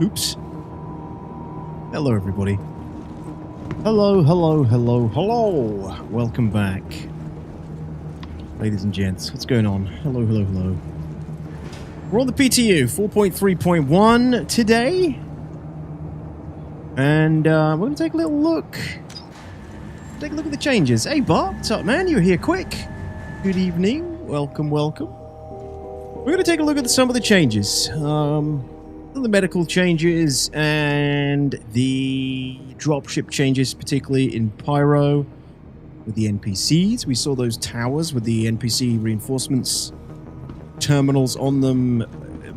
Oops. Hello, everybody. Hello, hello, hello, hello. Welcome back. Ladies and gents, what's going on? Hello, hello, hello. We're on the PTU 4.3.1 today. And we're going to take a little look. Take a look at the changes. Hey, Bart, what's up, man? You're here quick. Good evening. Welcome, welcome. We're going to take a look at some of the changes. The medical changes and the dropship changes, particularly in Pyro with the NPCs. We saw those towers with the NPC reinforcements terminals on them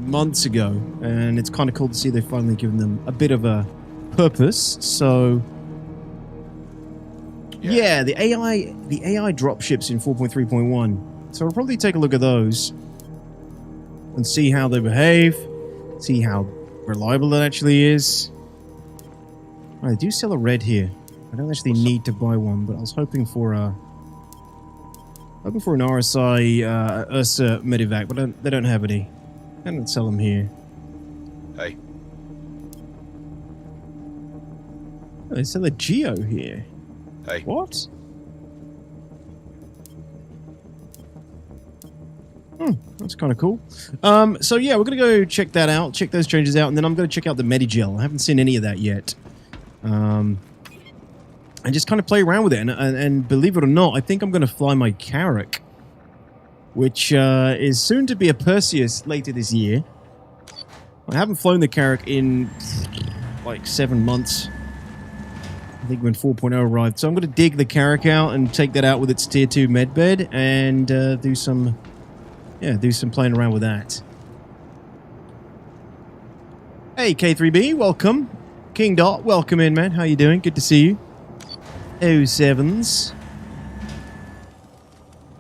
months ago, and it's kind of cool to see they've finally given them a bit of a purpose. So yeah, the AI dropships in 4.3.1. So we'll probably take a look at those and see how they behave, see how reliable it actually is. I do sell a red here. I don't actually need to buy one, but I was hoping for an RSI Ursa Medivac, but they don't have any. I don't sell them here. Hey. Oh, they sell a Geo here. Hey. What? That's kind of cool. So yeah, we're going to go check that out, check those changes out, and then I'm going to check out the Medigel. I haven't seen any of that yet. And just kind of play around with it. And believe it or not, I think I'm going to fly my Carrack, which is soon to be a Perseus later this year. I haven't flown the Carrack in like 7 months. I think when 4.0 arrived. So I'm going to dig the Carrack out and take that out with its tier 2 medbed and do some playing around with that. Hey, K3B, welcome. King Dot, welcome in, man. How you doing? Good to see you. 07s.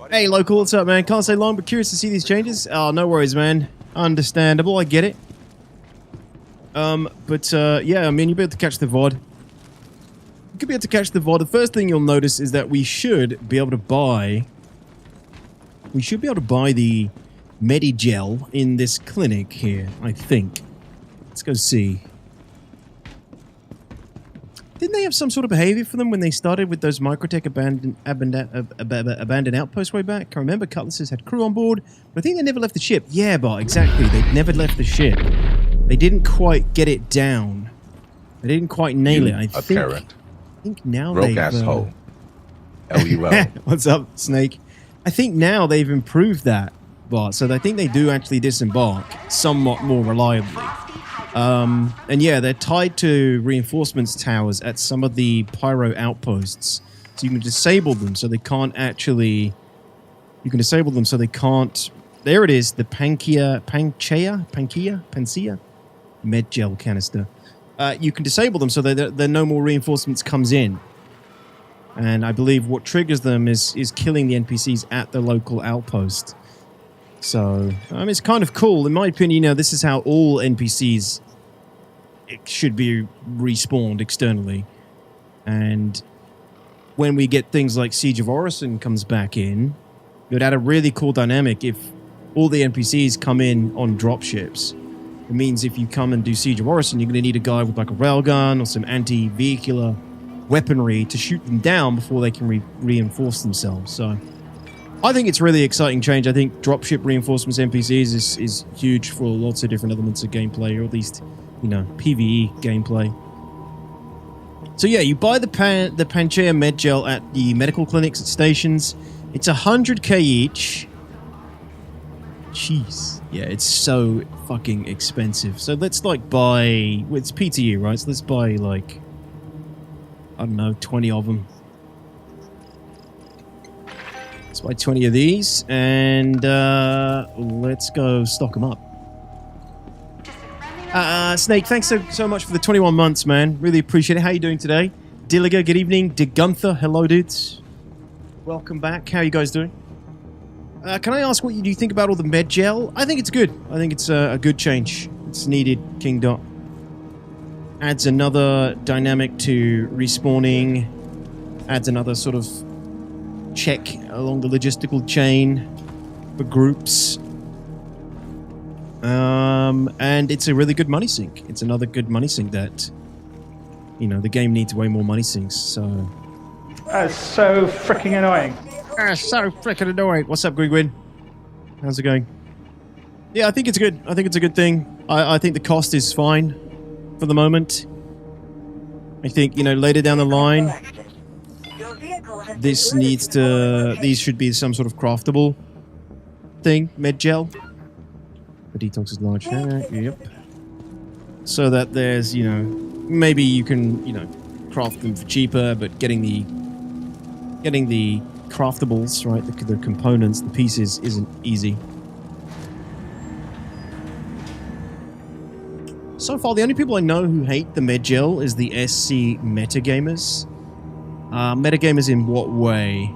Hey, local, what's up, man? Can't stay long, but curious to see these changes. Oh, no worries, man. Understandable, I get it. Yeah, I mean, you'll be able to catch the VOD. You could be able to catch the VOD. The first thing you'll notice is that we should be able to buy the Medigel in this clinic here, I think. Let's go see. Didn't they have some sort of behavior for them when they started with those Microtech abandoned outposts way back? I remember Cutlasses had crew on board, but I think they never left the ship. Yeah, but exactly. They never left the ship. They didn't quite get it down. They didn't quite nail it. I think now they've... asshole. LUL. What's up, Snake? I think now they've improved that, Bart, so I think they do actually disembark somewhat more reliably. And yeah, they're tied to reinforcements towers at some of the Pyro outposts. So you can disable them so they can't actually... You can disable them so they can't... There it is, the Panacea Medgel canister. You can disable them so that no more reinforcements comes in. And I believe what triggers them is killing the NPCs at the local outpost. So, it's kind of cool. In my opinion, this is how all NPCs should be respawned externally. And when we get things like Siege of Orison comes back in, it would add a really cool dynamic if all the NPCs come in on dropships. It means if you come and do Siege of Orison, you're going to need a guy with like a railgun or some anti-vehicular weaponry to shoot them down before they can reinforce themselves. So I think it's really exciting change. I think dropship reinforcements NPCs is huge for lots of different elements of gameplay, or at least, PvE gameplay. So yeah, you buy the Panacea Medgel at the medical clinics at stations. It's 100k each. Jeez. Yeah, it's so fucking expensive. So let's buy... Well, it's PTU, right? So let's buy I don't know, 20 of them. Let's buy 20 of these, and let's go stock them up. Snake, thanks so much for the 21 months, man. Really appreciate it. How you doing today? Dilliger, good evening. Digunther, hello, dudes. Welcome back. How are you guys doing? Can I ask what you think about all the Medgel? I think it's good. I think it's a good change. It's needed, King Dot. Adds another dynamic to respawning. Adds another sort of check along the logistical chain for groups. And it's a really good money sink. It's another good money sink that, you know, the game needs way more money sinks. So That's so freaking annoying. so freaking annoying. What's up, Gwyn? How's it going? Yeah, I think it's good. I think it's a good thing. I think the cost is fine for the moment. I think, you know, later down the line, these should be some sort of craftable thing. Med gel. The detox is large. Yep. So that there's, you know, maybe you can, you know, craft them for cheaper, but getting the craftables, right, the components, the pieces, isn't easy. So far, the only people I know who hate the med gel is the SC metagamers. Metagamers in what way?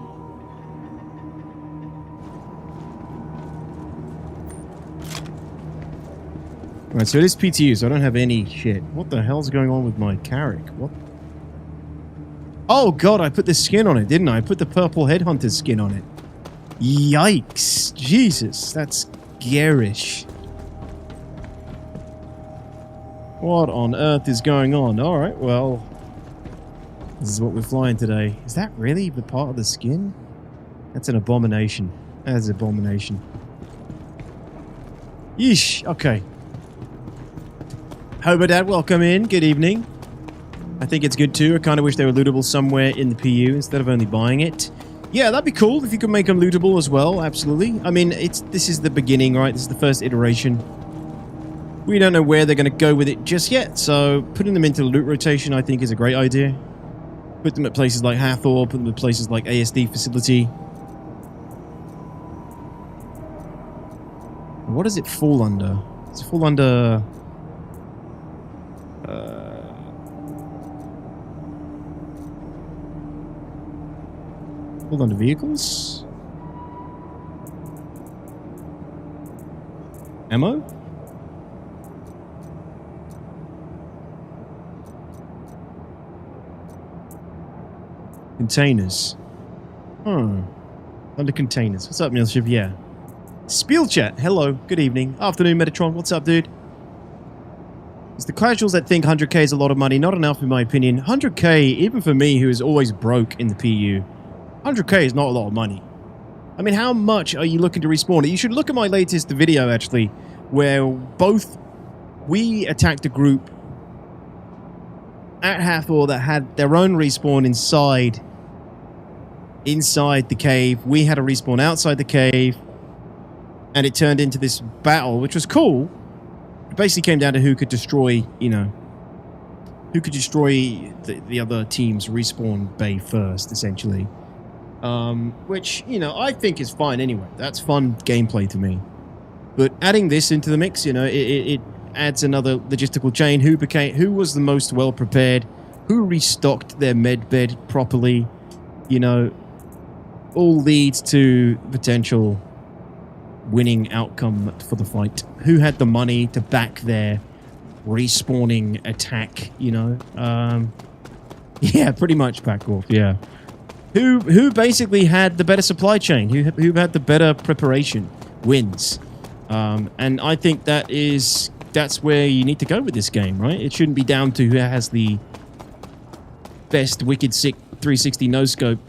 Alright, so it is PTU, so I don't have any shit. What the hell's going on with my Carrick? What? Oh god, I put the skin on it, didn't I? I put the purple headhunter skin on it. Yikes. Jesus, that's garish. What on earth is going on? Alright, well, this is what we're flying today. Is that really the part of the skin? That's an abomination. That is an abomination. Yeesh, okay. Hobodad, welcome in. Good evening. I think it's good too. I kind of wish they were lootable somewhere in the PU instead of only buying it. Yeah, that'd be cool if you could make them lootable as well. Absolutely. I mean, this is the beginning, right? This is the first iteration. We don't know where they're going to go with it just yet, so putting them into the loot rotation, I think, is a great idea. Put them at places like Hathor, put them at places like ASD Facility. What does it fall under? Does it fall under... Hold on to vehicles? Ammo? Containers. Under containers. What's up, Milship? Yeah. Spiel chat. Hello. Good evening. Afternoon, Metatron. What's up, dude? It's the casuals that think 100k is a lot of money. Not enough, in my opinion. 100k, even for me, who is always broke in the PU, 100k is not a lot of money. I mean, how much are you looking to respawn? You should look at my latest video, actually, where we attacked a group at Hathor that had their own respawn inside the cave. We had a respawn outside the cave, and it turned into this battle, which was cool. It basically came down to who could destroy, you know, who could destroy the other team's respawn bay first, essentially. Which, you know, I think is fine anyway. That's fun gameplay to me. But adding this into the mix, you know, it adds another logistical chain. Who was the most well prepared? Who restocked their med bed properly? You know, all leads to potential winning outcome for the fight. Who had the money to back their respawning attack? You know, yeah, pretty much Packwolf. Yeah. Who basically had the better supply chain? Who had the better preparation wins? And I think that's where you need to go with this game, right? It shouldn't be down to who has the best wicked sick 360 no scope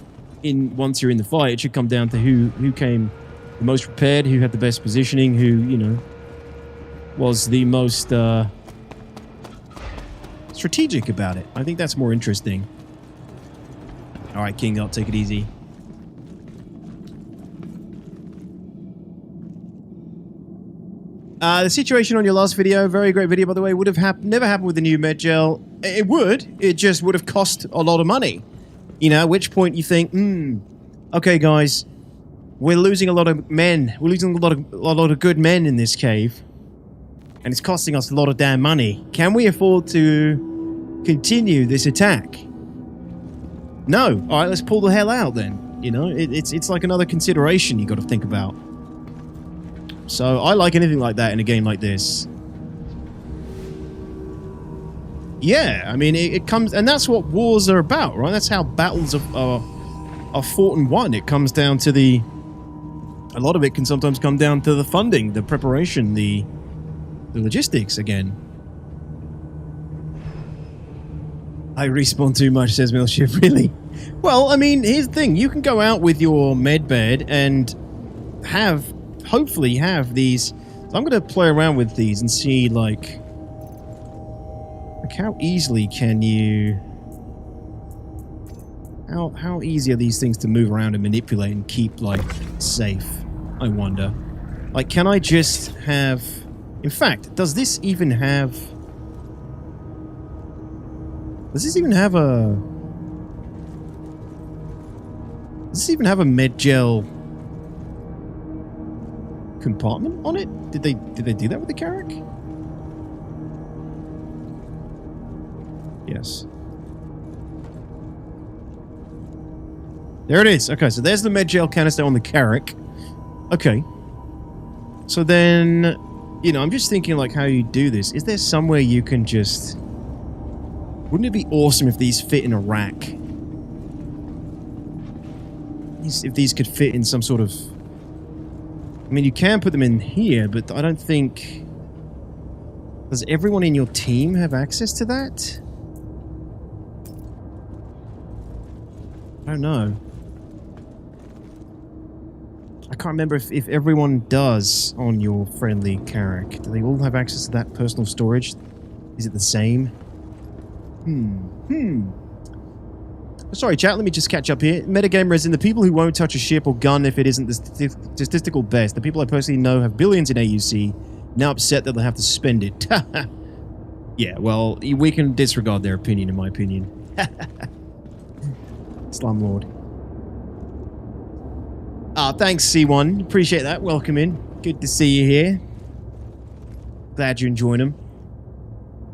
once you're in the fight. It should come down to who came the most prepared, who had the best positioning, who, you know, was the most strategic about it. I think that's more interesting. All right, King, I'll take it easy. The situation on your last video, very great video, by the way, would have never happened with the new med gel. It would. It just would have cost a lot of money. You know, at which point you think, okay, guys, we're losing a lot of men. We're losing a lot of good men in this cave. And it's costing us a lot of damn money. Can we afford to continue this attack? No. All right, let's pull the hell out then. You know, it's like another consideration you got to think about. So I like anything like that in a game like this. Yeah, I mean, it comes, and that's what wars are about, right? That's how battles are fought and won. It comes down to a lot of it can sometimes come down to the funding, the preparation, the the logistics again. I respawn too much, says Millship. Really? Well, I mean, here's the thing. You can go out with your med bed and hopefully have these. So I'm going to play around with these and see, like how easily can you... How easy are these things to move around and manipulate and keep, like, safe? I wonder. Like, can I just have... In fact, does this even have... Does this even have a... Does this even have a med gel compartment on it? Did they do that with the Carrack? Yes. There it is. Okay, so there's the med gel canister on the Carrack. Okay. So then, you know, I'm just thinking like how you do this. Is there somewhere you can just... Wouldn't it be awesome if these fit in a rack? If these could fit in some sort of... I mean, you can put them in here, but I don't think... Does everyone in your team have access to that? I don't know. I can't remember if everyone does on your friendly Carrack. Do they all have access to that personal storage? Is it the same? Sorry, chat, let me just catch up here. Metagamers, in the people who won't touch a ship or gun if it isn't the statistical best. The people I personally know have billions in AUC, now upset that they'll have to spend it. Yeah, well, we can disregard their opinion, in my opinion. Slumlord. Thanks, C1. Appreciate that. Welcome in. Good to see you here. Glad you enjoyed them.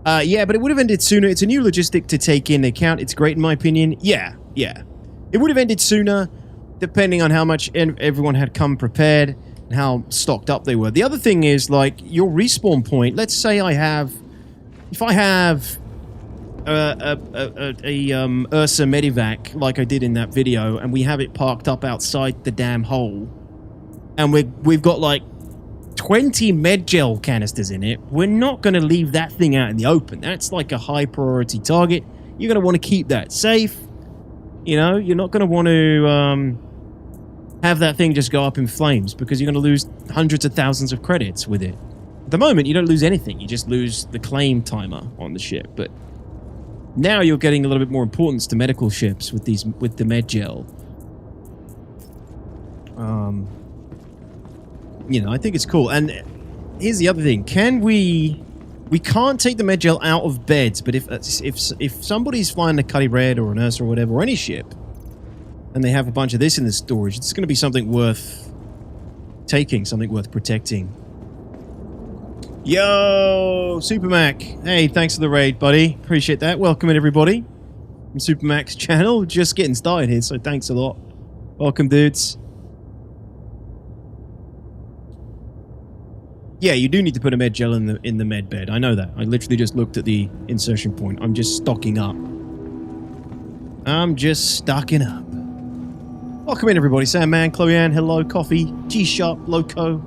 Yeah, but it would have ended sooner. It's a new logistic to take into account. It's great, in my opinion. Yeah. It would have ended sooner, depending on how much everyone had come prepared and how stocked up they were. The other thing is, like, your respawn point. Let's say I have... If I have Ursa Medivac, like I did in that video, and we have it parked up outside the damn hole, and we've got, like, 20 med gel canisters in it, we're not going to leave that thing out in the open. That's like a high priority target. You're going to want to keep that safe. You know, you're not going to want to have that thing just go up in flames, because you're going to lose hundreds of thousands of credits with it. At the moment, you don't lose anything. You just lose the claim timer on the ship. But now you're getting a little bit more importance to medical ships with the med gel. You know, I think it's cool. And here's the other thing. We can't take the med gel out of beds, but if somebody's flying a Cuddy Red or an Ursa or whatever, or any ship, and they have a bunch of this in the storage, it's going to be something worth taking, something worth protecting. Yo, Supermac. Hey, thanks for the raid, buddy. Appreciate that. Welcome in, everybody. From Supermac's channel. Just getting started here, so thanks a lot. Welcome, dudes. Yeah, you do need to put a med gel in the med bed. I know that. I literally just looked at the insertion point. I'm just stocking up. I'm just stocking up. Welcome in, everybody. Sam Man, Chloe Ann, hello, Coffee, G-Sharp, Loco,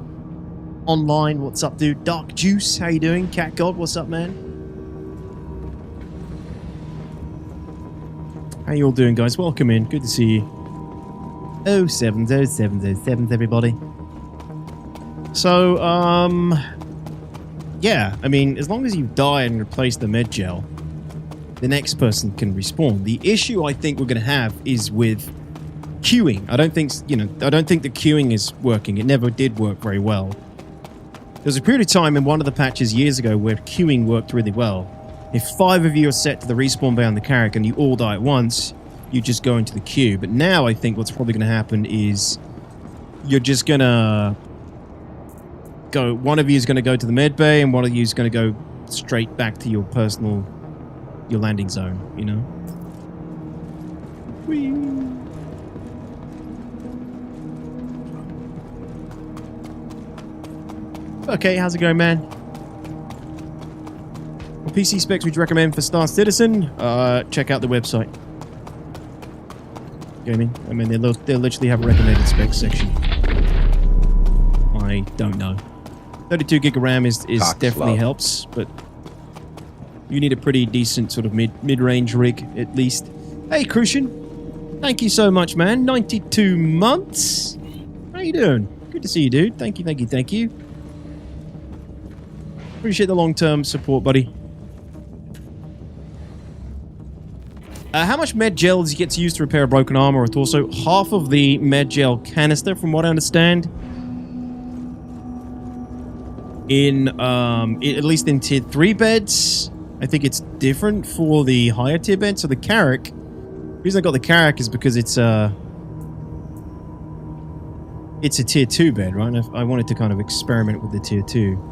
Online, what's up, dude? Dark Juice, how you doing? Cat God, what's up, man? How you all doing, guys? Welcome in. Good to see you. 070707, everybody. So, yeah, I mean, as long as you die and replace the med gel, the next person can respawn. The issue I think we're going to have is with queuing. I don't think the queuing is working. It never did work very well. There was a period of time in one of the patches years ago where queuing worked really well. If 5 of you are set to the respawn bay on the Carrack and you all die at once, you just go into the queue. But now I think what's probably going to happen is you're just going to go... One of you is going to go to the med bay and one of you is going to go straight back to your landing zone, you know? Whee! Okay, how's it going, man? What PC specs would you recommend for Star Citizen? Check out the website. Gaming. I mean, they'll literally have a recommended specs section. I don't know. 32 gig of RAM is Cock definitely slug. helps, but you need a pretty decent sort of mid-range rig at least. Hey, Crucian, thank you so much, man. 92 months. How you doing? Good to see you, dude. Thank you, thank you, thank you. Appreciate the long-term support, buddy. How much med gel does he get to use to repair a broken arm or a torso? Half of the med gel canister, from what I understand. At least in tier 3 beds. I think it's different for the higher tier beds. So the Carrack, the reason I got the Carrack is because it's a tier 2 bed, right? And I wanted to kind of experiment with the tier 2.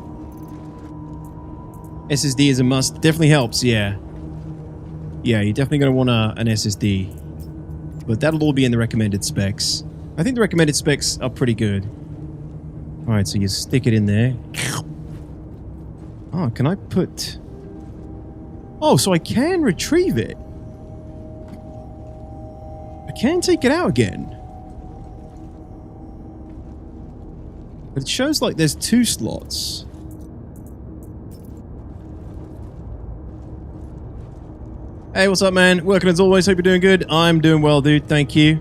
SSD is a must. Definitely helps, yeah. Yeah, you're definitely going to want an SSD. But that'll all be in the recommended specs. I think the recommended specs are pretty good. Alright, so you stick it in there. Oh, can I put... Oh, so I can retrieve it. I can take it out again. But it shows like there's 2 slots. Hey, what's up, man? Working as always. Hope you're doing good. I'm doing well, dude. Thank you.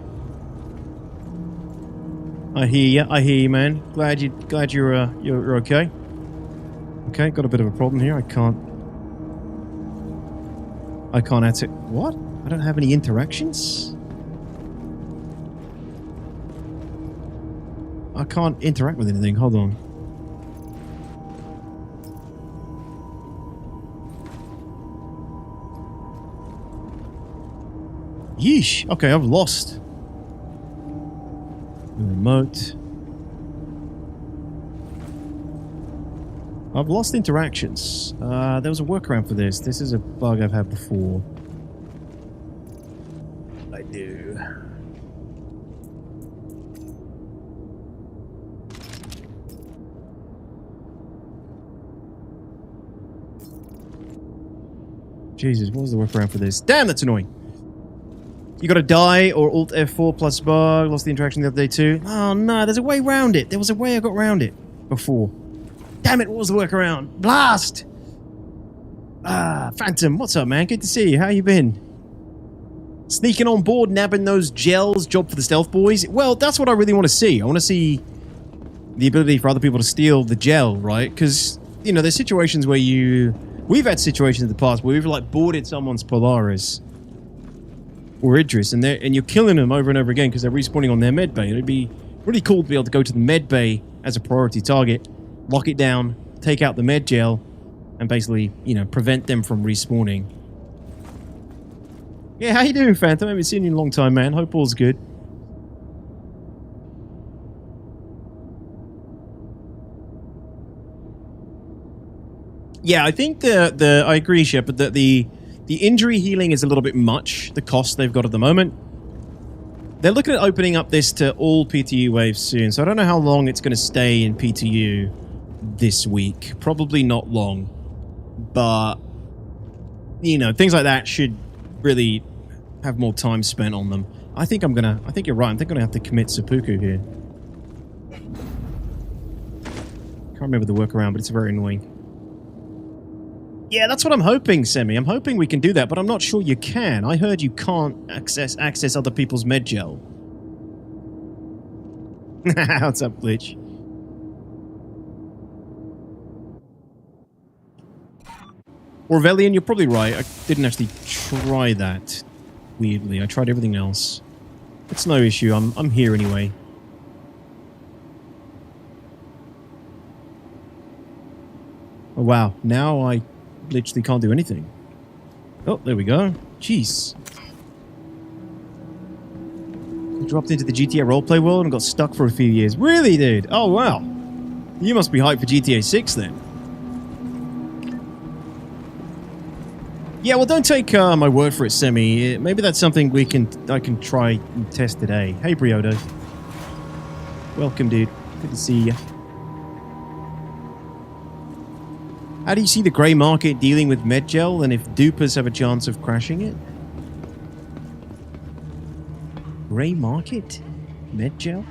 I hear you, man. Glad you're okay. Okay, got a bit of a problem here. I can't answer. What? I don't have any interactions? I can't interact with anything. Hold on. Yeesh. Okay, I've lost. Remote. I've lost interactions. There was a workaround for this. This is a bug I've had before. I do. Jesus, what was the workaround for this? Damn, that's annoying. You gotta die or Alt F4 plus bug. Lost the interaction the other day too. Oh no, there's a way around it. There was a way I got around it before. Damn it, what was the workaround? Blast! Phantom, what's up, man? Good to see you. How you been? Sneaking on board, nabbing those gels, job for the stealth boys. Well, that's what I really want to see. I want to see the ability for other people to steal the gel, right? Because, you know, there's situations where we've had situations in the past where we've, like, boarded someone's Polaris or Idris, and you're killing them over and over again because they're respawning on their med bay. It'd be really cool to be able to go to the med bay as a priority target, lock it down, take out the med gel, and basically, you know, prevent them from respawning. Yeah, how you doing, Phantom? I haven't seen you in a long time, man. Hope all's good. Yeah, I think I agree, Shepard, that the injury healing is a little bit much, the cost they've got at the moment. They're looking at opening up this to all PTU waves soon, so I don't know how long it's going to stay in PTU this week. Probably not long. But, you know, things like that should really have more time spent on them. I think you're right. I think I'm going to have to commit seppuku here. Can't remember the workaround, but it's very annoying. Yeah, that's what I'm hoping, Semi. I'm hoping we can do that, but I'm not sure you can. I heard you can't access other people's med gel. What's up, Glitch? Orvelian, you're probably right. I didn't actually try that. Weirdly, I tried everything else. It's no issue. I'm here anyway. Oh wow! Now I literally can't do anything. Oh, there we go. Jeez. I dropped into the GTA roleplay world and got stuck for a few years. Really, dude? Oh wow. You must be hyped for GTA 6 then. Yeah, well, don't take my word for it, Semi. Maybe that's something I can try and test today. Hey, Briodo. Welcome, dude. Good to see you. How do you see the grey market dealing with Medgel, and if dupers have a chance of crashing it? Grey market? Medgel?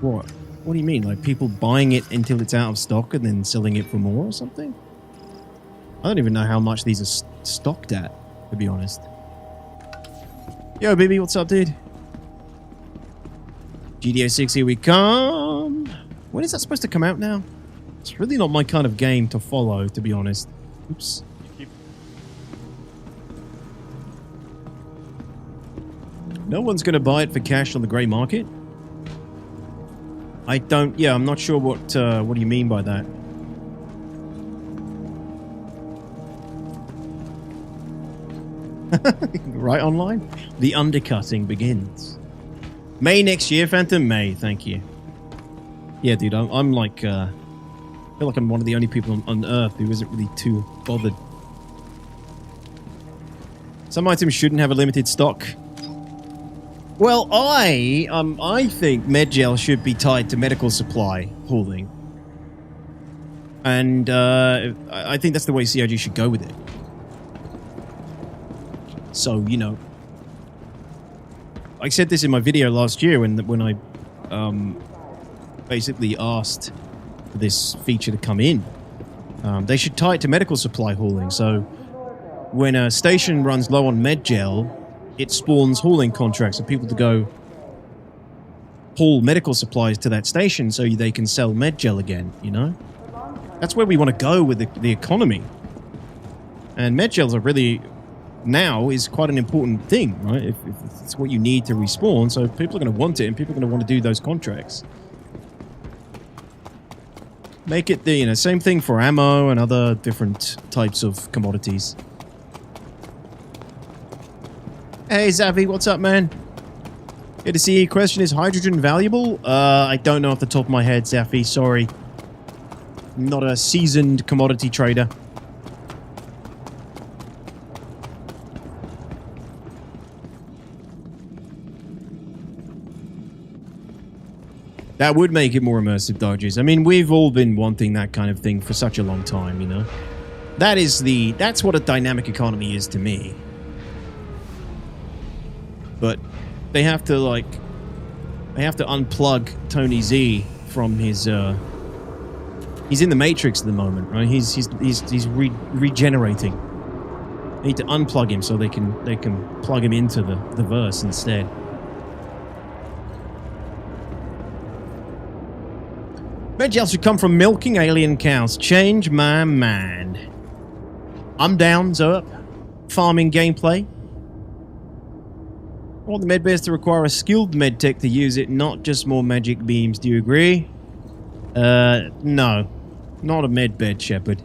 What? What do you mean? Like people buying it until it's out of stock and then selling it for more or something? I don't even know how much these are stocked at, to be honest. Yo, baby, what's up, dude? GTA 6, here we come. When is that supposed to come out now? It's really not my kind of game to follow, to be honest. Oops. No one's going to buy it for cash on the grey market? I don't... Yeah, I'm not sure what do you mean by that. Right online? The undercutting begins. May next year, Phantom? May, thank you. Yeah, dude, I'm like... I feel like I'm one of the only people on Earth who isn't really too bothered. Some items shouldn't have a limited stock. Well, I think Medgel should be tied to medical supply hauling. And I think that's the way CIG should go with it. So, you know, I said this in my video last year when I basically asked for this feature to come in. They should tie it to medical supply hauling. So when a station runs low on Medgel, it spawns hauling contracts for people to go haul medical supplies to that station so they can sell Medgel again, you know? That's where we want to go with the economy. And Medgels are really, now, is quite an important thing, right? If it's what you need to respawn, so people are going to want it and people are going to want to do those contracts. Make it the, you know, same thing for ammo and other different types of commodities. Hey, Zavi, what's up, man? Good to see you. Question, is hydrogen valuable? I don't know off the top of my head, Zafi. Sorry. I'm not a seasoned commodity trader. That would make it more immersive, Dodges. I mean, we've all been wanting that kind of thing for such a long time, you know? That's what a dynamic economy is to me. But they have to unplug Tony Z from his he's in the Matrix at the moment, right? He's regenerating. They need to unplug him so they can plug him into the verse instead. Medgel should come from milking alien cows. Change my mind. I'm down, Zoep. Farming gameplay. I want the medbeds to require a skilled medtech to use it, not just more magic beams. Do you agree? No. Not a medbed, Shepard.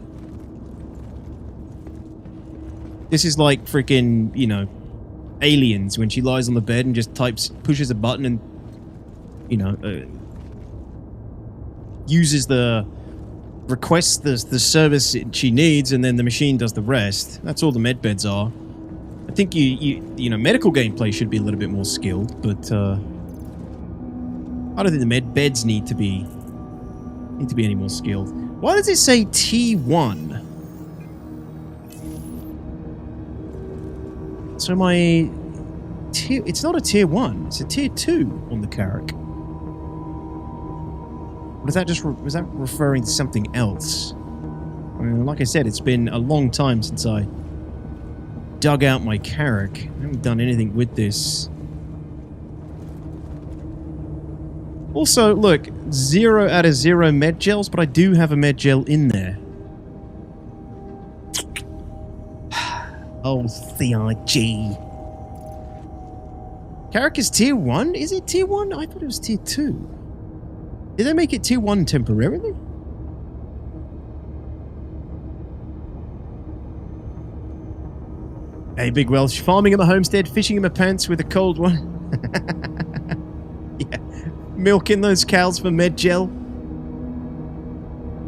This is like freaking, you know, Aliens, when she lies on the bed and just pushes a button and, you know, requests the service she needs, and then the machine does the rest. That's all the medbeds are. I think you know, medical gameplay should be a little bit more skilled, but I don't think the med beds need to be any more skilled. Why does it say T1? So it's not a tier 1, it's a tier 2 on the Carrack. Was that referring to something else? I mean, like I said, it's been a long time since I dug out my Carrack. I haven't done anything with this. Also, look, 0 out of 0 Medgels, but I do have a Medgel in there. Oh, CIG. Carrack is tier 1? Is it tier 1? I thought it was tier 2. Did they make it tier 1 temporarily? Hey, Big Welsh. Farming in the homestead, fishing in my pants with a cold one. Yeah. Milking those cows for Medgel.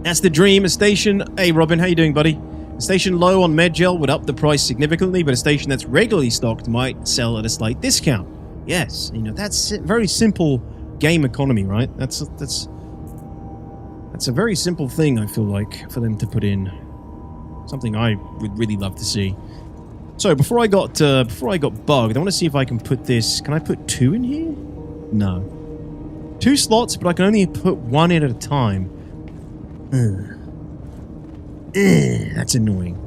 That's the dream. A station... Hey, Robin, how you doing, buddy? A station low on Medgel would up the price significantly, but a station that's regularly stocked might sell at a slight discount. Yes, you know, that's a very simple game economy, right? That's a very simple thing, I feel like, for them to put in. Something I would really love to see. So before I got bugged, I want to see if I can put this. Can I put 2 in here? No. 2 slots, but I can only put 1 in at a time. That's annoying.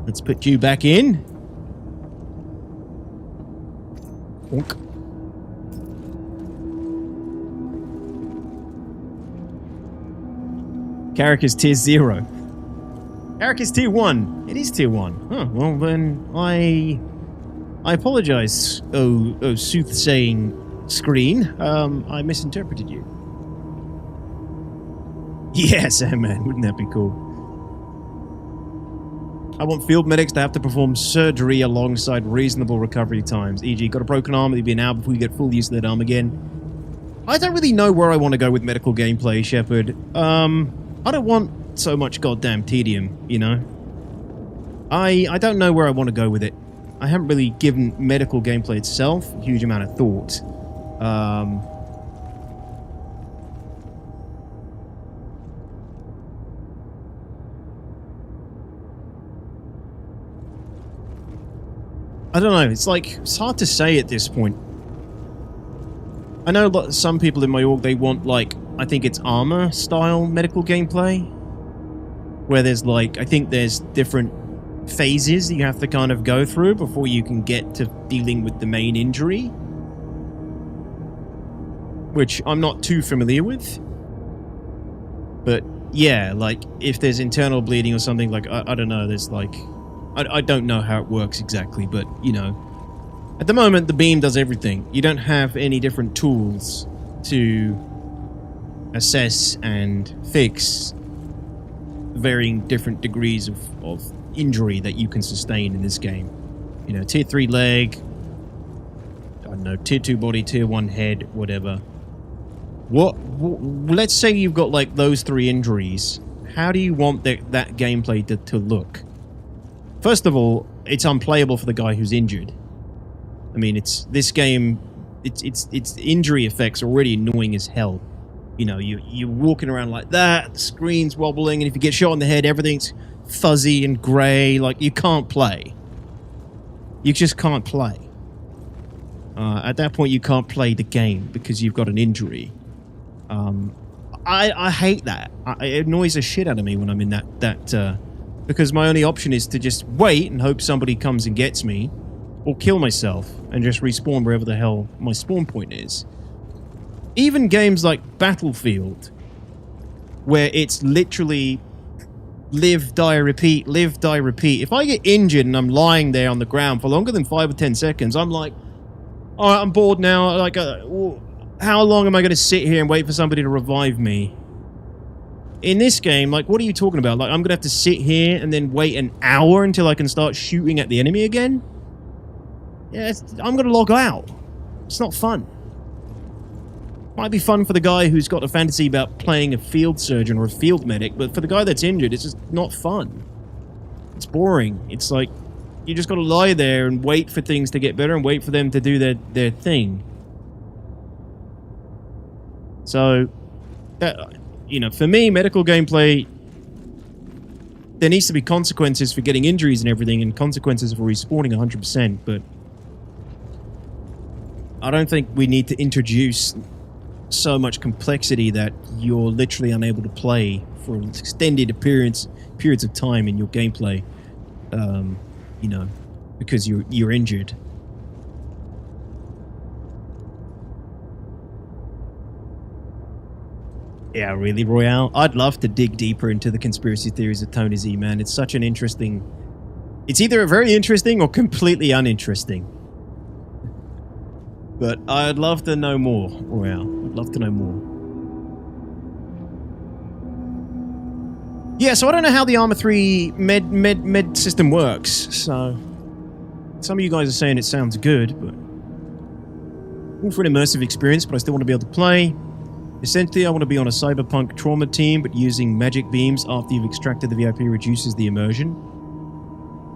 Let's put you back in. Bonk. Carrick is tier 0. Carrick is tier 1. It is tier 1. Huh, well then I apologize, oh soothsaying screen. I misinterpreted you. Yes, man, wouldn't that be cool? I want field medics to have to perform surgery alongside reasonable recovery times. E.g., got a broken arm, it'll be an hour before you get full use of that arm again. I don't really know where I want to go with medical gameplay, Shepard. I don't want so much goddamn tedium, you know? I don't know where I want to go with it. I haven't really given medical gameplay itself a huge amount of thought. I don't know, it's hard to say at this point. I know some people in my org, they want, I think it's armor-style medical gameplay, where there's, I think there's different phases that you have to kind of go through before you can get to dealing with the main injury, which I'm not too familiar with. But, yeah, if there's internal bleeding or something, I don't know, there's, I don't know how it works exactly, but, you know, at the moment, the beam does everything. You don't have any different tools to assess and fix varying different degrees of injury that you can sustain in this game. You know, tier 3 leg, I don't know, tier 2 body, tier 1 head, whatever. Let's say you've got, those 3 injuries. How do you want that gameplay to look? First of all, it's unplayable for the guy who's injured. I mean, this game, its injury effects are already annoying as hell. You know, you're walking around like that, the screen's wobbling, and if you get shot in the head, everything's fuzzy and grey. You can't play. You just can't play. At that point, you can't play the game because you've got an injury. I hate that. It annoys the shit out of me when I'm in that because my only option is to just wait and hope somebody comes and gets me, or kill myself and just respawn wherever the hell my spawn point is. Even games like Battlefield, where it's literally live, die, repeat, live, die, repeat. If I get injured and I'm lying there on the ground for longer than 5 or 10 seconds, I'm like, all right, I'm bored now. How long am I going to sit here and wait for somebody to revive me? In this game, what are you talking about? I'm going to have to sit here and then wait an hour until I can start shooting at the enemy again? Yeah, I'm going to log out. It's not fun. Might be fun for the guy who's got a fantasy about playing a field surgeon or a field medic, but for the guy that's injured, it's just not fun. It's boring. It's you just got to lie there and wait for things to get better and wait for them to do their thing. So, you know, for me, medical gameplay, there needs to be consequences for getting injuries and everything, and consequences for respawning 100%, but I don't think we need to introduce so much complexity that you're literally unable to play for extended periods of time in your gameplay, you know, because you're injured. Yeah, really, Royale? I'd love to dig deeper into the conspiracy theories of Tony Z, man. It's such an interesting... It's either very interesting or completely uninteresting. But I'd love to know more, Royale. I'd love to know more. Yeah, so I don't know how the Armor 3 med system works, so... Some of you guys are saying it sounds good, but... All for an immersive experience, but I still want to be able to play. Essentially, I want to be on a cyberpunk trauma team, but using magic beams after you've extracted the VIP reduces the immersion.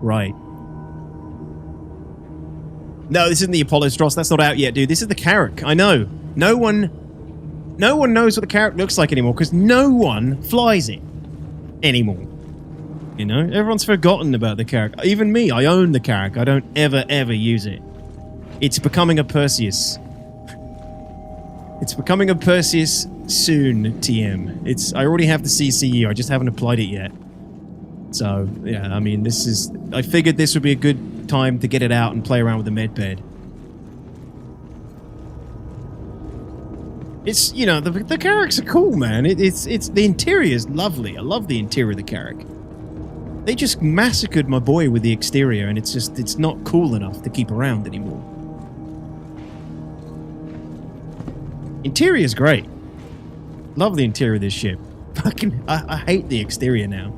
Right. No, this isn't the Apollo Stross. That's not out yet, dude. This is the Carrack. I know. No one knows what the Carrack looks like anymore, because no one flies it anymore. You know? Everyone's forgotten about the Carrack. Even me, I own the Carrack. I don't ever use it. It's becoming a Perseus. It's becoming a Perseus soon, TM. I already have the CCU, I just haven't applied it yet. So, yeah, I mean, I figured this would be a good time to get it out and play around with the medbed. It's, you know, the Carracks are cool, man. It's the interior is lovely. I love the interior of the Carrack. They just massacred my boy with the exterior, and it's not cool enough to keep around anymore. Interior is great. Love the interior of this ship. Fucking, I hate the exterior now.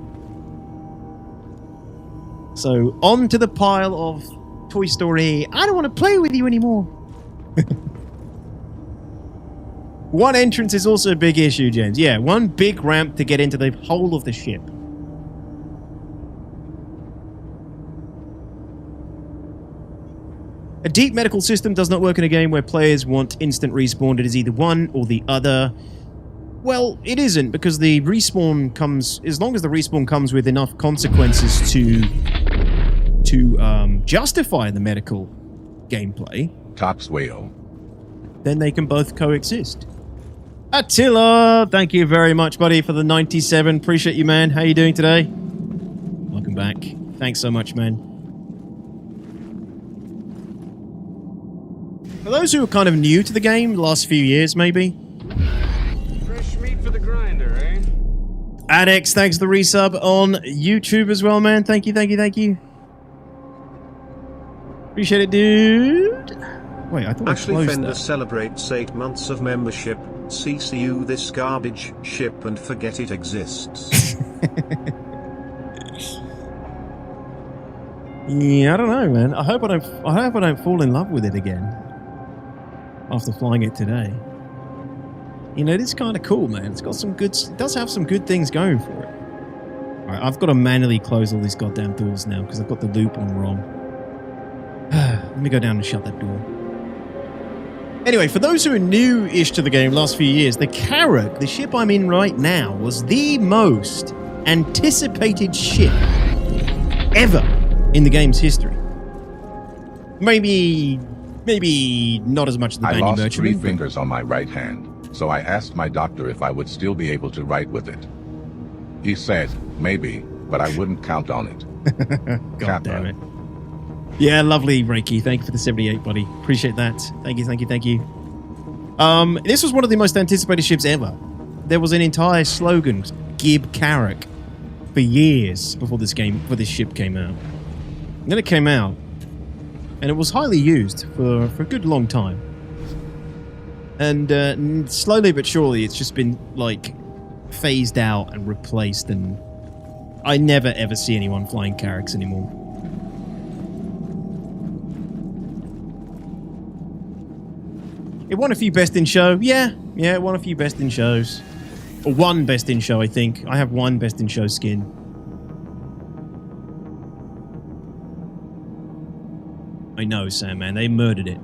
So, on to the pile of Toy Story. I don't want to play with you anymore. One entrance is also a big issue, James. Yeah, one big ramp to get into the whole of the ship. A deep medical system does not work in a game where players want instant respawn. It is either one or the other. Well, it isn't, because the respawn comes... As long as the respawn comes with enough consequences to justify the medical gameplay... Tops whale. Then they can both coexist. Attila, thank you very much, buddy, for the 97. Appreciate you, man. How you doing today? Welcome back. Thanks so much, man. For those who are kind of new to the game, the last few years, maybe. Fresh meat for the grinder, eh? Adex, thanks for the resub on YouTube as well, man. Thank you, thank you, thank you. Appreciate it, dude. Wait, I thought Ashley I closed Fender that. celebrates 8 months of membership. CCU this garbage ship and forget it exists. Yeah, I don't know, man. I hope I don't fall in love with it again after flying it today. You know, it is kind of cool, man. It's got some good... It does have some good things going for it. Alright, I've got to manually close all these goddamn doors now because I've got the loop on wrong. Let me go down and shut that door. Anyway, for those who are new-ish to the game last few years, the Carrack, the ship I'm in right now, was the most anticipated ship ever in the game's history. Maybe not as much as the I Bandy lost Merchantman. 3 fingers on my right hand, so I asked my doctor if I would still be able to write with it. He said, maybe, but I wouldn't count on it. God damn it. Yeah, lovely, Reiki. Thank you for the 78, buddy. Appreciate that. Thank you, thank you, thank you. This was one of the most anticipated ships ever. There was an entire slogan, Gib Carrack, for years before this ship came out. And then it came out, and it was highly used for a good long time. And slowly but surely, it's just been, like, phased out and replaced, and I never ever see anyone flying Carracks anymore. It won a few Best in Show. Yeah, it won a few Best in Shows. Or one Best in Show, I think. I have one Best in Show skin. I know, Sam, man. They murdered it.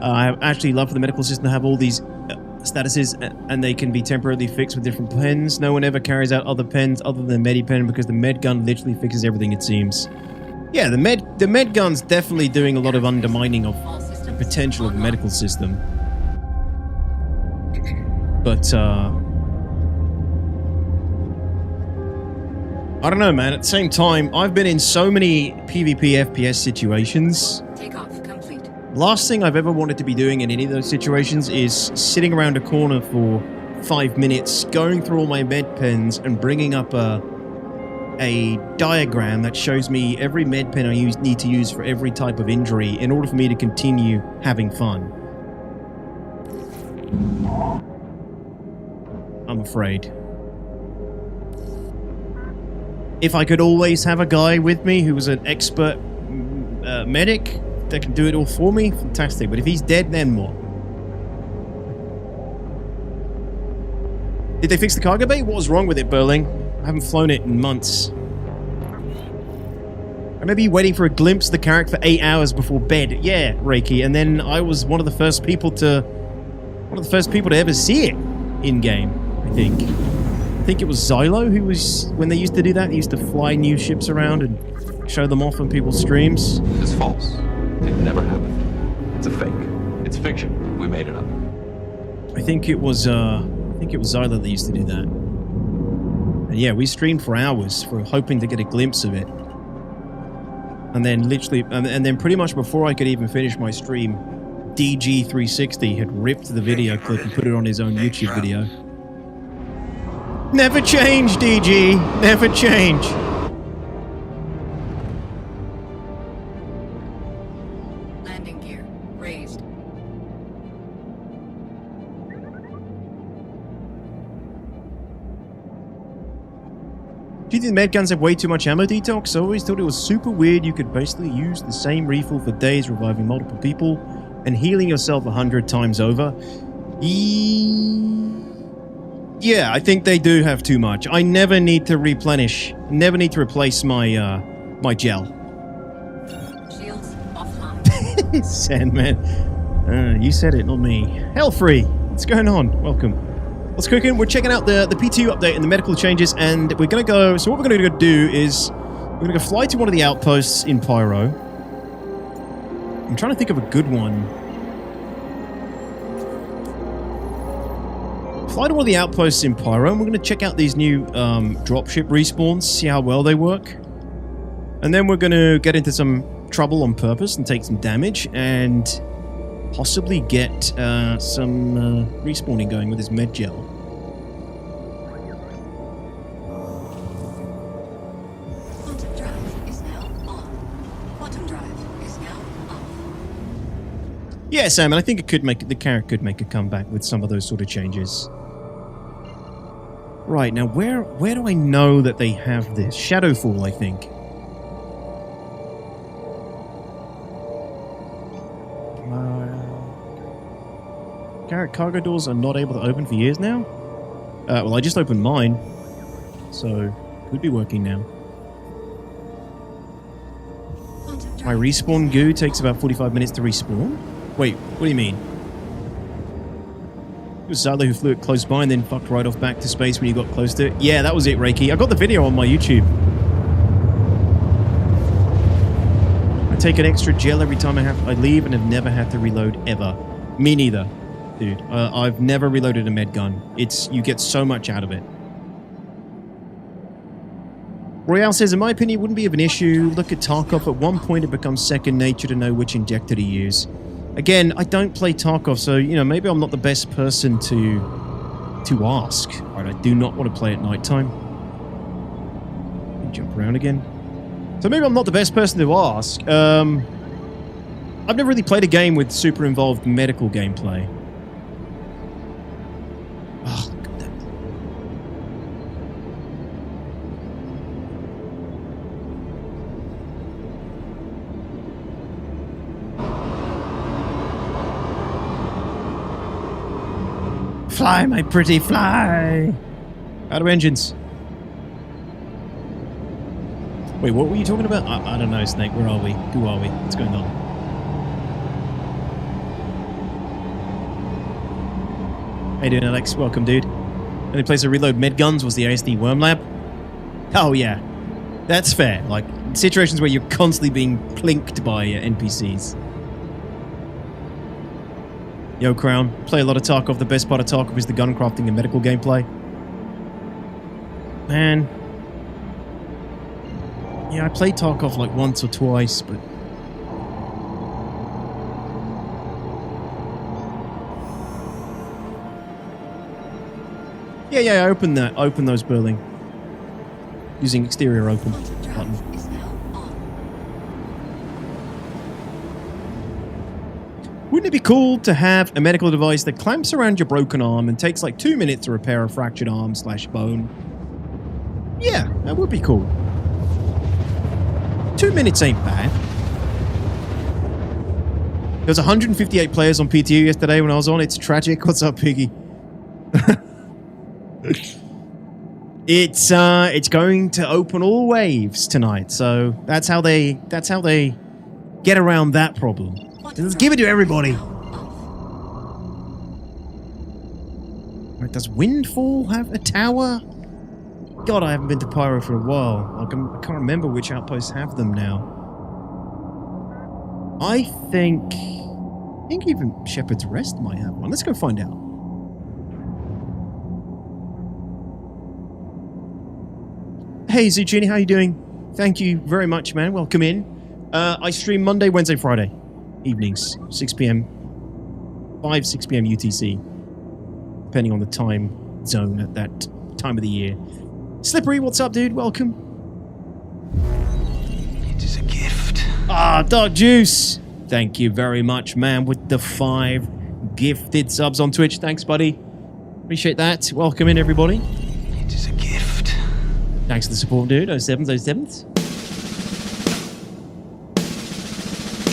I actually love for the medical system to have all these statuses, and they can be temporarily fixed with different pens. No one ever carries out other pens other than the Medipen because the med gun literally fixes everything, it seems. Yeah, the med gun's definitely doing a lot of undermining of the potential of the medical system. But, I don't know, man. At the same time, I've been in so many PvP FPS situations. Takeoff complete. Last thing I've ever wanted to be doing in any of those situations is sitting around a corner for 5 minutes, going through all my med pens and bringing up a diagram that shows me every med pen I need to use for every type of injury in order for me to continue having fun. I'm afraid. If I could always have a guy with me who was an expert medic that can do it all for me, fantastic. But if he's dead, then what? Did they fix the cargo bay? What was wrong with it, Burling? I haven't flown it in months. I remember you waiting for a glimpse of the Carrack for 8 hours before bed. Yeah, Reiki. And then I was one of the first people to ever see it in game, I think. I think it was Xylo who was, when they used to do that, he used to fly new ships around and show them off on people's streams. It's false. It never happened. It's a fake. It's fiction. We made it up. I think it was Zyla that used to do that. And yeah, we streamed for hours for hoping to get a glimpse of it. And then literally, and then pretty much before I could even finish my stream, DG360 had ripped the video clip and put it on his own YouTube video. Never change, DG. Never change. Landing gear raised. Do you think med guns have way too much ammo detox? I always thought it was super weird. You could basically use the same refill for days, reviving multiple people and healing yourself 100 times over. Yeah, I think they do have too much. I never need to replenish, never need to replace my my gel. Shields offline. Sandman. You said it, not me. Hellfree, what's going on? Welcome. What's cooking? We're checking out the PTU update and the medical changes, and we're going to go... So what we're going to do is we're going to go fly to one of the outposts in Pyro. I'm trying to think of a good one. Fly to one of the outposts in Pyro, and we're going to check out these new dropship respawns, see how well they work. And then we're going to get into some trouble on purpose and take some damage, and possibly get some respawning going with his med gel. Quantum drive is now on. Quantum drive is now off. Yeah, Sam, and I think it could make the carrot could make a comeback with some of those sort of changes. Right, now where do I know that they have this? Shadowfall, I think. Carrot cargo doors are not able to open for years now? Well, I just opened mine, so could be working now. My respawn goo takes about 45 minutes to respawn? Wait, what do you mean? It was Zyla who flew it close by and then fucked right off back to space when you got close to it. Yeah, that was it, Reiki. I got the video on my YouTube. I take an extra gel every time I leave and have never had to reload ever. Me neither, dude. I've never reloaded a med gun. You get so much out of it. Royale says, in my opinion, it wouldn't be of an issue. Look at Tarkov. At one point, it becomes second nature to know which injector to use. Again, I don't play Tarkov, so, you know, maybe I'm not the best person to ask. Right, I do not want to play at nighttime. Jump around again. So maybe I'm not the best person to ask. I've never really played a game with super involved medical gameplay. Oh, fly, my pretty, fly! Out of engines. Wait, what were you talking about? I don't know, Snake. Where are we? Who are we? What's going on? How you doing, Alex? Welcome, dude. Only place to reload med guns was the ASD Worm Lab. Oh, yeah. That's fair. Like, situations where you're constantly being plinked by NPCs. Yo, Crown. Play a lot of Tarkov. The best part of Tarkov is the gun crafting and medical gameplay. Man. Yeah, I played Tarkov like once or twice, but... Yeah, I opened that. Open those Burling. Using exterior open button. Wouldn't it be cool to have a medical device that clamps around your broken arm and takes like 2 minutes to repair a fractured arm / bone? Yeah, that would be cool. 2 minutes ain't bad. There was 158 players on PTU yesterday when I was on. It's tragic. What's up, Piggy? It's going to open all waves tonight, so that's how they get around that problem. Let's give it to everybody. Right, does Windfall have a tower? God, I haven't been to Pyro for a while. I can't remember which outposts have them now. I think I think even Shepherd's Rest might have one. Let's go find out. Hey, Zucchini, how you doing? Thank you very much, man. Welcome in. I stream Monday, Wednesday, Friday evenings, 6 p.m. 6 p.m. UTC, depending on the time zone at that time of the year. Slippery, what's up, dude? Welcome. It is a gift. Ah, Dark Juice. Thank you very much, man, with the 5 gifted subs on Twitch. Thanks, buddy. Appreciate that. Welcome in, everybody. It is a gift. Thanks for the support, dude. 07s.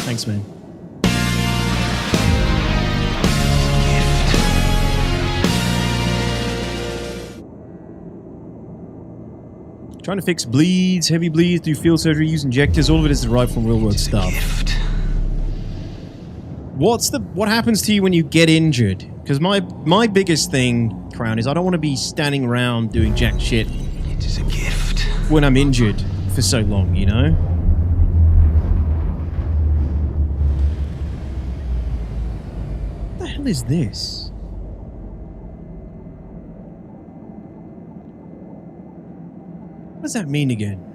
Thanks, man. Trying to fix bleeds, heavy bleeds, do field surgery, use injectors. All of it is derived from real-world stuff. What happens to you when you get injured? Because my biggest thing, Crown, is I don't want to be standing around doing jack shit. It is a gift. When I'm injured for so long, you know? What the hell is this? What does that mean again?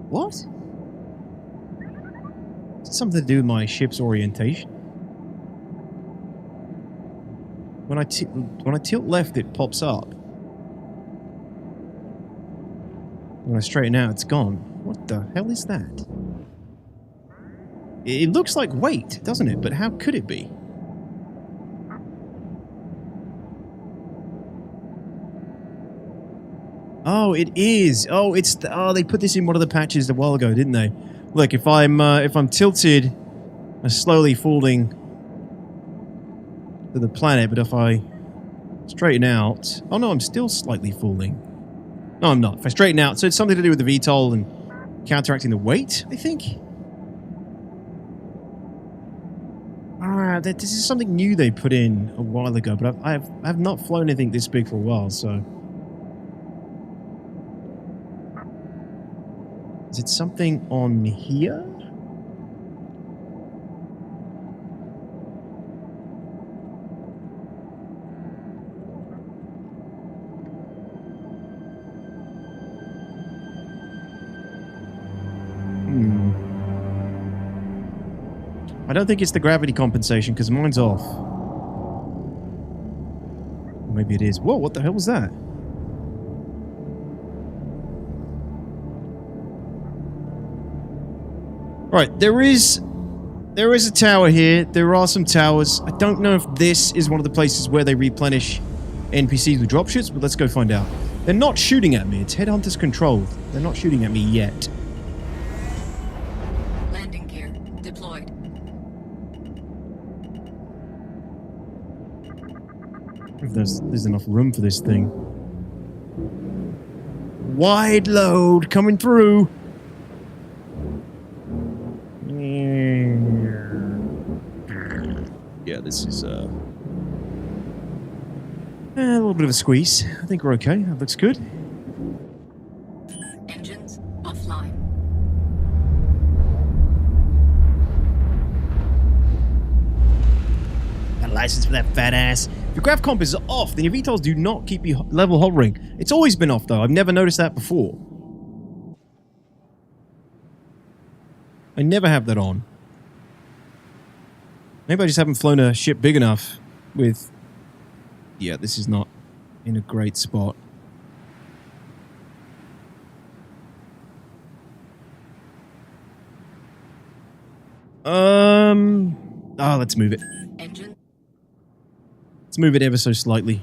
What? Is it something to do with my ship's orientation? When I tilt left, it pops up. When I straighten out, it's gone. What the hell is that? It looks like weight, doesn't it? But how could it be? Oh, it is. Oh, it's they put this in one of the patches a while ago, didn't they? Look, if I'm tilted, I'm slowly falling to the planet, but if I straighten out, oh no, I'm still slightly falling. No, I'm not. If I straighten out, so it's something to do with the VTOL and counteracting the weight, I think. This is something new they put in a while ago, but I've not flown anything this big for a while, so... Is it something on here? I don't think it's the gravity compensation, because mine's off. Maybe it is. Whoa, what the hell was that? Right, there is a tower here. There are some towers. I don't know if this is one of the places where they replenish NPCs with dropships, but let's go find out. They're not shooting at me. It's Headhunters controlled. They're not shooting at me yet. Landing gear deployed. If there's enough room for this thing. Wide load coming through. Yeah, this is a little bit of a squeeze. I think we're okay. That looks good. Engines offline. Got a license for that fat ass. If your grav comp is off, then your VTOLs do not keep you level hovering. It's always been off, though. I've never noticed that before. I never have that on. Maybe I just haven't flown a ship big enough with... Yeah, this is not in a great spot. Oh, let's move it. Engine. Let's move it ever so slightly.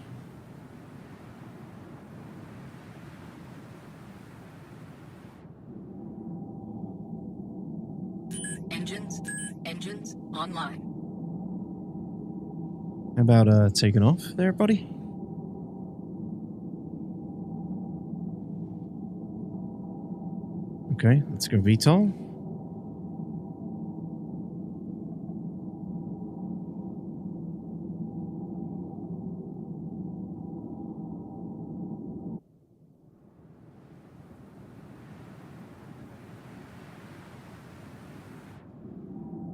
Engines online. How about taking off there, buddy? Okay, let's go VTOL.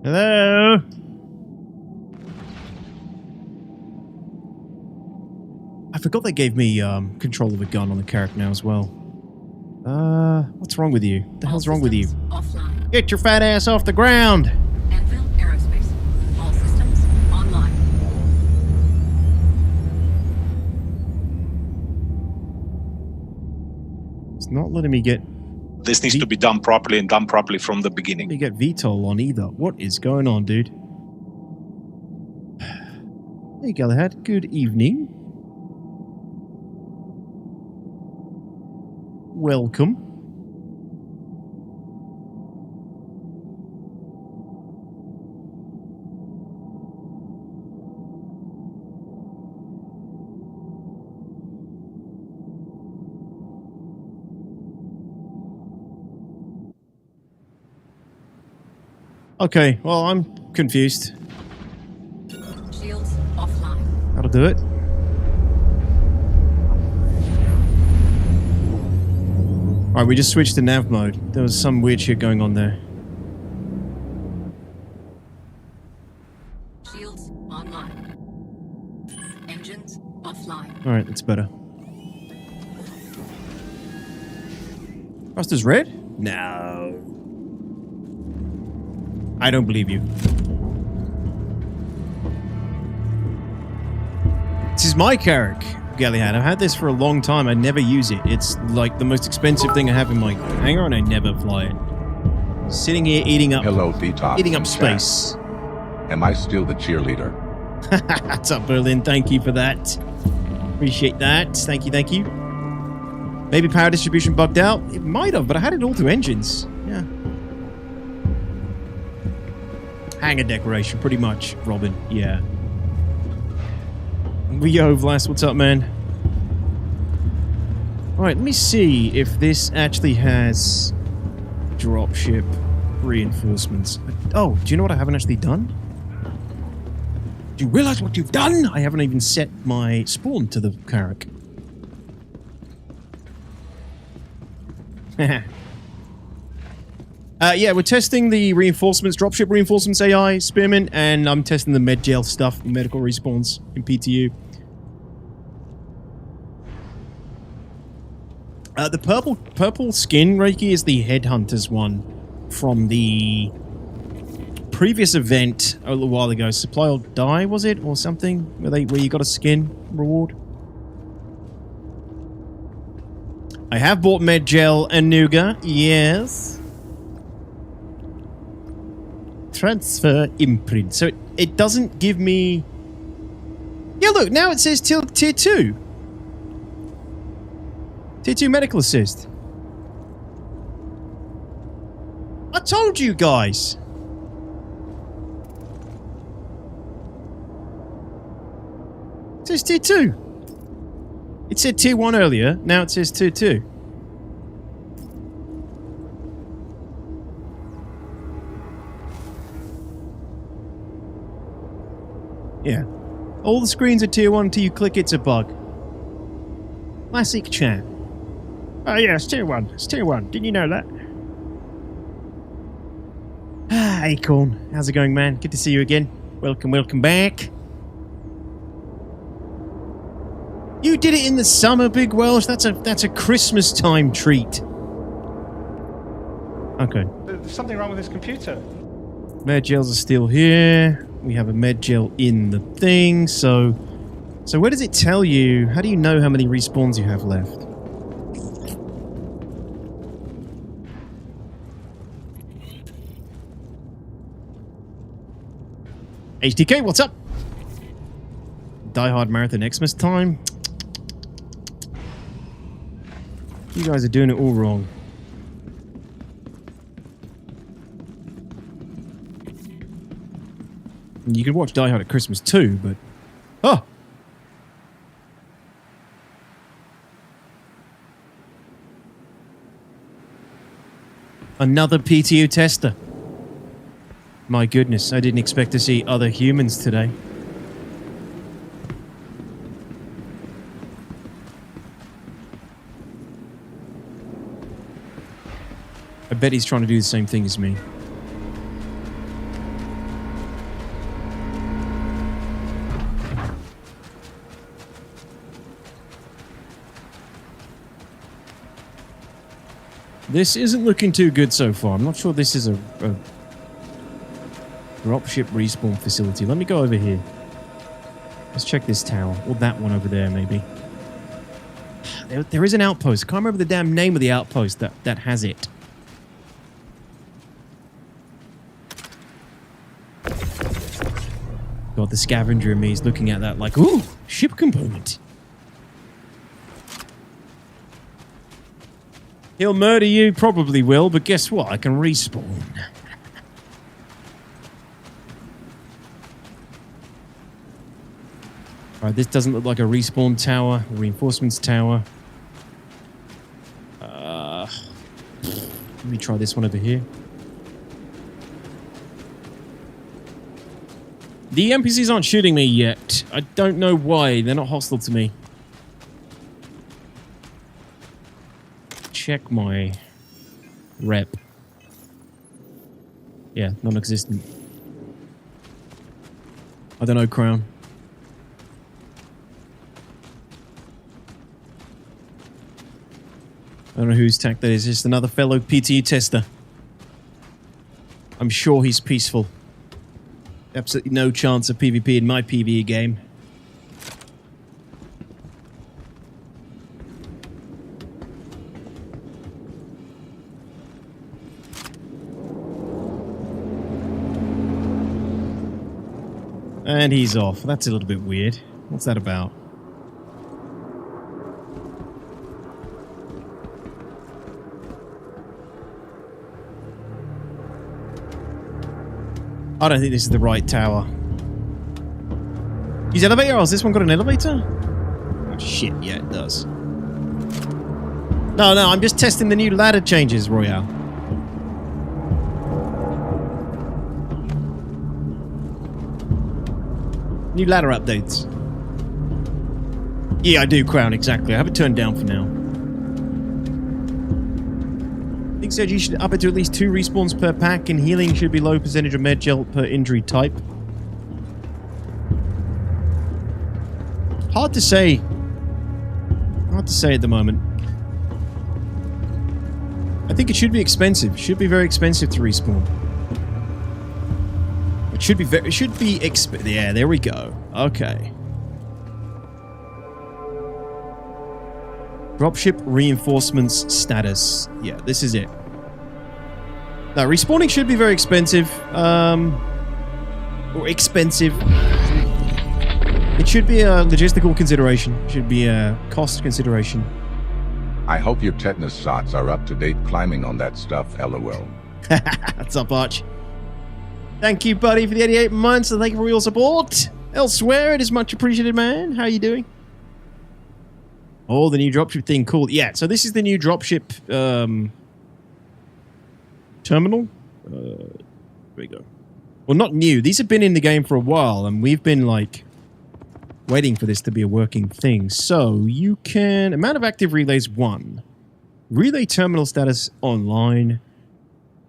Hello? I forgot they gave me control of a gun on the character now as well. What's wrong with you? What the hell's wrong with you? Offline. Get your fat ass off the ground! Anvil Aerospace. All systems online. It's not letting me get This needs to be done properly and done properly from the beginning. let me get VTOL on either. What is going on, dude? Hey, Galahad. Good evening. Welcome. Okay, well, I'm confused. Shields offline. That'll do it. Alright, we just switched to nav mode. There was some weird shit going on there. Shields online. Engines offline. Alright, that's better. Rust is red? No. I don't believe you. This is my Carrack, Galahad. I've had this for a long time. I never use it. It's like the most expensive thing I have in my hangar, and I never fly it. Sitting here eating up, Hello, Detox. eating up and chat. space. Am I still the cheerleader? What's up, Berlin? Thank you for that. Appreciate that. Thank you, thank you. Maybe power distribution bugged out? It might have, but I had it all through engines. Yeah. Hangar decoration, pretty much, Robin. Yeah. Yo, Vlas, what's up, man? Alright, let me see if this actually has dropship reinforcements. Oh, do you know what I haven't actually done? Do you realize what you've done? I haven't even set my spawn to the Carrack. Yeah, we're testing the reinforcements, dropship reinforcements AI, Spearmint, and I'm testing the med gel stuff, medical respawns in PTU. The purple skin, Reiki, is the Headhunters one from the previous event a little while ago. Supply or die, was it? Or something? Where you got a skin reward? I have bought med gel and nougat, yes. Transfer imprint. So it doesn't give me... Yeah, look, now it says tier 2. Tier 2 medical assist. I told you guys. It says tier 2. It said tier 1 earlier, now it says tier 2. Yeah. All the screens are tier 1 until you click it's a bug. Classic chat. Oh yeah, it's tier 1. It's tier 1. Didn't you know that? Ah, Acorn. How's it going, man? Good to see you again. Welcome back. You did it in the summer, Big Welsh. That's a Christmas time treat. Okay. There's something wrong with this computer. Med gels are still here. We have a med gel in the thing, so where does it tell you? How do you know how many respawns you have left? HDK, what's up? Die Hard Marathon Xmas time. You guys are doing it all wrong. You can watch Die Hard at Christmas too, but... Oh! Another PTU tester. My goodness, I didn't expect to see other humans today. I bet he's trying to do the same thing as me. This isn't looking too good so far. I'm not sure this is a dropship respawn facility. Let me go over here. Let's check this tower. Or that one over there, maybe. There is an outpost. Can't remember the damn name of the outpost that has it. God, the scavenger in me is looking at that like, ooh, ship component. He'll murder you, probably will, but guess what? I can respawn. Alright, this doesn't look like a respawn tower, a reinforcements tower. Let me try this one over here. The NPCs aren't shooting me yet. I don't know why. They're not hostile to me. Check my rep. Yeah, non-existent. I don't know, Crown. I don't know whose tech that is. Just another fellow PTU tester. I'm sure he's peaceful. Absolutely no chance of PvP in my PvE game. And he's off. That's a little bit weird. What's that about? I don't think this is the right tower. Use elevator? Oh, has this one got an elevator? Oh, shit. Yeah, it does. No, I'm just testing the new ladder changes, Royale. New ladder updates. Yeah, I do, Crown, exactly. I have it turned down for now. I think said you should up it to at least 2 respawns per pack, and healing should be low percentage of med gel per injury type. Hard to say. Hard to say at the moment. I think it should be expensive. Should be very expensive to respawn. It should be very. It should be yeah, there we go. Okay. Dropship reinforcements status. Yeah, this is it. Now, respawning should be very expensive. Or expensive. It should be a logistical consideration. It should be a cost consideration. I hope your tetanus shots are up to date climbing on that stuff, LOL. What's up, Arch? Thank you, buddy, for the 88 months, and thank you for your support. Elsewhere, it is much appreciated, man. How are you doing? Oh, the new dropship thing, cool. Yeah, so this is the new dropship terminal. There we go. Well, not new. These have been in the game for a while, and we've been, like, waiting for this to be a working thing. So, you can... Amount of active relays, 1. Relay terminal status online.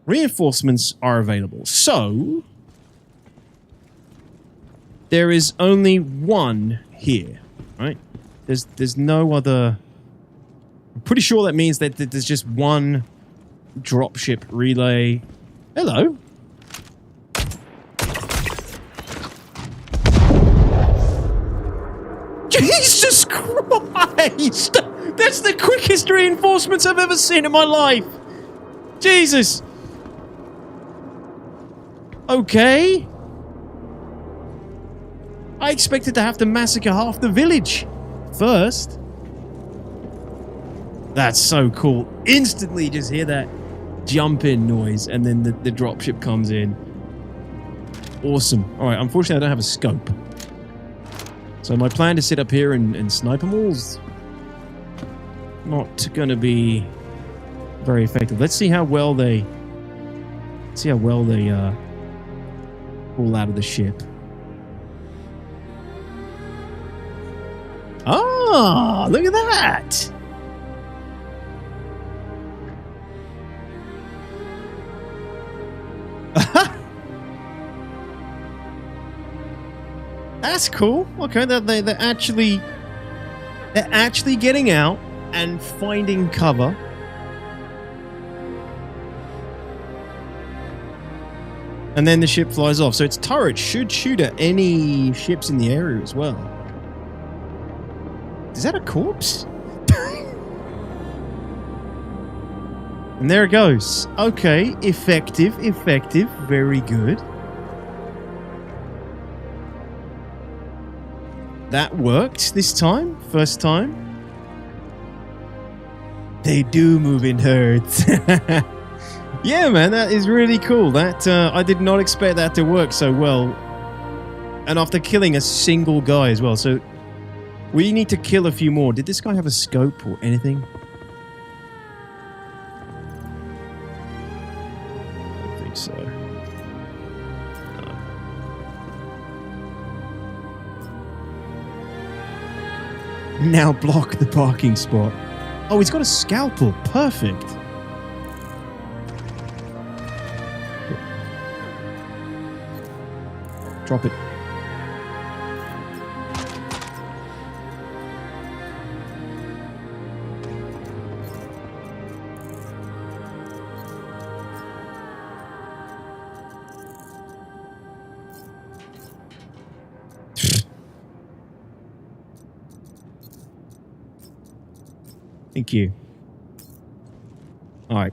Reinforcements are available. So, there is only 1 here, right? There's no other... I'm pretty sure that means that there's just 1 dropship relay. Hello. Jesus Christ! That's the quickest reinforcements I've ever seen in my life! Jesus! Okay. I expected to have to massacre half the village first. That's so cool. Instantly just hear that jump in noise and then the dropship comes in. Awesome. Alright, unfortunately I don't have a scope. So my plan to sit up here and snipe them all is not going to be very effective. Let's see how well they pull out of the ship. Ah, look at that! That's cool. Okay, they're actually getting out and finding cover. And then the ship flies off. So its turret should shoot at any ships in the area as well. Is that a corpse? And there it goes. Okay, effective. Very good. That worked this time. First time. They do move in herds. Yeah, man, that is really cool. That I did not expect that to work so well. And after killing a single guy as well. So we need to kill a few more. Did this guy have a scope or anything? I don't think so. No. Now block the parking spot. Oh, he's got a scalpel. Perfect. Drop it. Thank you. All right.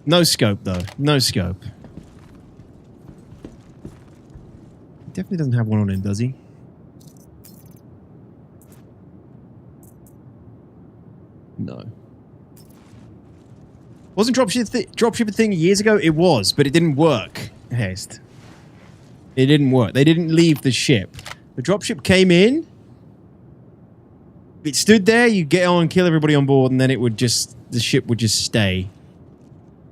No scope, though. No scope. Definitely doesn't have one on him, does he? No. Wasn't dropship a thing years ago? It was, but it didn't work. Hest. It didn't work. They didn't leave the ship. The dropship came in. It stood there, you get on and kill everybody on board, and then it would just... the ship would just stay.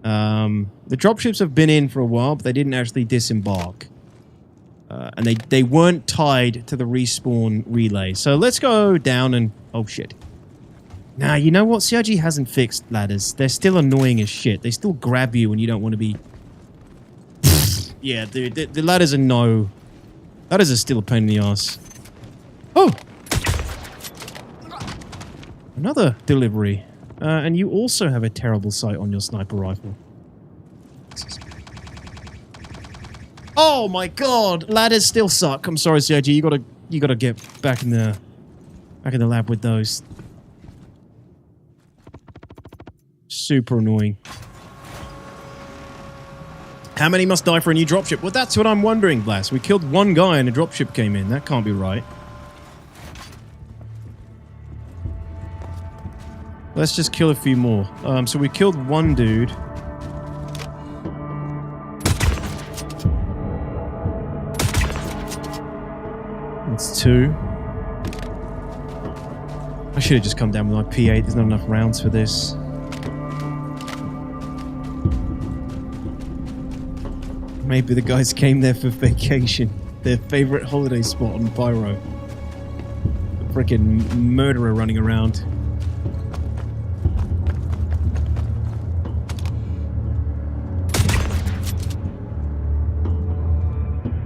The dropships have been in for a while, but they didn't actually disembark. And they weren't tied to the respawn relay. So let's go down and... oh, shit. Nah, you know what? CIG hasn't fixed ladders. They're still annoying as shit. They still grab you when you don't want to be... yeah, the ladders are no... ladders are still a pain in the ass. Oh! Another delivery. And you also have a terrible sight on your sniper rifle. Oh my god! Ladders still suck. I'm sorry, CIG. You gotta get back in the lab with those. Super annoying. How many must die for a new dropship? Well, that's what I'm wondering, Blast. We killed one guy and a dropship came in. That can't be right. Let's just kill a few more. So we killed one dude. That's two. I should have just come down with my P8. There's not enough rounds for this. Maybe the guys came there for vacation. Their favorite holiday spot on Pyro. A freaking murderer running around.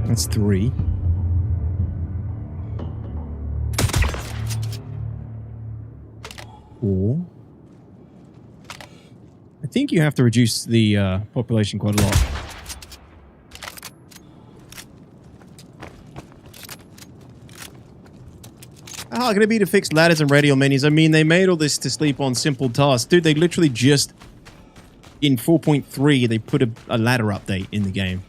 That's three. Four. I think you have to reduce the population quite a lot. How hard can it be to fix ladders and radial menus? I mean, they made all this to sleep on simple tasks. Dude, they literally just... in 4.3, they put a ladder update in the game.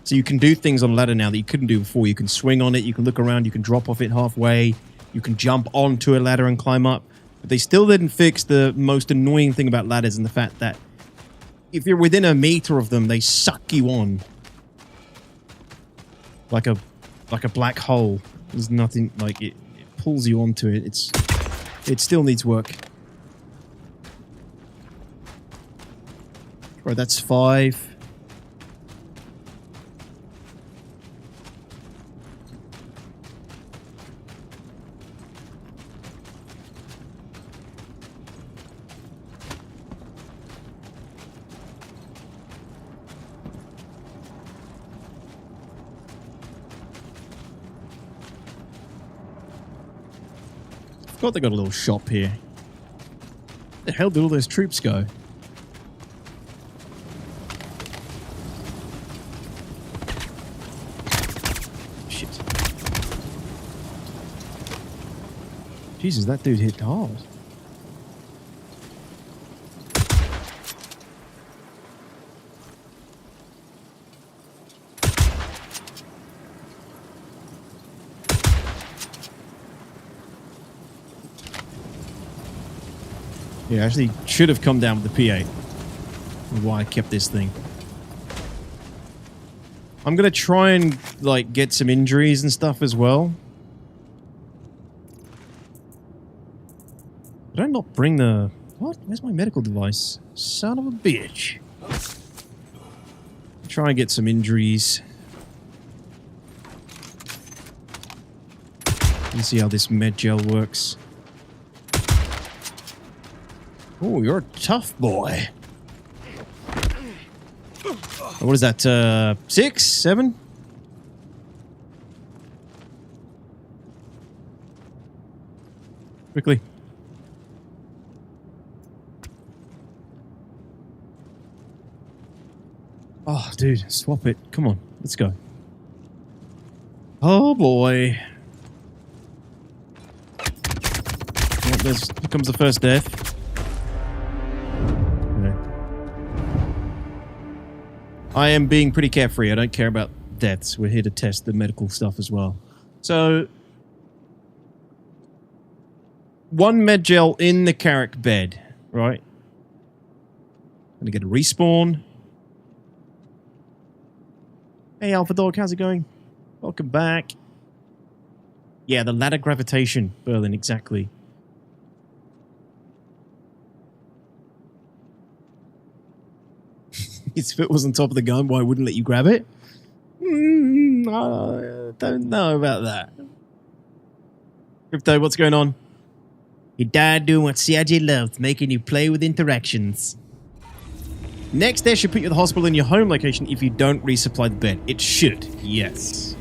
So you can do things on a ladder now that you couldn't do before. You can swing on it, you can look around, you can drop off it halfway, you can jump onto a ladder and climb up. But they still didn't fix the most annoying thing about ladders, and the fact that if you're within a meter of them, they suck you on. Like a black hole. There's nothing, like, it pulls you onto it. It still needs work. Right, that's 5. I forgot they got a little shop here. Where the hell did all those troops go? Jesus, that dude hit hard. Yeah, actually should have come down with the P8. Why I kept this thing. I'm gonna try and like get some injuries and stuff as well. Did I not bring the... What? Where's my medical device? Son of a bitch. Try and get some injuries. Let me see how this med gel works. Oh, you're a tough boy. What is that, 6, 7? Quickly. Oh, dude, swap it. Come on, let's go. Oh, boy. Well, here comes the first death. Okay. I am being pretty carefree. I don't care about deaths. We're here to test the medical stuff as well. So, one med gel in the Carrick bed, right? Gonna get a respawn. Hey, Alpha Dog, how's it going? Welcome back. Yeah, the ladder gravitation, Berlin, exactly. His foot was on top of the gun, why I wouldn't let you grab it? I don't know about that. Crypto, what's going on? Your dad doing what CIJ loves, making you play with interactions. Next, they should put you at the hospital in your home location if you don't resupply the bed. It should, yes.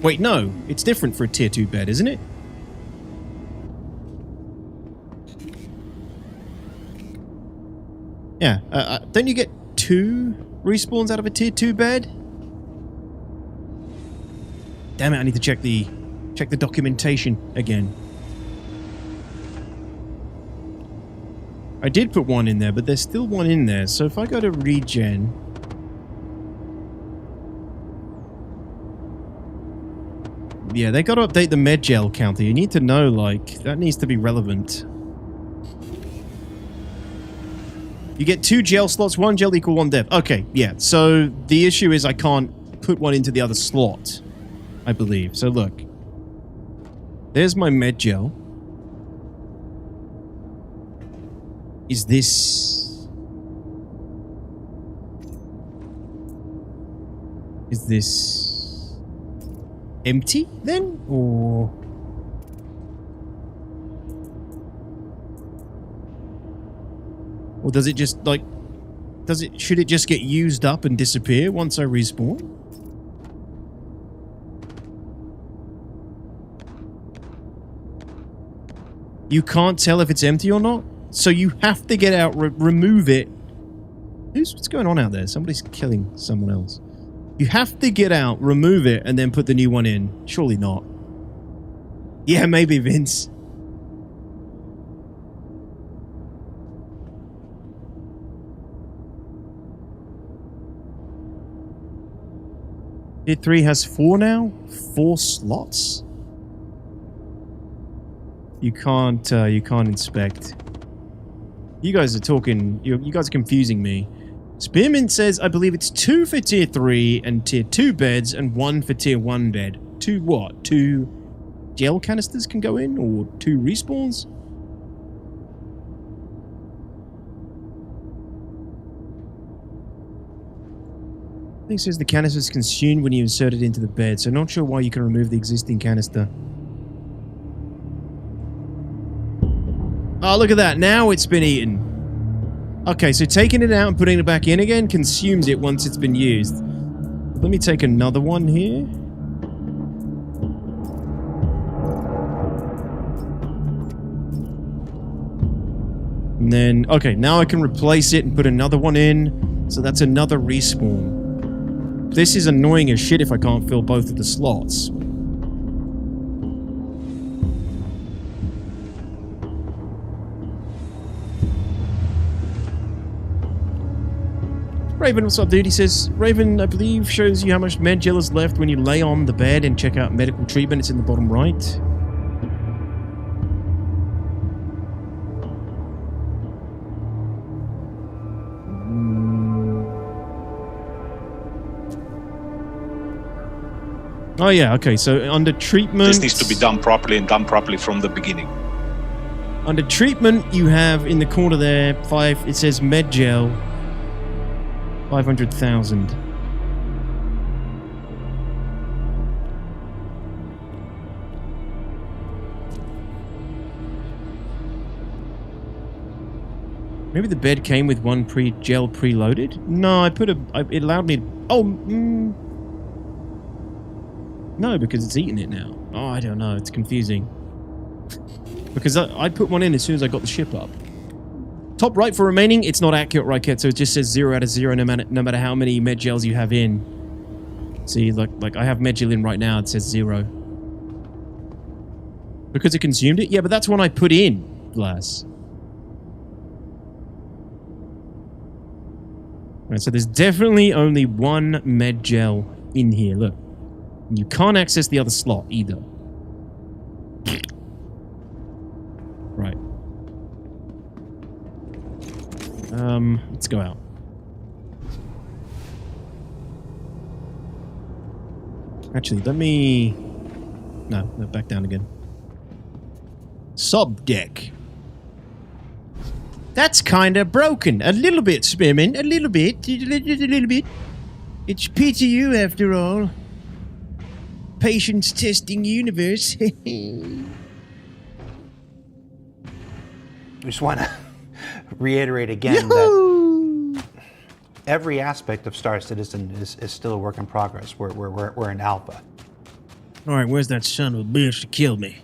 Wait, no. It's different for a tier 2 bed, isn't it? Yeah. Don't you get 2 respawns out of a tier 2 bed? Damn it, I need to check the documentation again. I did put 1 in there, but there's still 1 in there. So if I go to regen... Yeah, they got to update the med gel counter. You need to know, like, that needs to be relevant. You get 2 gel slots, 1 gel equal 1 dev. Okay, yeah. So the issue is I can't put 1 into the other slot, I believe. So look. There's my med gel. Is this empty then, or does it just like should it just get used up and disappear once I respawn? You can't tell if it's empty or not? So you have to get out, remove it. What's going on out there? Somebody's killing someone else. You have to get out, remove it, and then put the new one in. Surely not. Yeah, maybe, Vince. Tier 3 has 4 now? 4 slots? You can't inspect. You guys are talking... You guys are confusing me. Spearman says, I believe it's 2 for tier 3 and tier 2 beds and 1 for tier 1 bed. 2 what? 2 gel canisters can go in? Or 2 respawns? I think it says the canister is consumed when you insert it into the bed, so not sure why you can remove the existing canister. Oh, look at that. Now it's been eaten. Okay, so taking it out and putting it back in again consumes it once it's been used. Let me take another one here. And then, okay, now I can replace it and put another one in. So that's another respawn. This is annoying as shit if I can't fill both of the slots. Raven, what's up, dude? He says, Raven, I believe, shows you how much med gel is left when you lay on the bed and check out medical treatment. It's in the bottom right. Oh, yeah, okay. So under treatment... This needs to be done properly and done properly from the beginning. Under treatment, you have in the corner there, it says med gel, 500,000. Maybe the bed came with one gel preloaded? No, it allowed me to... Oh, no, because it's eating it now. Oh, I don't know. It's confusing. Because I put one in as soon as I got the ship up. Top right for remaining, it's not accurate right yet, so it just says 0 out of 0 no matter how many med gels you have in. See, like I have med gel in right now, it says 0. Because it consumed it? Yeah, but that's when I put in glass. Alright, so there's definitely only one med gel in here, look. You can't access the other slot either. Right. Let's go out. Actually, let me... No, back down again. Subdeck. That's kinda broken. A little bit, Spearman. A little bit. A little bit. It's PTU after all. Patience testing universe. We just want to reiterate again that every aspect of Star Citizen is still a work in progress. We're in alpha. All right, where's that son of a bitch that killed me?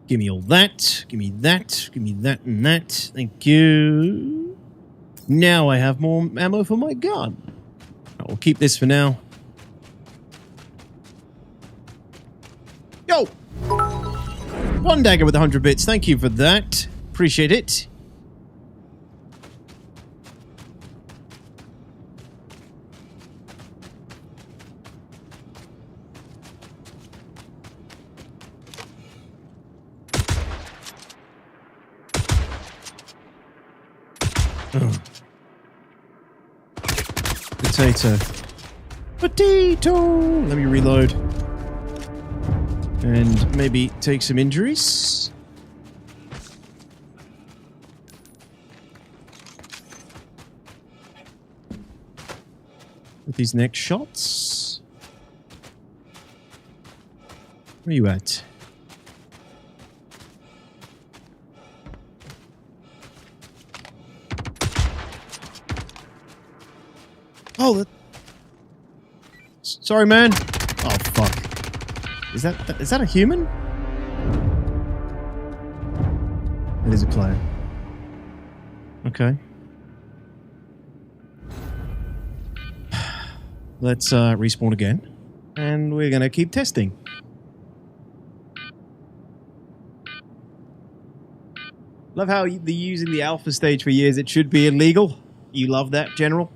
Give me all that. Give me that. Give me that and that. Thank you. Now I have more ammo for my gun. I'll keep this for now. Yo! One dagger with 100 bits. Thank you for that. Appreciate it. Potato. Let me reload. And maybe take some injuries. With these next shots. Where are you at? Oh, sorry, man. Oh, fuck. Is that a human? It is a player. Okay. Let's respawn again. And we're gonna keep testing. Love how they're using the alpha stage for years. It should be illegal. You love that, General?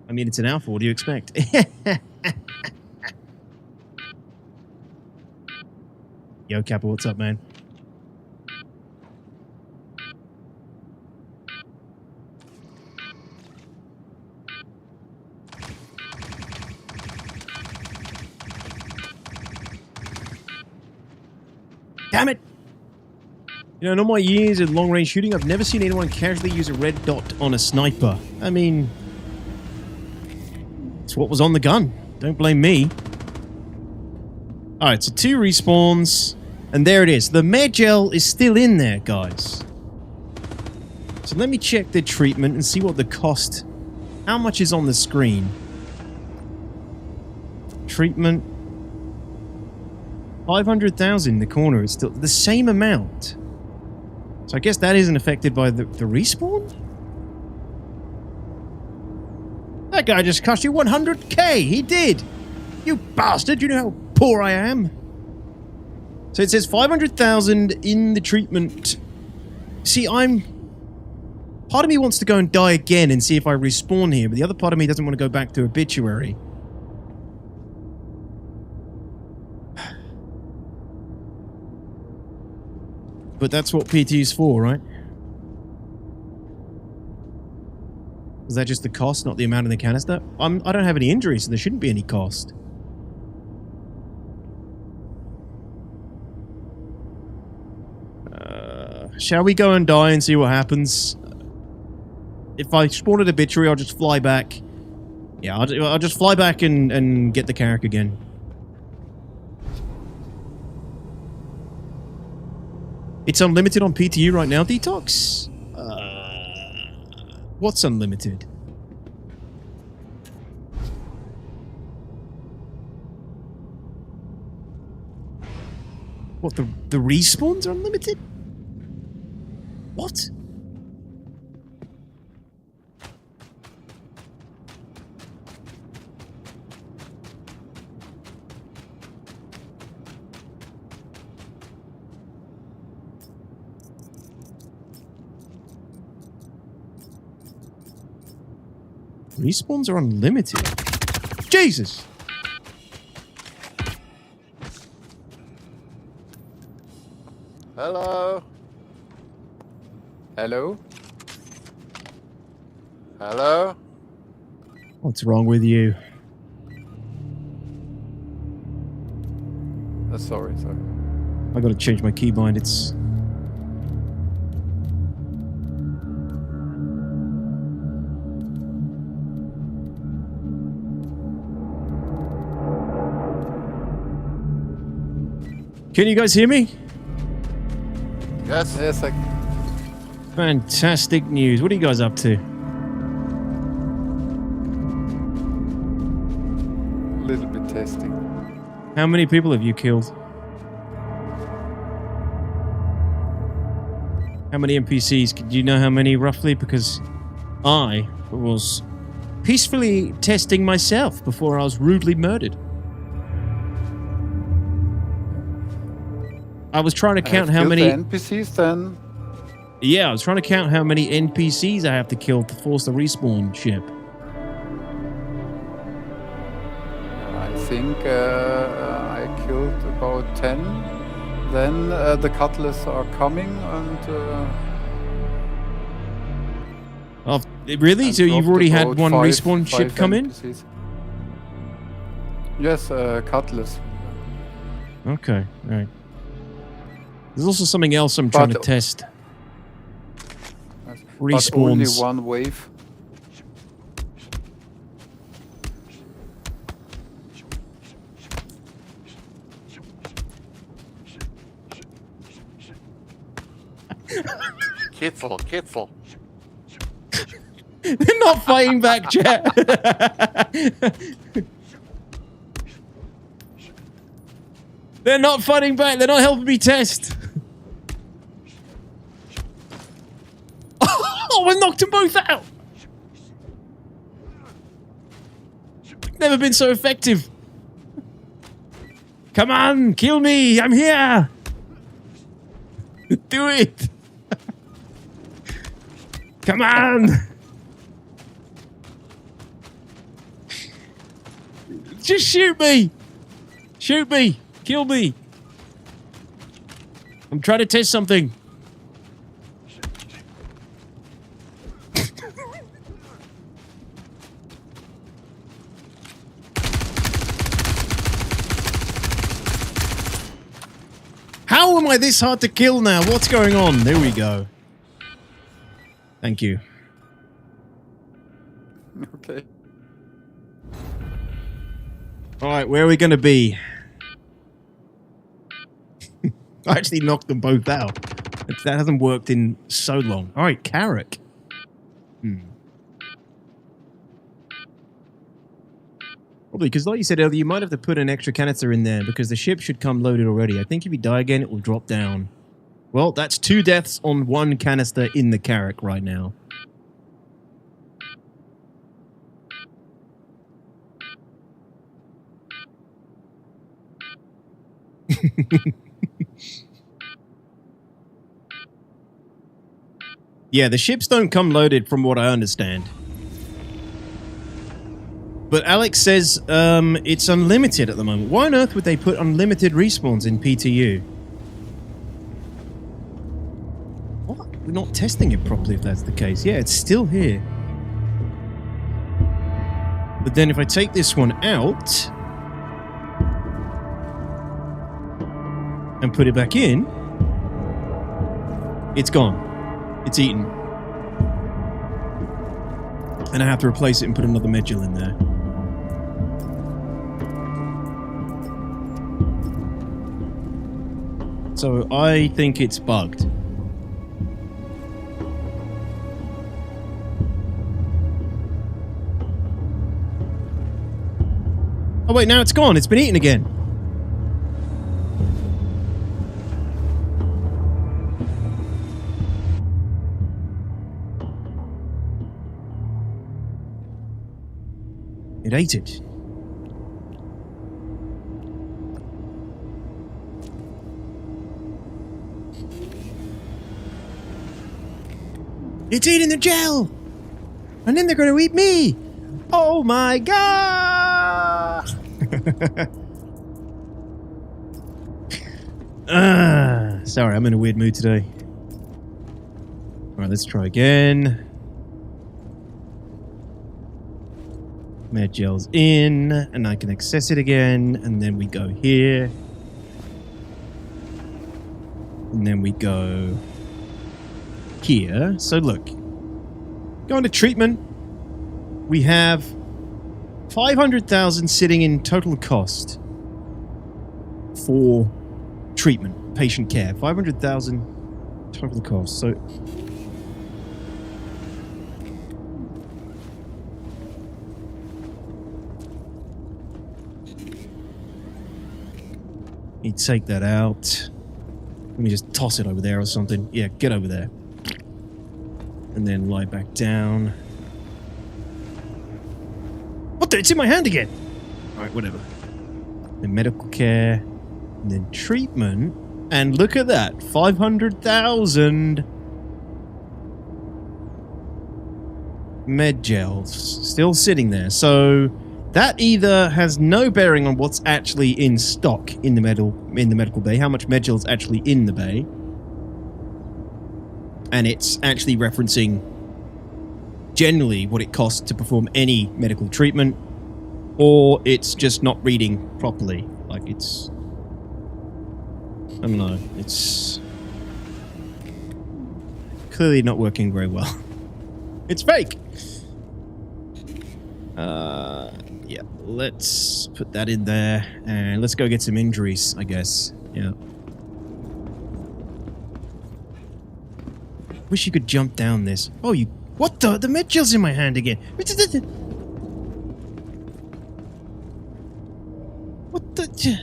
I mean, it's an alpha. What do you expect? Yo, Kappa, what's up, man? Damn it! You know, in all my years of long-range shooting, I've never seen anyone casually use a red dot on a sniper. I mean... it's what was on the gun. Don't blame me. Alright, so 2 respawns. And there it is. The med gel is still in there, guys. So let me check the treatment and see what the cost... how much is on the screen. Treatment... 500,000 in the corner. It's still the same amount. So I guess that isn't affected by the respawn? That guy just cost you 100k. He did. You bastard. You know how poor I am. So it says 500,000 in the treatment. See, part of me wants to go and die again and see if I respawn here, but the other part of me doesn't want to go back to Obituary. But that's what PTU's for, right? Is that just the cost, not the amount in the canister? I don't have any injuries, so there shouldn't be any cost. Shall we go and die and see what happens? If I spawn at Obituary, I'll just fly back. Yeah, I'll just fly back and get the Carrack again. It's unlimited on PTU right now, Detox? What's unlimited? What, the respawns are unlimited? What? Respawns are unlimited. Jesus! Hello? Hello? Hello? What's wrong with you? Sorry. I gotta change my keybind, it's... Can you guys hear me? Yes. Yes, Fantastic news. What are you guys up to? a little bit testing. How many people have you killed? How many NPCs? Do you know how many roughly? Because I was peacefully testing myself before I was rudely murdered. I was trying to count how many NPCs then. Yeah, I was trying to count how many NPCs I have to kill to force the respawn ship. I think I killed about 10. Then the Cutlass are coming and... Oh, really? So you've already had one respawn ship come in? NPCs. Yes, Cutlass. Okay, alright. There's also something else I'm trying to test. Respawns. But only one wave. Kitzel. They're not fighting back, chat. They're not fighting back. They're not helping me test. Oh, I knocked them both out. Never been so effective. Come on, kill me. I'm here. Do it. Come on. Just shoot me. Shoot me. Kill me. I'm trying to test something. How am I this hard to kill now? What's going on? There we go. Thank you. Okay. Alright, where are we going to be? I actually knocked them both out. That hasn't worked in so long. Alright, Carrack. Probably, because like you said earlier, you might have to put an extra canister in there because the ship should come loaded already. I think if you die again, it will drop down. Well, that's 2 deaths on 1 canister in the Carrack right now. Yeah, the ships don't come loaded from what I understand. But Alex says it's unlimited at the moment. Why on earth would they put unlimited respawns in PTU? What? We're not testing it properly if that's the case. Yeah, it's still here. But then if I take this one out and put it back in, it's gone. It's eaten. And I have to replace it and put another medjool in there. So I think it's bugged. Oh wait, now it's gone. It's been eaten again. It ate it. It's eating the gel! And then they're going to eat me! Oh my god! Sorry, I'm in a weird mood today. Alright, let's try again. Med gel's in, and I can access it again, and then we go here. And then we go here. So look, going to treatment, we have 500,000 sitting in total cost for treatment, patient care. 500,000 total cost. So you take that out. Let me just toss it over there or something. Yeah, get over there. And then lie back down. What the? It's in my hand again! Alright, whatever. Then medical care. And then treatment. And look at that. 500,000 med gels still sitting there. So that either has no bearing on what's actually in stock in the medical bay, how much med gel's actually in the bay, and it's actually referencing generally what it costs to perform any medical treatment, or it's just not reading properly. Like it's, I don't know, it's clearly not working very well. It's fake. Yeah, let's put that in there, and let's go get some injuries, I guess. Yeah. Wish you could jump down this. Oh, you... What the? The med gel's in my hand again. What the...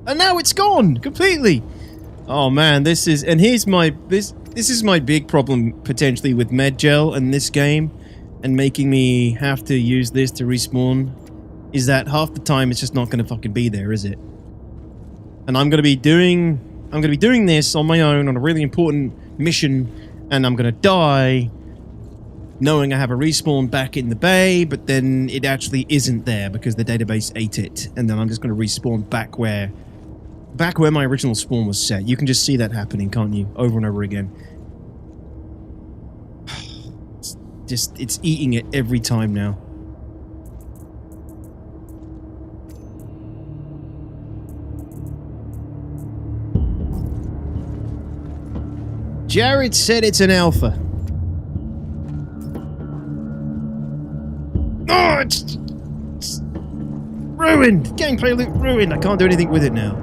And now it's gone completely. Oh man, this is... And here's my... This is my big problem, potentially, with med gel in this game, and making me have to use this to respawn, is that half the time it's just not going to fucking be there, is it? And I'm going to be doing this on my own on a really important mission, and I'm going to die knowing I have a respawn back in the bay, but then it actually isn't there because the database ate it, and then I'm just going to respawn back where my original spawn was set. You can just see that happening, can't you? Over and over again. It's eating it every time now. Jared said it's an alpha. Oh, it's ruined! Gameplay loop ruined! I can't do anything with it now.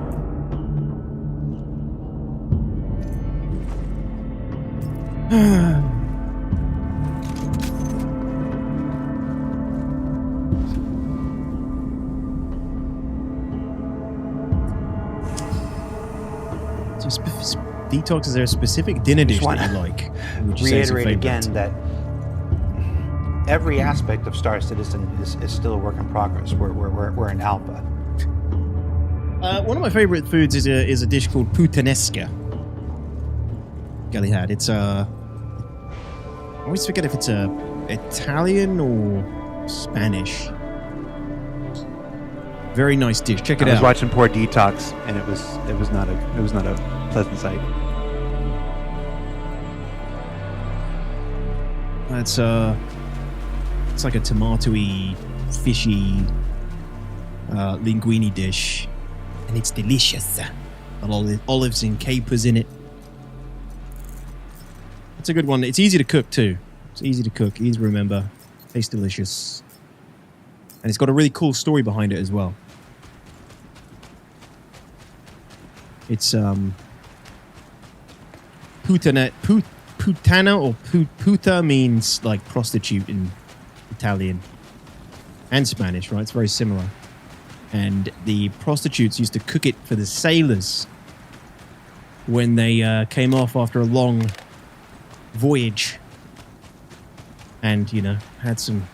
Detox, is there a specific dinner dish that you like? Reiterate again that every aspect of Star Citizen is still a work in progress. We're in alpha. One of my favorite foods is a dish called puttanesca. Gally had. It's I always forget if it's Italian or Spanish. Very nice dish. Check it out. I was watching Poor Detox, and it was not a pleasant sight. It's like a tomatoey, fishy linguine dish, and it's delicious. Olives and capers in it. It's a good one. It's easy to cook too. It's easy to cook, easy to remember, tastes delicious, and it's got a really cool story behind it as well. It's puttana or puta means like prostitute in Italian and Spanish, right? It's very similar. And the prostitutes used to cook it for the sailors when they came off after a long voyage and, you know, had some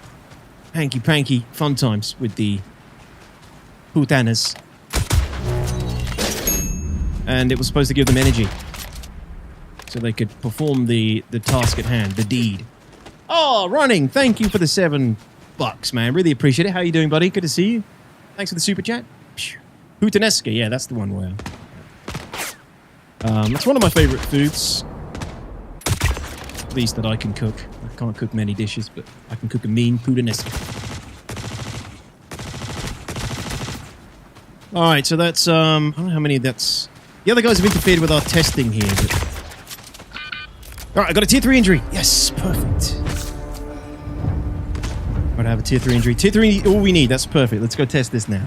hanky-panky fun times with the putanas. And it was supposed to give them energy so they could perform the task at hand, the deed. Oh, Running, thank you for the $7, man. Really appreciate it. How you doing, buddy? Good to see you. Thanks for the super chat. Puttanesca, yeah, that's the one where... that's one of my favorite foods. At least that I can cook. I can't cook many dishes, but I can cook a mean puttanesca. Alright, so that's... I don't know how many that's... The other guys have interfered with our testing here, but... Alright, I got a tier 3 injury. Yes, perfect. Alright, I have a tier 3 injury. Tier 3, all we need. That's perfect. Let's go test this now.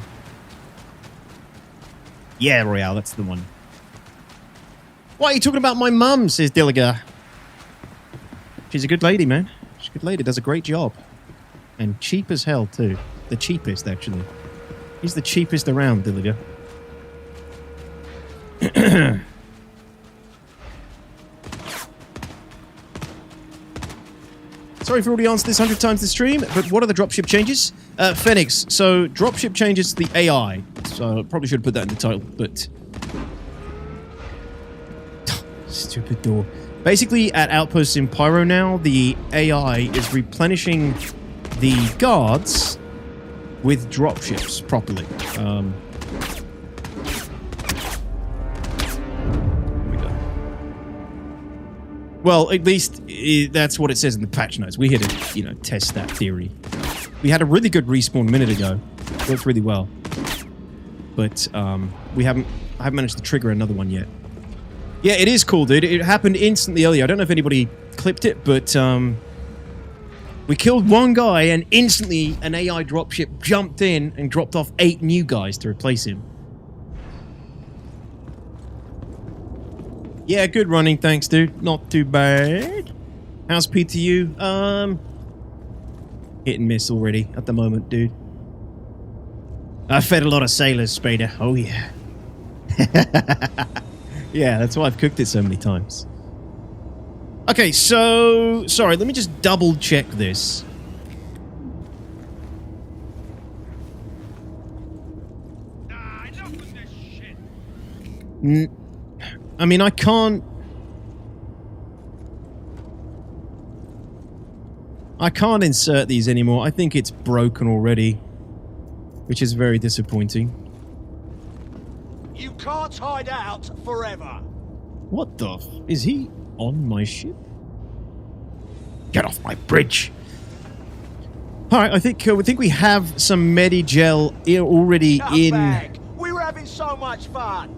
Yeah, Royale, that's the one. Why are you talking about my mum, says Dilliger. She's a good lady, man. She's a good lady. Does a great job. And cheap as hell, too. The cheapest, actually. He's the cheapest around, Dilliger. Sorry for already answered this 100 times this stream, but what are the dropship changes? Phoenix, so dropship changes to the AI. So I probably should have put that in the title, but... Stupid door. Basically, at outposts in Pyro now, the AI is replenishing the guards with dropships properly. Well, at least that's what it says in the patch notes. We here to, you know, test that theory. We had a really good respawn a minute ago. It worked really well. But I haven't managed to trigger another one yet. Yeah, it is cool, dude. It happened instantly earlier. I don't know if anybody clipped it, but we killed one guy and instantly an AI dropship jumped in and dropped off 8 new guys to replace him. Yeah, good running, thanks, dude. Not too bad. How's PTU? Hit and miss already at the moment, dude. I fed a lot of sailors, Spader. Oh, yeah. Yeah, that's why I've cooked it so many times. Okay, so... Sorry, let me just double-check this. Enough with this shit. I mean, I can't insert these anymore. I think it's broken already, which is very disappointing. You can't hide out forever. What the is he on my ship? Get off my bridge. Alright, I think we have some Medigel already in. Back. We were having so much fun.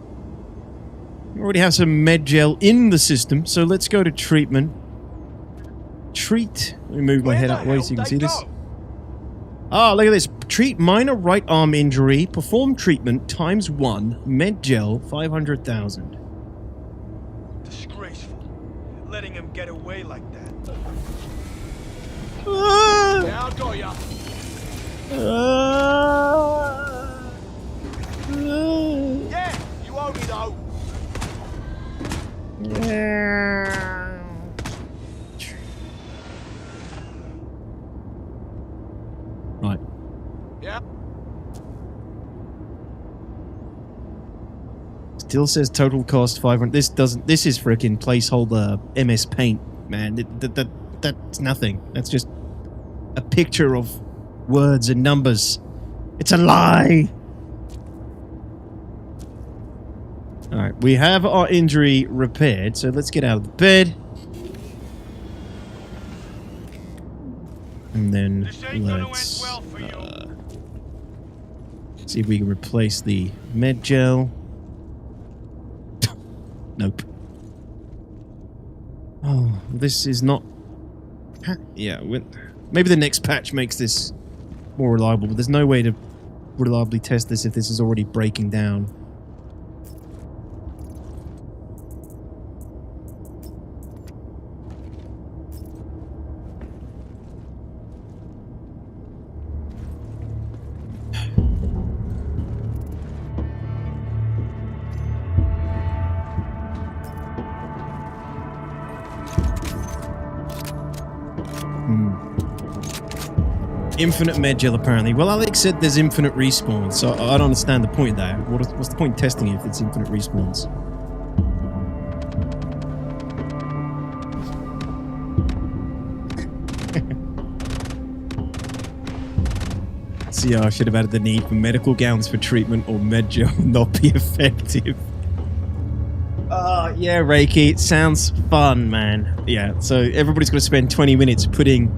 We already have some Medgel in the system, so let's go to treatment. Treat. Let me move my head up way so you can see this. Ah, look at this. Treat minor right arm injury. Perform treatment ×1. Medgel 500,000. Disgraceful. Letting him get away like that. Yeah, I got ya. Yeah, you owe me though. Still says total cost 500. This doesn't. This is freaking placeholder MS Paint, man. That's nothing. That's just a picture of words and numbers. It's a lie. All right, we have our injury repaired, so let's get out of the bed. And then let's see if we can replace the med gel. Nope. Oh, this is not... Yeah, maybe the next patch makes this more reliable, but there's no way to reliably test this if this is already breaking down. Infinite med gel, apparently. Well, Alex said there's infinite respawns, so I don't understand the point there. What's the point in testing it if it's infinite respawns? See, I should have added the need for medical gowns for treatment or med gel not be effective. Yeah, Reiki, it sounds fun, man. Yeah, so everybody's going to spend 20 minutes putting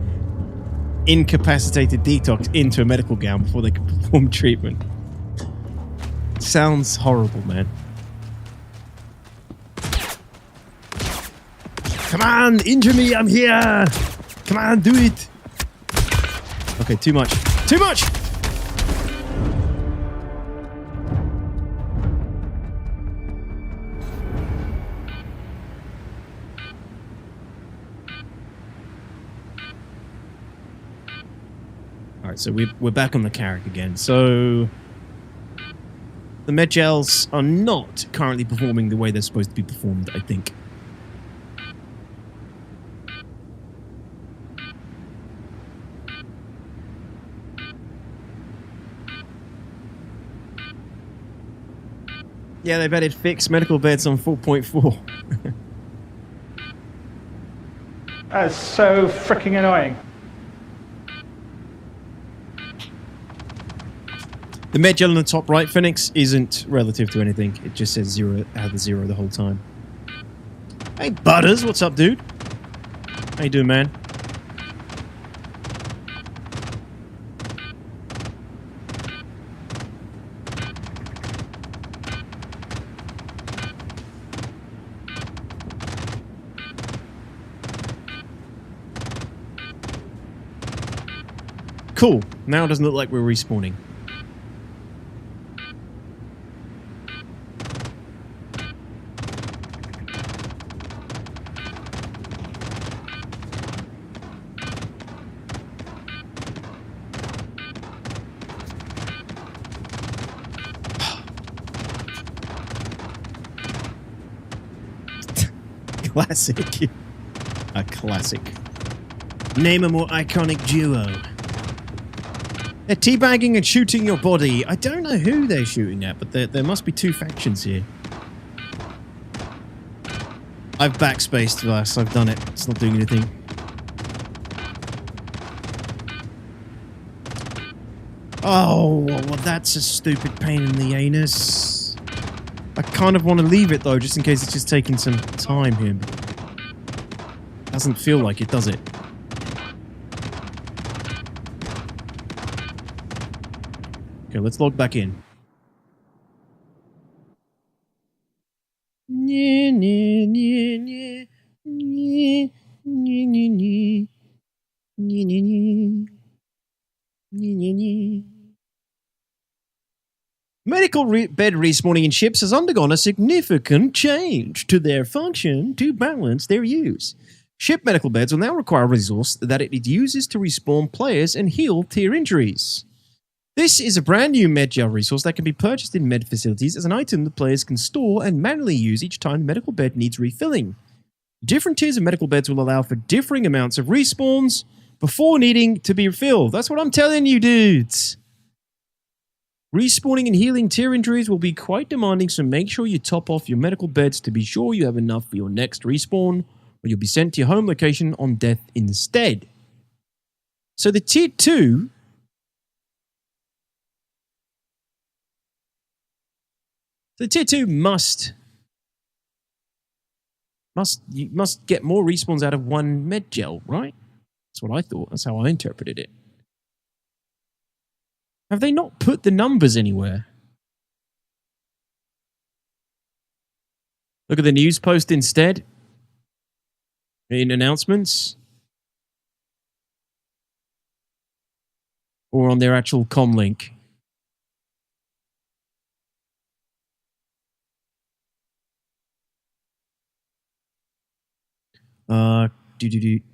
incapacitated detox into a medical gown before they can perform treatment. Sounds horrible, man. Come on, injure me, I'm here! Come on, do it! Okay, too much. Too much! Alright, so we're back on the carrick again. So the med gels are not currently performing the way they're supposed to be performed, I think. Yeah, they've added fixed medical beds on 4.4. That's so freaking annoying. The med gel on the top right, Phoenix, isn't relative to anything. It just says 0 out of 0 the whole time. Hey, Butters, what's up, dude? How you doing, man? Cool. Now it doesn't look like we're respawning. Classic. A classic. Name a more iconic duo. They're teabagging and shooting your body. I don't know who they're shooting at, but there must be two factions here. I've backspaced this. I've done it. It's not doing anything. Oh, well, that's a stupid pain in the anus. I kind of want to leave it, though, just in case it's just taking some time here. Doesn't feel like it, does it? Okay, let's log back in. Medical bed respawning in ships has undergone a significant change to their function to balance their use. Ship medical beds will now require a resource that it uses to respawn players and heal tier injuries. This is a brand new med gel resource that can be purchased in med facilities as an item the players can store and manually use each time the medical bed needs refilling. Different tiers of medical beds will allow for differing amounts of respawns, before needing to be refilled. That's what I'm telling you, dudes. Respawning and healing tier injuries will be quite demanding, so make sure you top off your medical beds to be sure you have enough for your next respawn, or you'll be sent to your home location on death instead. So the tier 2... The tier 2 must get more respawns out of one med gel, right? That's what I thought. That's how I interpreted it. Have they not put the numbers anywhere? Look at the news post instead. In announcements. Or on their actual comm link.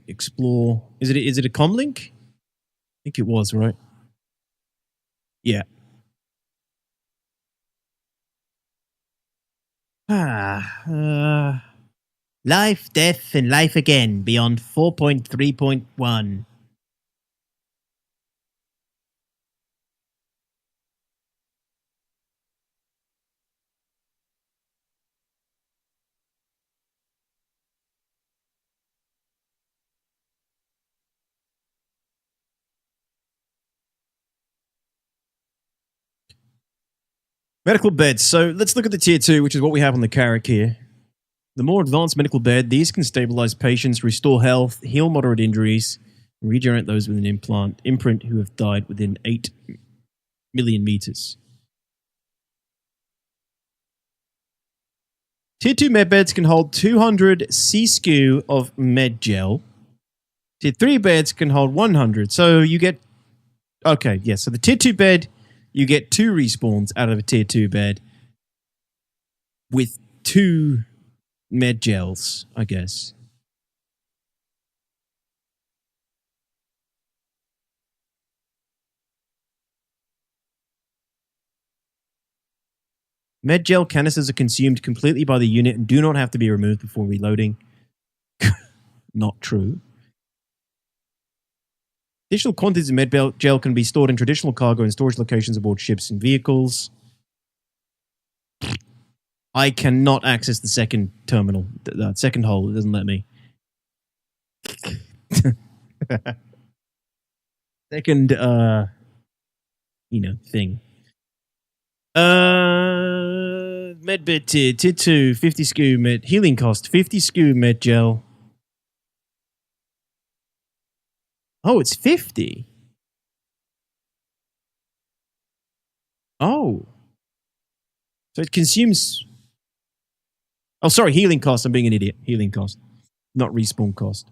Explore. Is it a comm link? I think it was, right? Yeah. Life, death, and life again beyond 4.3.1. Medical beds. So let's look at the tier 2, which is what we have on the Carrack here. The more advanced medical bed, these can stabilize patients, restore health, heal moderate injuries, and regenerate those with an imprint who have died within 8 million meters. Tier 2 med beds can hold 200 C-SKU of med gel. Tier 3 beds can hold 100. So you get... Okay, yeah, so the tier 2 bed... You get 2 respawns out of a tier 2 bed with 2 med gels, I guess. Med gel canisters are consumed completely by the unit and do not have to be removed before reloading. Not true. Additional quantities of med gel can be stored in traditional cargo and storage locations aboard ships and vehicles. I cannot access the second terminal. The second hole. It doesn't let me. Second, thing. Medbed tier 2, 50 SKU med. Healing cost, 50 SKU med gel. Oh, it's 50. Oh. So it consumes... Oh, sorry, healing cost. I'm being an idiot. Healing cost. Not respawn cost.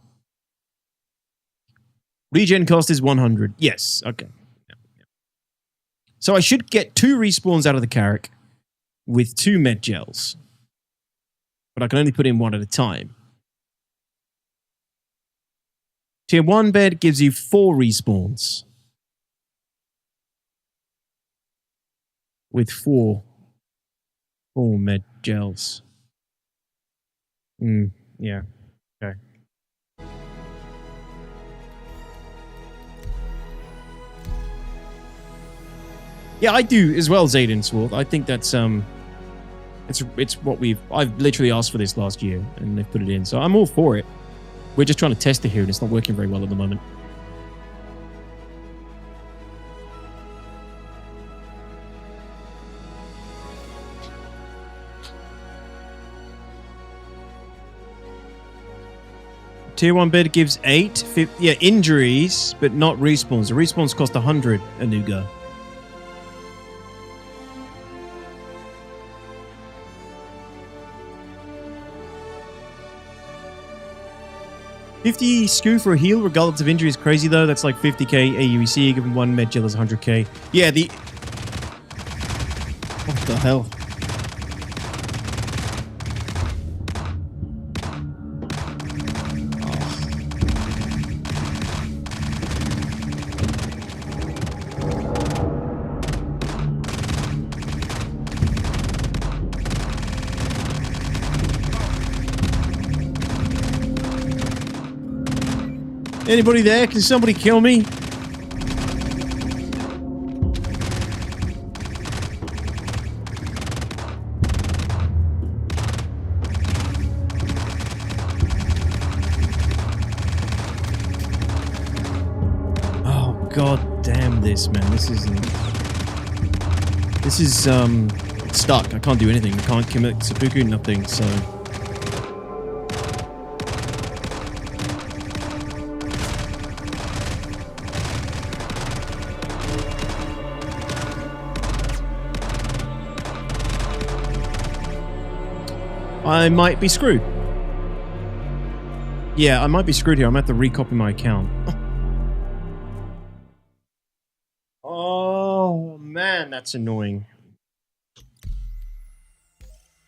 Regen cost is 100. Yes, okay. Yeah. So I should get 2 respawns out of the Carrack with 2 med gels. But I can only put in 1 at a time. Tier 1 bed gives you 4 respawns. With 4 med gels. Yeah. Okay. Yeah, I do as well, Zayden Sword. I think that's it's what I've literally asked for this last year and they've put it in. So I'm all for it. We're just trying to test it here and it's not working very well at the moment. Tier 1 bed gives 8. Yeah, injuries, but not respawns. The respawns cost 100 Anuga. $50 SKU for a heal, regardless of injury, is crazy though. That's like 50k AUEC, given 1 med gel is 100k. Yeah, the... What the hell? Anybody there? Can somebody kill me? God damn this, man. This is stuck. I can't do anything. I can't commit seppuku, nothing, so... I might be screwed. Yeah, I might be screwed here. I'm going to have to recopy my account. Oh, man, that's annoying.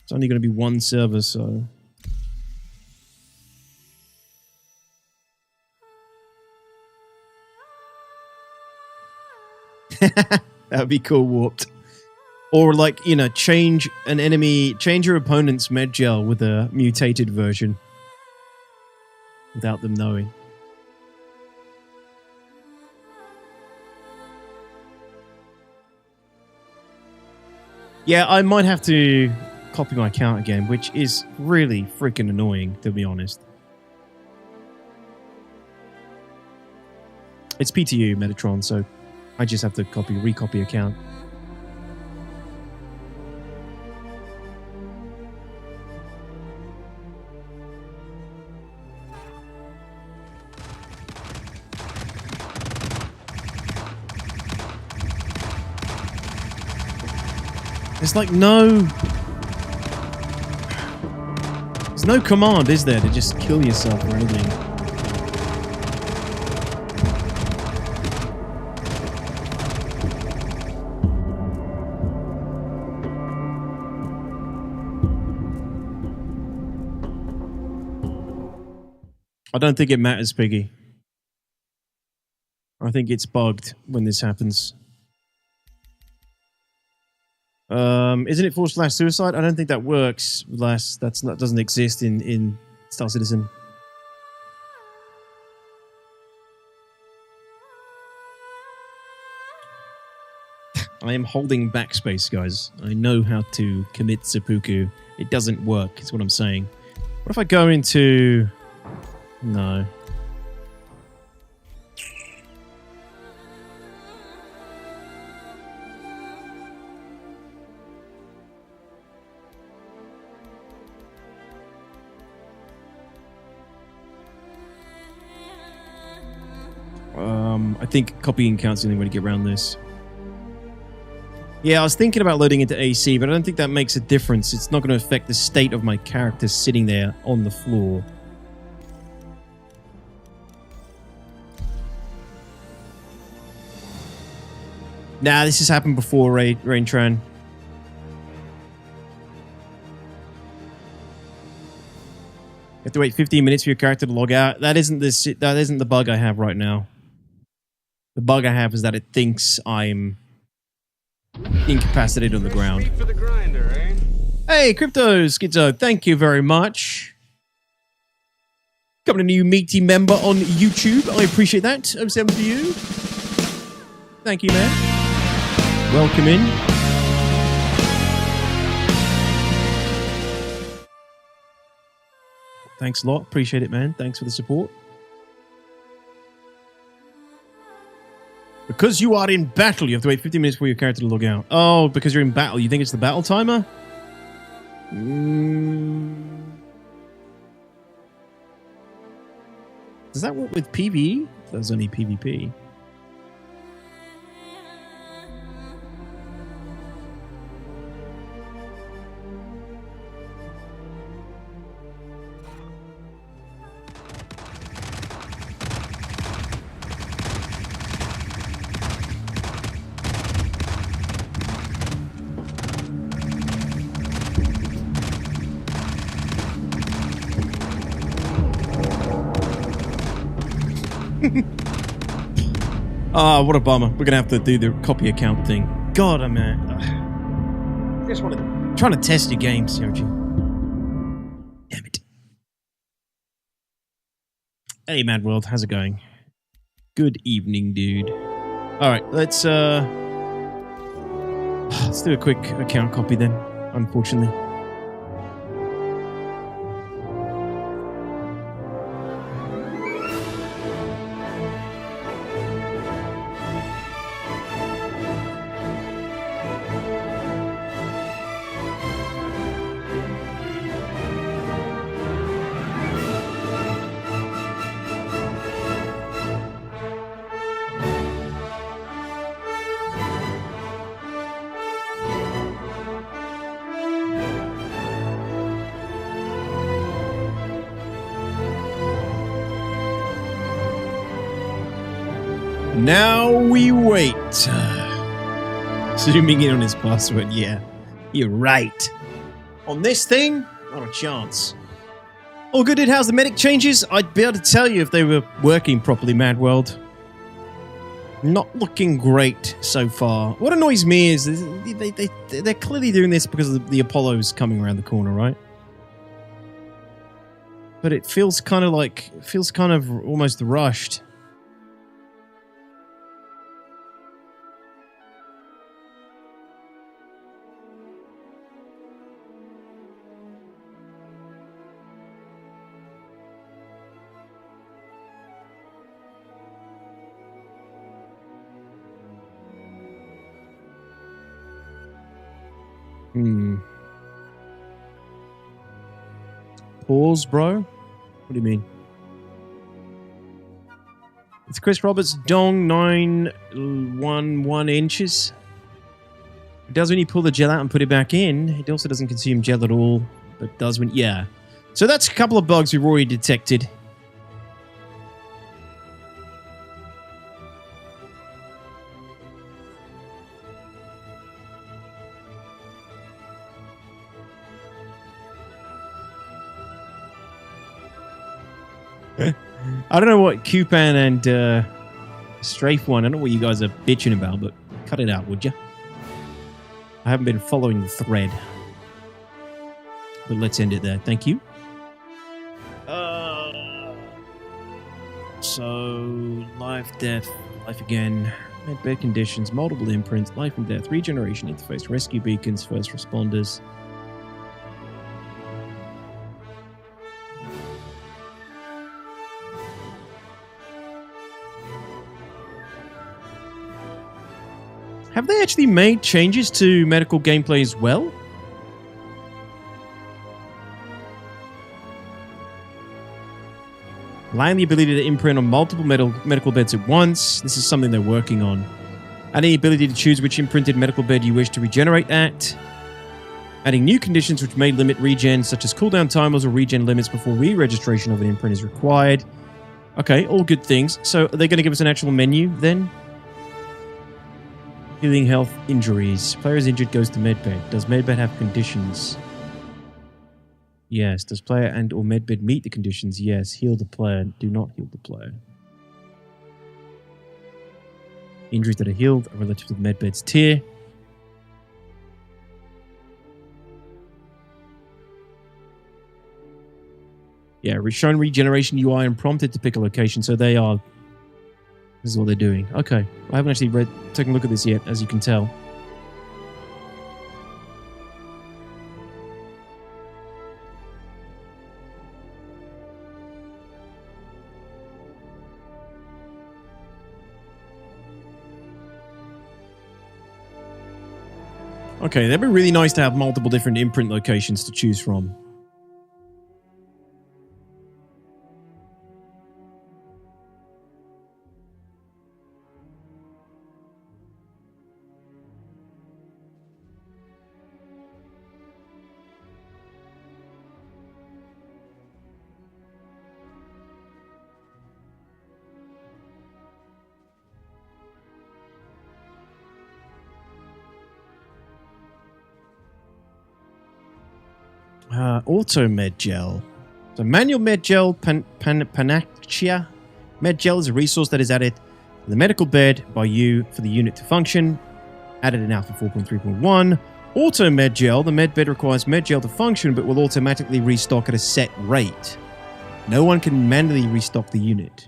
It's only going to be one server, so... That would be cool, Warped. Or, like, you know, change your opponent's med gel with a mutated version. Without them knowing. Yeah, I might have to copy my account again, which is really freaking annoying, to be honest. It's PTU, Metatron, so I just have to recopy account. There's like there's no command, is there, to just kill yourself or anything? I don't think it matters, Piggy. I think it's bugged when this happens. Isn't it /suicide? I don't think that works. That doesn't exist in Star Citizen. I am holding backspace, guys. I know how to commit seppuku. It doesn't work, is what I'm saying. What if I go into... No. I think copying counts the only way to get around this. Yeah, I was thinking about loading into AC, but I don't think that makes a difference. It's not going to affect the state of my character sitting there on the floor. Nah, this has happened before, Raintran. You have to wait 15 minutes for your character to log out. That isn't the bug I have right now. The bug I have is that it thinks I'm incapacitated on the ground. For the grinder, eh? Hey, Crypto Schizo, thank you very much. Coming a new meaty member on YouTube. I appreciate that. 07 for you. Thank you, man. Welcome in. Thanks a lot. Appreciate it, man. Thanks for the support. Because you are in battle, you have to wait 15 minutes for your character to log out. Oh, because you're in battle. You think it's the battle timer? Does that work with PvE? There's only PvP. Ah, what a bummer. We're gonna have to do the copy account thing. God, I'm I just want to trying to test your game, Sergi. Damn it. Hey, Mad World, how's it going? Good evening, dude. All right, let's do a quick account copy then. Unfortunately. Now we wait. Zooming in on his password, yeah. You're right. On this thing, not a chance. All good, dude. How's the medic changes? I'd be able to tell you if they were working properly, Mad World. Not looking great so far. What annoys me is they're clearly doing this because of the Apollo's coming around the corner, right? But it feels kind of almost rushed. Pause, bro? What do you mean? It's Chris Roberts' dong 911 inches. It does when you pull the gel out and put it back in. It also doesn't consume gel at all, but does when... Yeah. So that's a couple of bugs we've already detected. I don't know what Cupan and Strafe One, I don't know what you guys are bitching about, but cut it out, would you? I haven't been following the thread. But let's end it there. Thank you. So, life, death, life again, bed conditions, multiple imprints, life and death, regeneration interface, rescue beacons, first responders. Have they actually made changes to medical gameplay as well? Allowing the ability to imprint on multiple medical beds at once. This is something they're working on. Adding the ability to choose which imprinted medical bed you wish to regenerate at. Adding new conditions which may limit regen, such as cooldown timers or regen limits before re-registration of an imprint is required. Okay, all good things. So are they going to give us an actual menu then? Healing health injuries. Player is injured, goes to medbed. Does medbed have conditions? Yes. Does player and or medbed meet the conditions? Yes. Heal the player. Do not heal the player. Injuries that are healed are relative to the medbed's tier. Yeah, shown regeneration UI and prompted to pick a location, so they are... This is what they're doing. Okay. I haven't actually taken a look at this yet, as you can tell. Okay, that'd be really nice to have multiple different imprint locations to choose from. Auto med gel. So manual med gel, panacea. Med gel is a resource that is added to the medical bed by you for the unit to function. Added in Alpha 4.3.1. Auto med gel. The med bed requires med gel to function, but will automatically restock at a set rate. No one can manually restock the unit.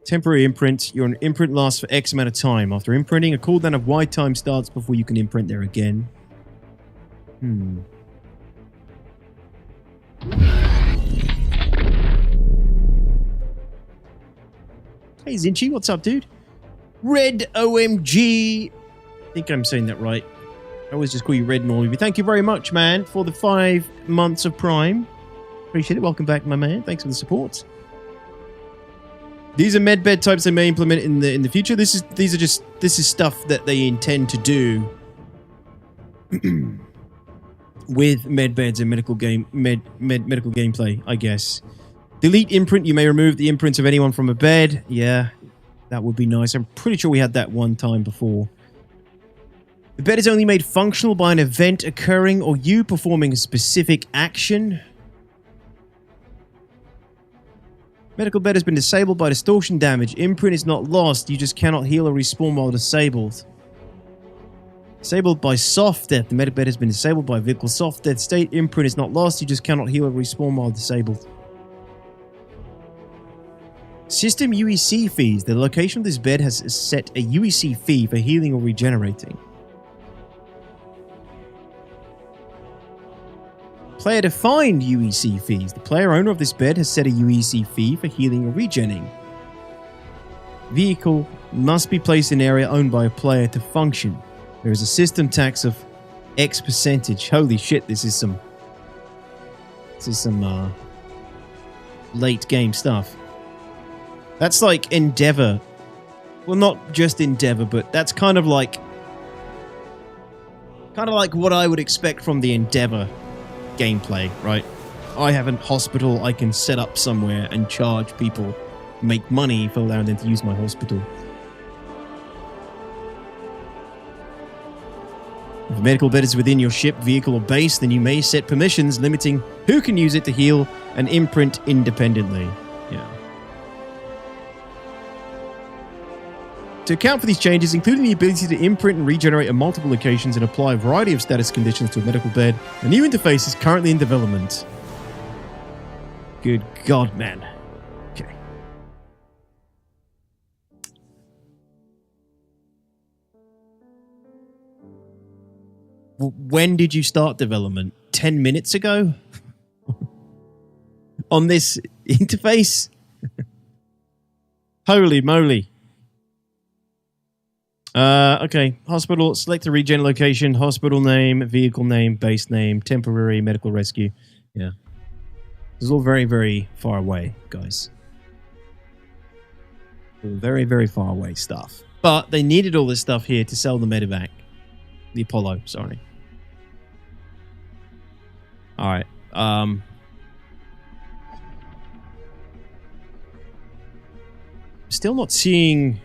Temporary imprint. Your imprint lasts for X amount of time. After imprinting, a cooldown of Y time starts before you can imprint there again. Hey Zinchi, what's up, dude? Red OMG. I think I'm saying that right. I always just call you Red normally. Thank you very much, man, for the 5 months of Prime. Appreciate it. Welcome back, my man. Thanks for the support. These are medbed types they may implement in the future. This is stuff that they intend to do with medbeds and medical gameplay, I guess. Delete imprint. You may remove the imprints of anyone from a bed. Yeah, that would be nice. I'm pretty sure we had that one time before. The bed is only made functional by an event occurring or you performing a specific action. Medical bed has been disabled by distortion damage. Imprint is not lost. You just cannot heal or respawn while disabled. Disabled by soft death. The medical bed has been disabled by vehicle soft death state. Imprint is not lost. You just cannot heal or respawn while disabled. System UEC fees. The location of this bed has set a UEC fee for healing or regenerating. Player-defined UEC fees. The player owner of this bed has set a UEC fee for healing or regenning. Vehicle must be placed in an area owned by a player to function. There is a system tax of X percentage. Holy shit, this is some late game stuff. That's like Endeavor. Well, not just Endeavor, but that's kind of like what I would expect from the Endeavor gameplay, right? I have a hospital I can set up somewhere and charge people, make money for allowing them to use my hospital. If a medical bed is within your ship, vehicle, or base, then you may set permissions limiting who can use it to heal and imprint independently. Yeah. To account for these changes, including the ability to imprint and regenerate at multiple locations and apply a variety of status conditions to a medical bed, a new interface is currently in development. Good God, man. Okay. When did you start development? 10 minutes ago? On this interface? Holy moly. Okay, hospital, select a regen location, hospital name, vehicle name, base name, temporary medical rescue. Yeah. This is all very, very far away, guys. All very, very far away stuff. But they needed all this stuff here to sell the medevac. The Apollo, sorry. Alright, still not seeing...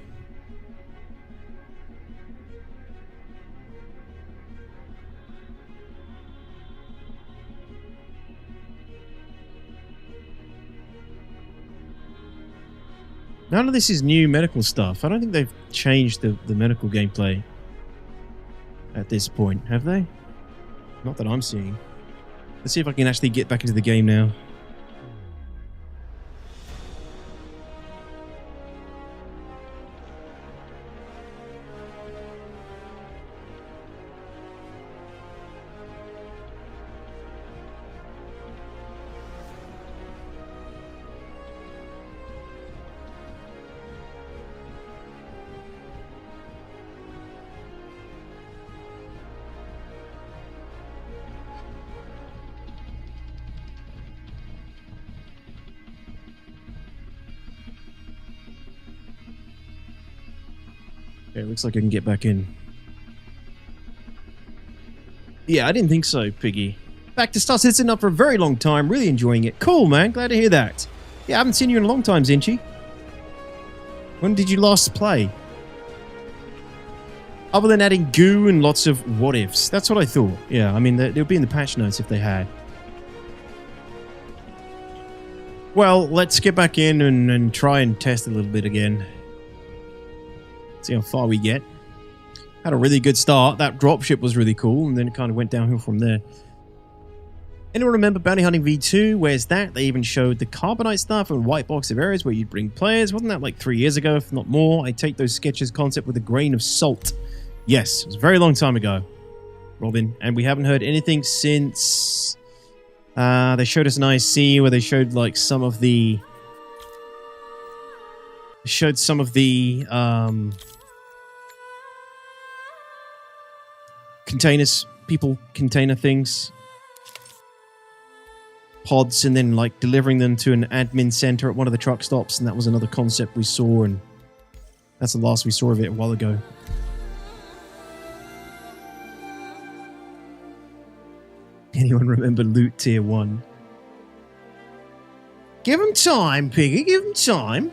None of this is new medical stuff. I don't think they've changed the medical gameplay at this point, have they? Not that I'm seeing. Let's see if I can actually get back into the game now. Okay, looks like I can get back in. Yeah, I didn't think so, Piggy. Back to Star Citizen up for a very long time. Really enjoying it. Cool, man. Glad to hear that. Yeah, I haven't seen you in a long time, Zinchi. When did you last play? Other than adding goo and lots of what-ifs. That's what I thought. Yeah, I mean, they'll be in the patch notes if they had. Well, let's get back in and try and test a little bit again. See how far we get. Had a really good start. That dropship was really cool, and then it kind of went downhill from there. Anyone remember Bounty Hunting V2? Where's that? They even showed the Carbonite stuff and white box of areas where you'd bring players. Wasn't that like 3 years ago, if not more? I take those sketches concept with a grain of salt. Yes, it was a very long time ago, Robin. And we haven't heard anything since... they showed us an IC where they showed like some of the... containers, people container things, pods, and then like delivering them to an admin center at one of the truck stops, and that was another concept we saw, and that's the last we saw of it a while ago. Anyone remember Loot Tier 1? Give him time, Piggy. Give him time.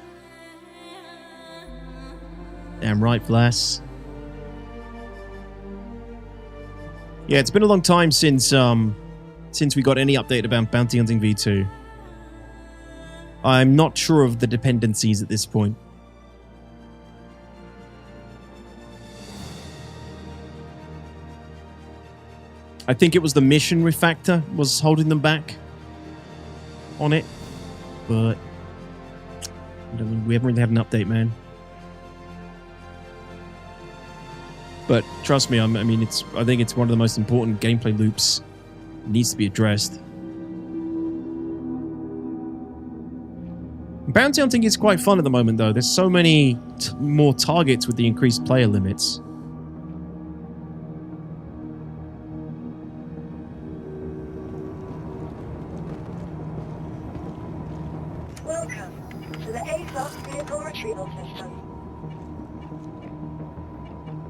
Damn right, Blas. Yeah, it's been a long time since we got any update about Bounty Hunting V2. I'm not sure of the dependencies at this point. I think it was the mission refactor was holding them back on it, but we haven't really had an update, man. But trust me, I think it's one of the most important gameplay loops. It needs to be addressed. Bounty hunting is quite fun at the moment, though. There's so many more targets with the increased player limits. Welcome to the A-Class Vehicle Retrieval System.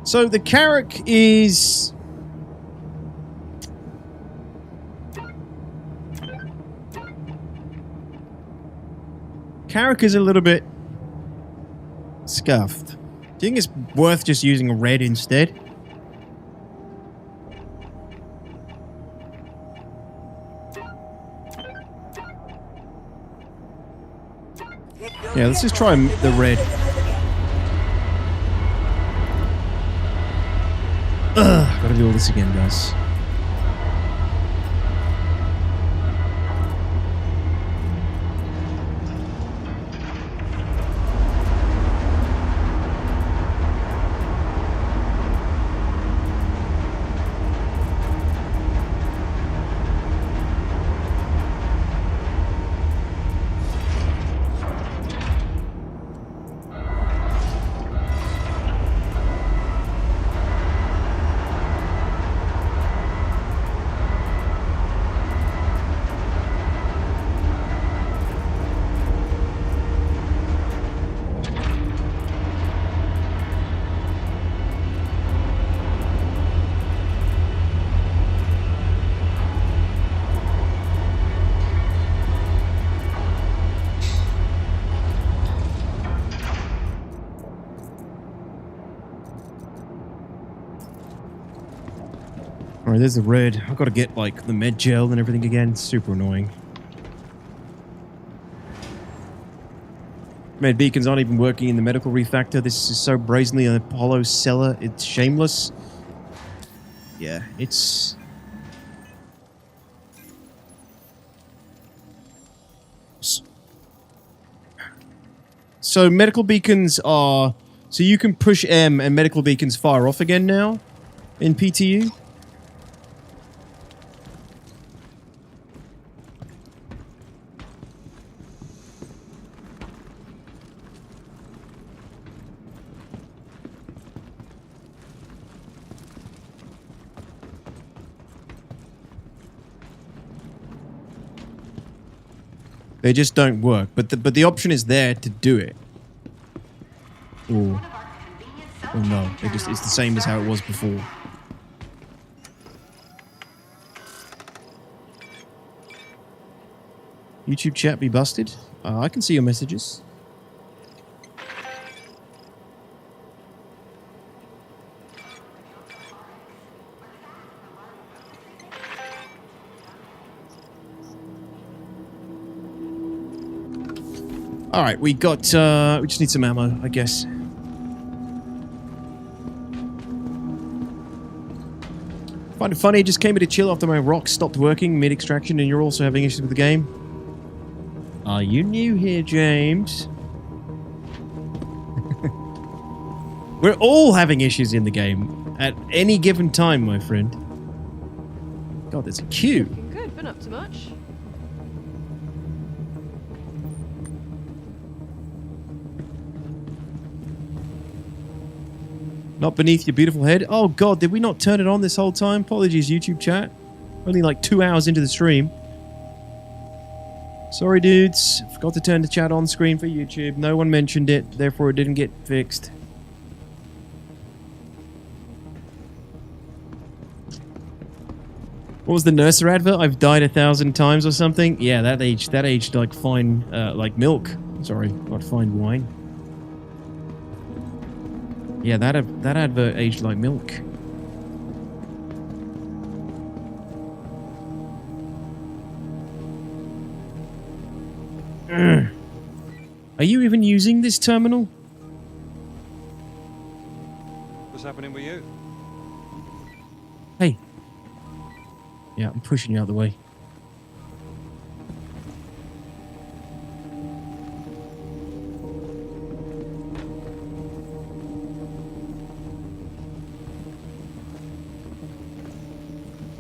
So the Carrack is... Carrack is a little bit scuffed. Do you think it's worth just using a red instead? Yeah, let's just try the red. Ugh, gotta do all this again, guys. Alright, there's the red. I've got to get, like, the med gel and everything again. It's super annoying. Med beacons aren't even working in the medical refactor. This is so brazenly an Apollo seller. It's shameless. Yeah, it's... So medical beacons are... So you can push M and medical beacons fire off again now in PTU? They just don't work, but the option is there to do it. Or no, it's the same as how it was before. YouTube chat be busted. I can see your messages. All right, we got. We just need some ammo, I guess. Find it funny. I just came here to chill after my rock stopped working mid-extraction, and you're also having issues with the game. Are you new here, James? We're all having issues in the game at any given time, my friend. God, there's a queue. Good. Been up to much? Not beneath your beautiful head. Oh god, did we not turn it on this whole time? Apologies, YouTube chat. Only like 2 hours into the stream. Sorry, dudes. Forgot to turn the chat on screen for YouTube. No one mentioned it, therefore it didn't get fixed. What was the Nurser advert? I've died 1,000 times or something? Yeah, that aged like fine, like milk. Sorry, not fine wine. Yeah, that advert aged like milk. Are you even using this terminal? What's happening with you? Hey. Yeah, I'm pushing you out of the way.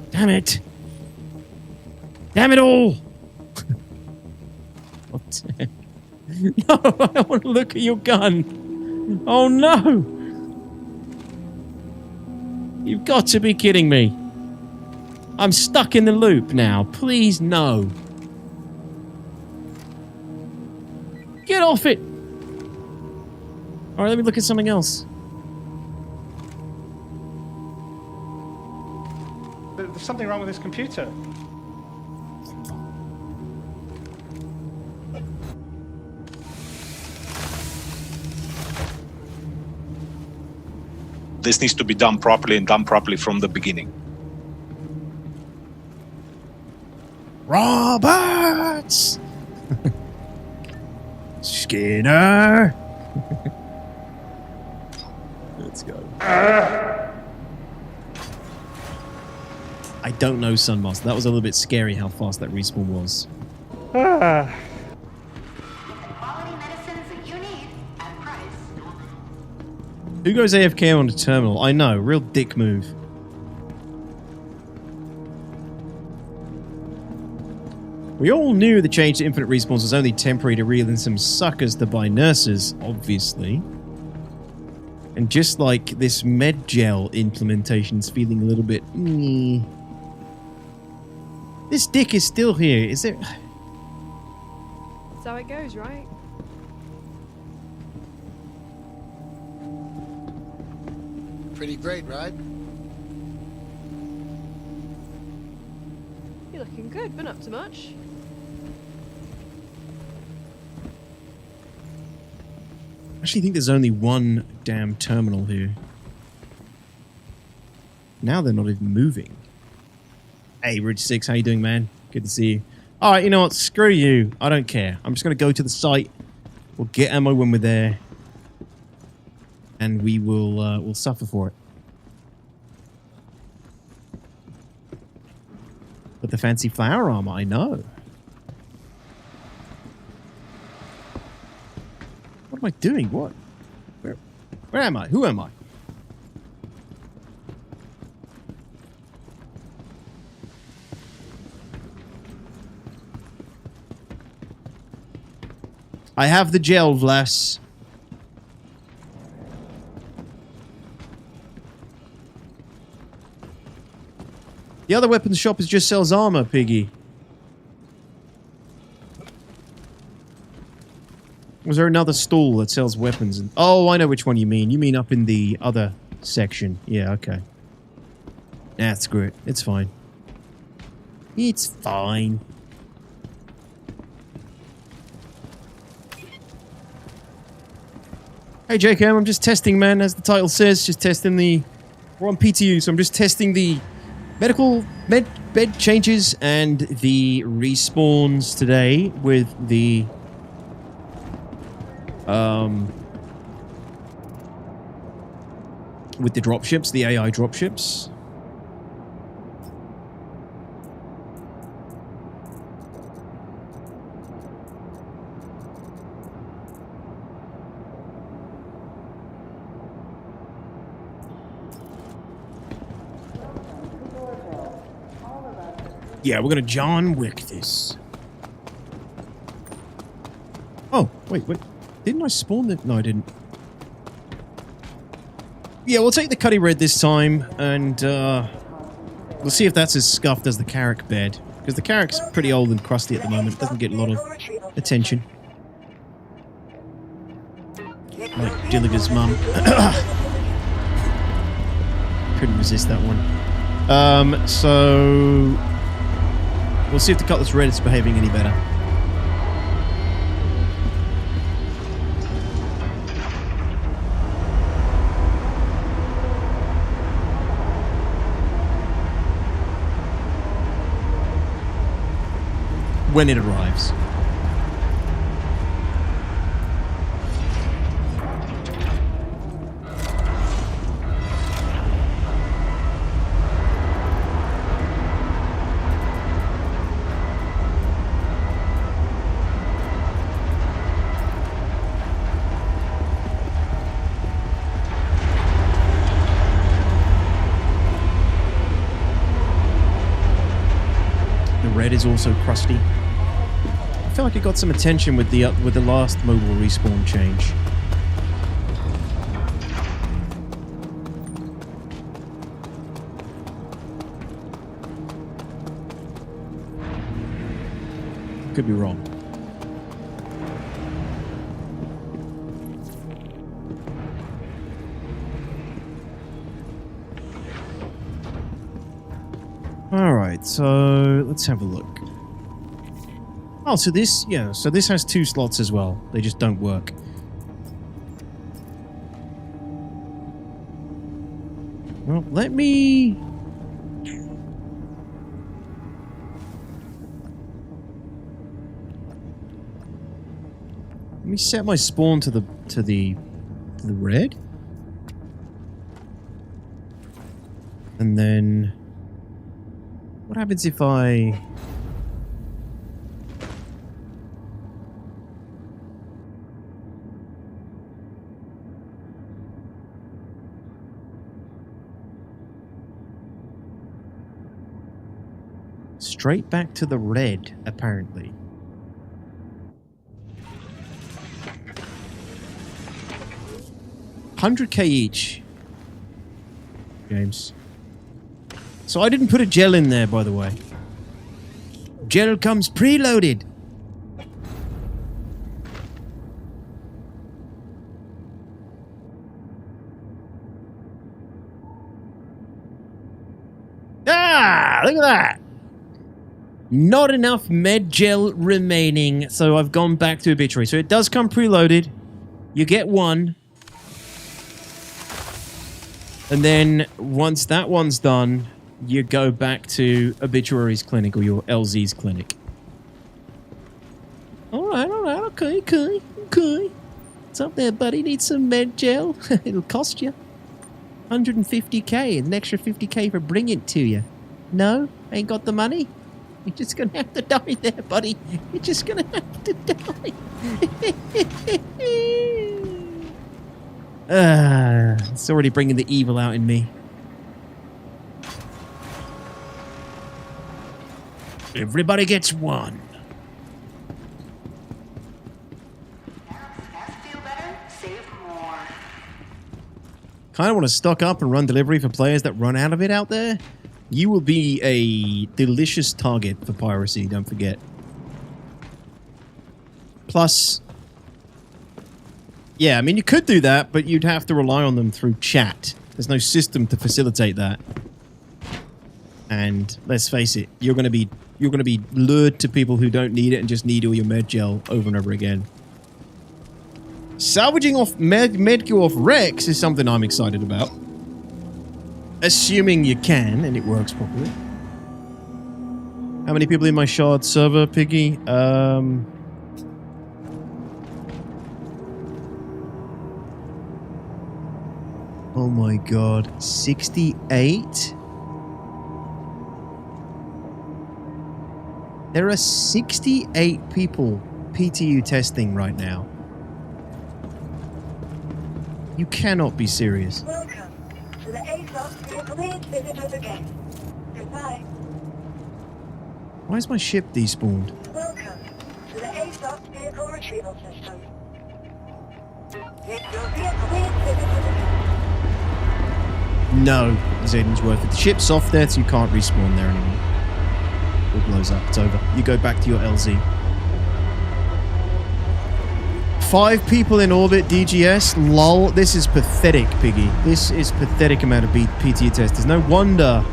Damn it! Damn it all! What the heck? No, I don't want to look at your gun. Oh no! You've got to be kidding me. I'm stuck in the loop now. Please, no. Get off it! Alright, let me look at something else. There's something wrong with this computer. This needs to be done properly and done properly from the beginning. Roberts! Skinner! Let's go. I don't know, Sunmaster. That was a little bit scary how fast that respawn was. Who goes AFK on the terminal? I know, real dick move. We all knew the change to infinite respawns was only temporary to reel in some suckers to buy nurses, obviously. And just like this med gel implementation's feeling a little bit... This dick is still here, is there... That's how it goes, right? Pretty great, right? You're looking good, but not too much. I actually think there's only one damn terminal here. Now they're not even moving. Hey, Ridge 6, how you doing, man? Good to see you. Alright, you know what? Screw you. I don't care. I'm just going to go to the site. We'll get ammo when we're there. And we will we'll suffer for it. But the fancy flower armor, I know. What am I doing? What? Where am I? Who am I? I have the gel, Vlas. The other weapons shop just sells armor, Piggy. Was there another stall that sells weapons? Oh, I know which one you mean. You mean up in the other section. Yeah, okay. Nah, screw it. It's fine. It's fine. Hey, JKM, I'm just testing, man. As the title says, just testing the... We're on PTU, so I'm just testing the bed changes and the respawns today with the dropships, the AI dropships. Yeah, we're gonna John Wick this. Oh, wait. Didn't I spawn the... No, I didn't. Yeah, we'll take the Cuddy Red this time, and we'll see if that's as scuffed as the Carrick bed. Because the Carrick's pretty old and crusty at the moment. It doesn't get a lot of attention. Like Dilliger's mum. Couldn't resist that one. So we'll see if the Cutlass Red is behaving any better. When it arrives. The red is also crusty. I feel like it got some attention with the last mobile respawn change. Could be wrong. All right, so let's have a look. Oh, so this, yeah, so this has 2 slots as well. They just don't work. Well, let me... Let me set my spawn to the red. And then... What happens if I... Straight back to the red, apparently. $100K each. James. So I didn't put a gel in there, by the way. Gel comes preloaded. Ah, look at that. Not enough med gel remaining, so I've gone back to obituary. So it does come preloaded. You get 1. And then once that one's done, you go back to obituary's clinic or your LZ's clinic. Alright, okay. What's up there, buddy? Need some med gel? It'll cost you $150K, an extra $50K for bringing it to you. No? Ain't got the money? You're just gonna have to die there, buddy. You're just gonna have to die. It's already bringing the evil out in me. Everybody gets 1. Kind of want to stock up and run delivery for players that run out of it out there. You will be a delicious target for piracy, don't forget. Plus, yeah, I mean, you could do that, but you'd have to rely on them through chat. There's no system to facilitate that. And let's face it, you're going to be lured to people who don't need it and just need all your med gel over and over again. Salvaging off medgel off Rex is something I'm excited about. Assuming you can, and it works properly. How many people in my shard server, Piggy? Oh my god. 68? There are 68 people PTU testing right now. You cannot be serious. Welcome to the ASOS Vehicle Visitors again. Goodbye. Why is my ship despawned? Welcome to the ASOS Vehicle Retrieval System. Get your vehicle visitors again. No, Zayden's worth it. The ship's off there, so you can't respawn there anymore. It blows up. It's over. You go back to your LZ. 5 people in orbit, DGS. Lol. This is pathetic, Piggy. This is pathetic amount of PTU testers. No wonder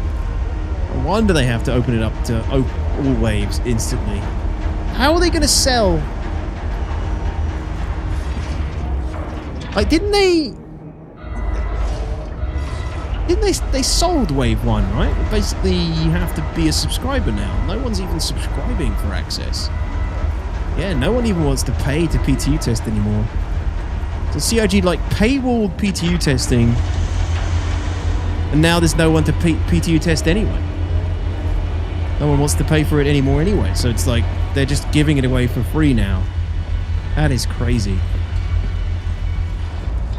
No wonder they have to open it up to all waves instantly. How are they going to sell? Like, didn't they sold Wave 1, right? Basically, you have to be a subscriber now. No one's even subscribing for access. Yeah, no one even wants to pay to PTU test anymore. So CIG, like, paywalled PTU testing, and now there's no one to PTU test anyway. No one wants to pay for it anymore anyway. So it's like, they're just giving it away for free now. That is crazy.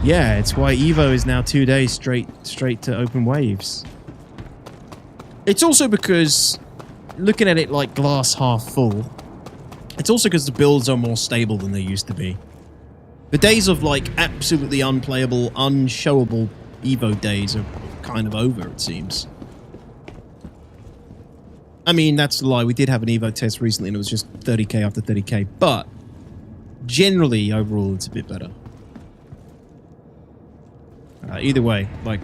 Yeah, it's why Evo is now 2 days straight to open waves. It's also because, looking at it like glass half full, it's also because the builds are more stable than they used to be. The days of like absolutely unplayable, unshowable Evo days are kind of over, it seems. I mean, that's a lie. We did have an Evo test recently and it was just 30k after 30k, but generally, overall, it's a bit better. Either way, like,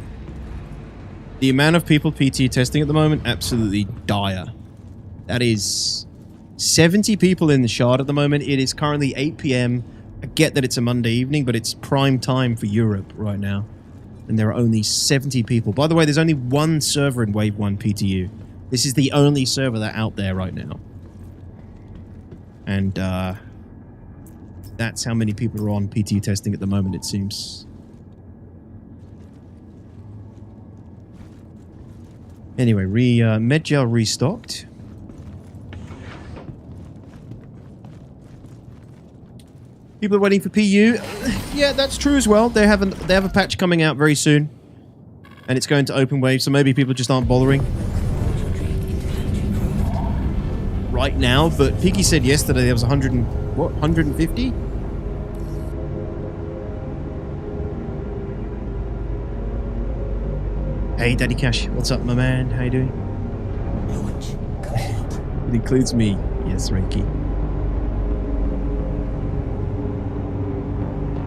the amount of people PT testing at the moment, absolutely dire. That is 70 people in the shard at the moment. It is currently 8 p.m. I get that it's a Monday evening, but it's prime time for Europe right now. And there are only 70 people. By the way, there's only one server in Wave 1 PTU. This is the only server that's out there right now. And that's how many people are on PTU testing at the moment, it seems. Anyway, Medgel restocked. People are waiting for PU. Yeah, that's true as well. They have a patch coming out very soon, and it's going to open wave. So maybe people just aren't bothering right now. But Piggy said yesterday there was 150. Hey, Daddy Cash, what's up, my man? How you doing? It includes me. Yes, Reiki.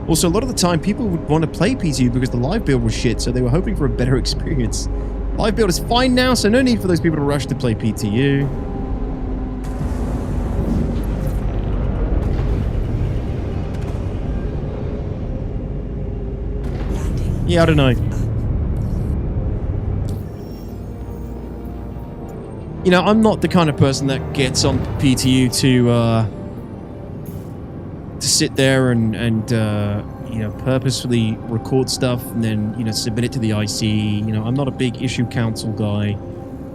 Also, a lot of the time, people would want to play PTU because the live build was shit, so they were hoping for a better experience. Live build is fine now, so no need for those people to rush to play PTU. Yeah, I don't know. You know, I'm not the kind of person that gets on PTU to sit there and you know, purposefully record stuff and then, you know, submit it to the IC. You know, I'm not a big issue council guy.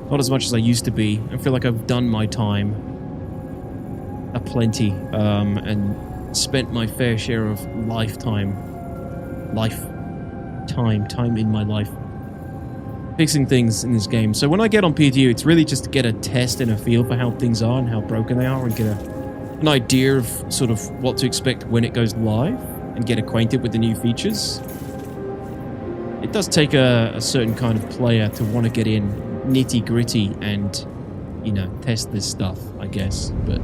Not as much as I used to be. I feel like I've done my time aplenty and spent my fair share of time in my life fixing things in this game. So when I get on PTU, it's really just to get a test and a feel for how things are and how broken they are and get an idea of sort of what to expect when it goes live and get acquainted with the new features. It does take a certain kind of player to want to get in nitty gritty and, you know, test this stuff, I guess. But,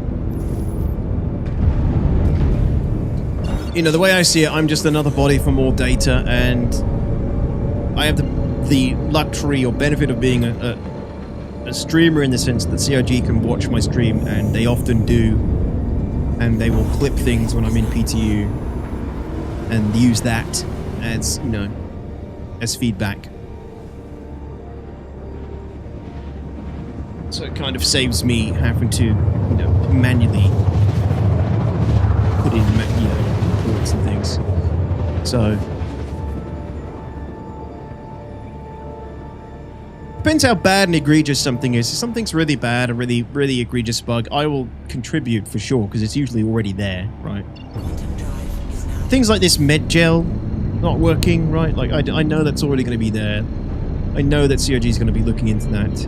you know, the way I see it, I'm just another body for more data, and I have the luxury or benefit of being a streamer in the sense that CIG can watch my stream, and they often do, and they will clip things when I'm in PTU and use that as, you know, as feedback. So it kind of saves me having to, you know, manually put in, you know, reports and things. So depends how bad and egregious something is. If something's really bad, a really, really egregious bug, I will contribute for sure, because it's usually already there, right? Things like this med gel not working, right? Like, I know that's already going to be there. I know that COG is going to be looking into that.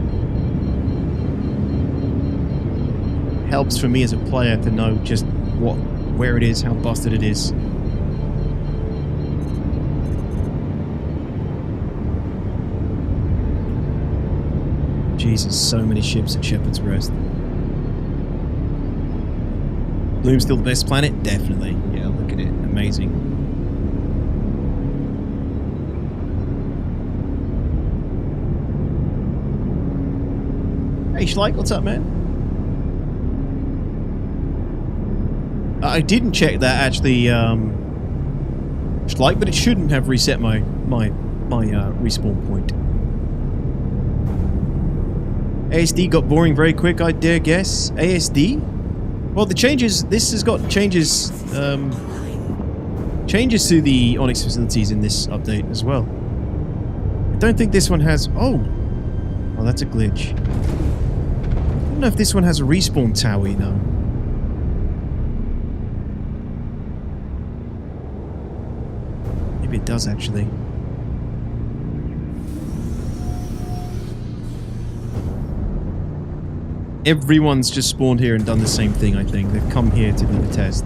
Helps for me as a player to know just where it is, how busted it is. Jesus, so many ships at Shepherd's Rest. Bloom's still the best planet? Definitely. Yeah, look at it. Amazing. Hey, Schleich, what's up, man? I didn't check that, actually, Schleich, but it shouldn't have reset my respawn point. ASD got boring very quick, I dare guess. ASD? Well, the changes... This has got changes... changes to the Onyx facilities in this update as well. I don't think this one has... Oh, that's a glitch. I don't know if this one has a respawn tower, you know. Maybe it does, actually. Everyone's just spawned here and done the same thing, I think. They've come here to do the test.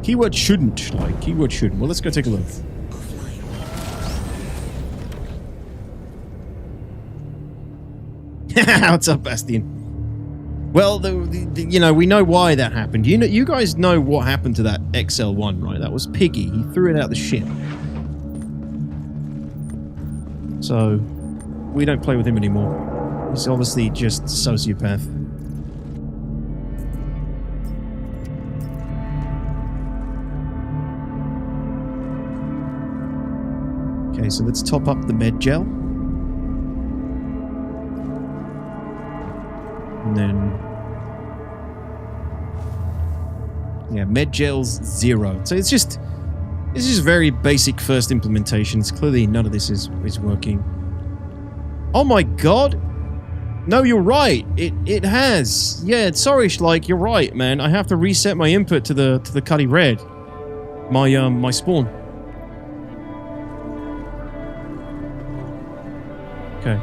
Keyword shouldn't, like, keyword shouldn't. Well, let's go take a look. What's up, Bastian? Well, you know, we know why that happened. You guys know what happened to that XL1, right? That was Piggy. He threw it out the ship. So, we don't play with him anymore. He's obviously just a sociopath. Okay, so let's top up the med gel. And then... yeah, med gel's 0. So it's just... this is very basic first implementation. It's clearly none of this is working. Oh my god! No, you're right. It has. Yeah, sorry, Schleich, you're right, man. I have to reset my input to the Cuddy Red. My spawn. Okay.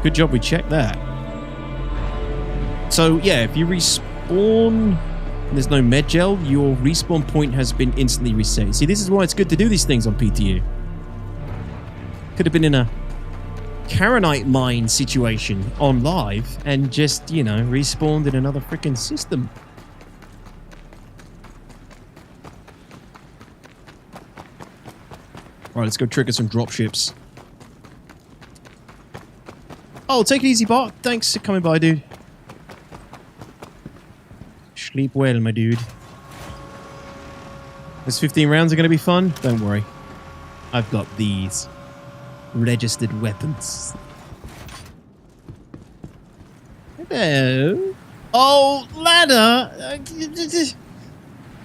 Good job we checked that. So yeah, if you respawn and there's no med gel, your respawn point has been instantly reset. See, this is why it's good to do these things on PTU. Could have been in a Karenite mine situation on live and just, you know, respawned in another freaking system. Alright, let's go trigger some dropships. Oh, take it easy, Bart. Thanks for coming by, dude. Sleep well, my dude. Those 15 rounds are going to be fun. Don't worry. I've got these registered weapons. Hello. Oh, ladder.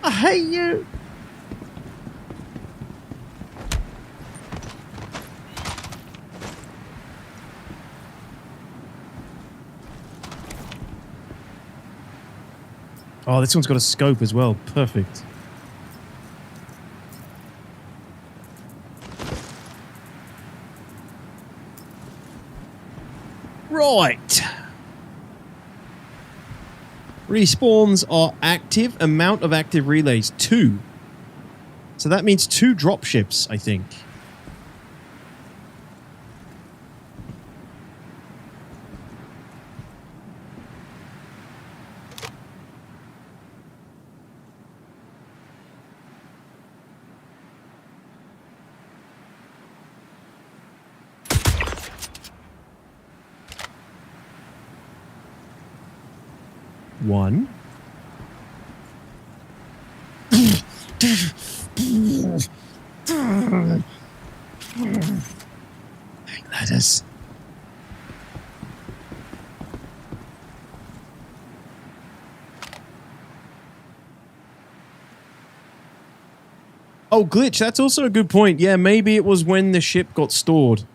I hate you. Oh, this one's got a scope as well. Perfect. Right. Respawns are active. Amount of active relays, 2. So that means 2 dropships, I think. One. Ladders. Oh, glitch. That's also a good point. Yeah, maybe it was when the ship got stored.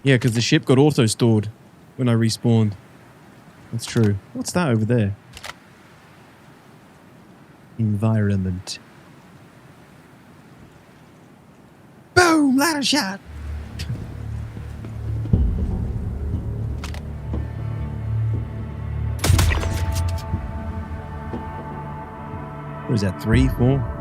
Yeah, because the ship got auto-stored when I respawned. That's true. What's that over there? Environment. Boom! Ladder shot! What is that, 3, 4?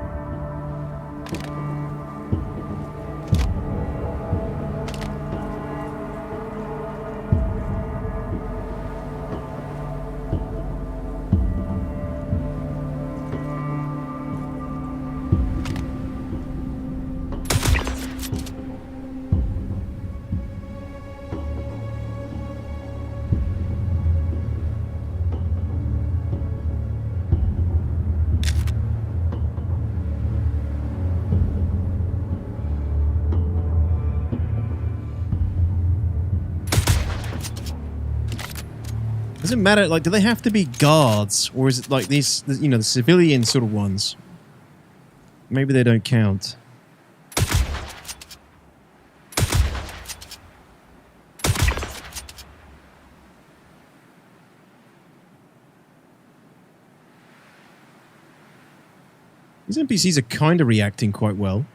Doesn't matter. Like, do they have to be guards, or is it like these? You know, the civilian sort of ones. Maybe they don't count. These NPCs are kind of reacting quite well.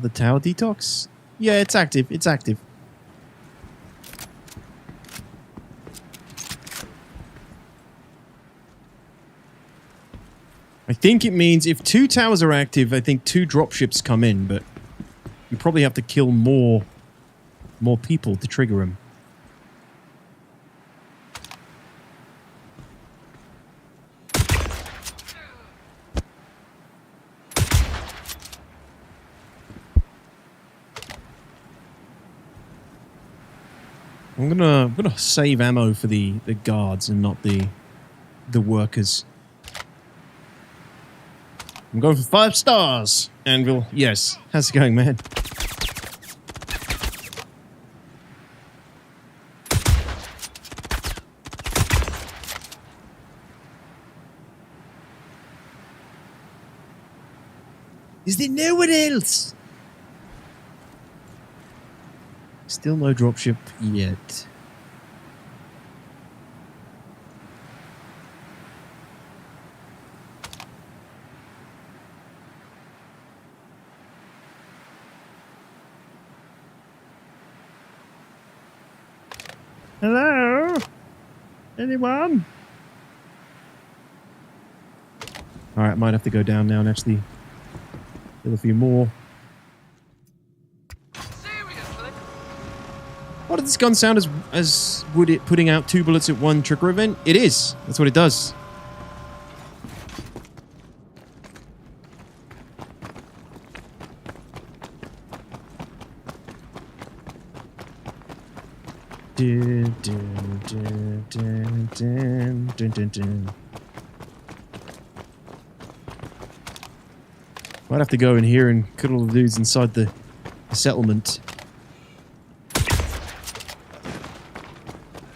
The tower detox? Yeah, it's active. It's active. I think it means if 2 towers are active, I think 2 dropships come in, but you probably have to kill more people to trigger them. I'm gonna save ammo for the guards and not the workers. I'm going for 5 stars, Anvil. Yes. How's it going, man? Is there no one else? Still no dropship yet. Hello? Anyone? Alright, might have to go down now and actually kill a few more. Why does this gun sound as would it putting out 2 bullets at 1 trigger event? It is. That's what it does. Dun, dun, dun, dun, dun, dun, dun, dun. Might have to go in here and kill all the dudes inside the settlement.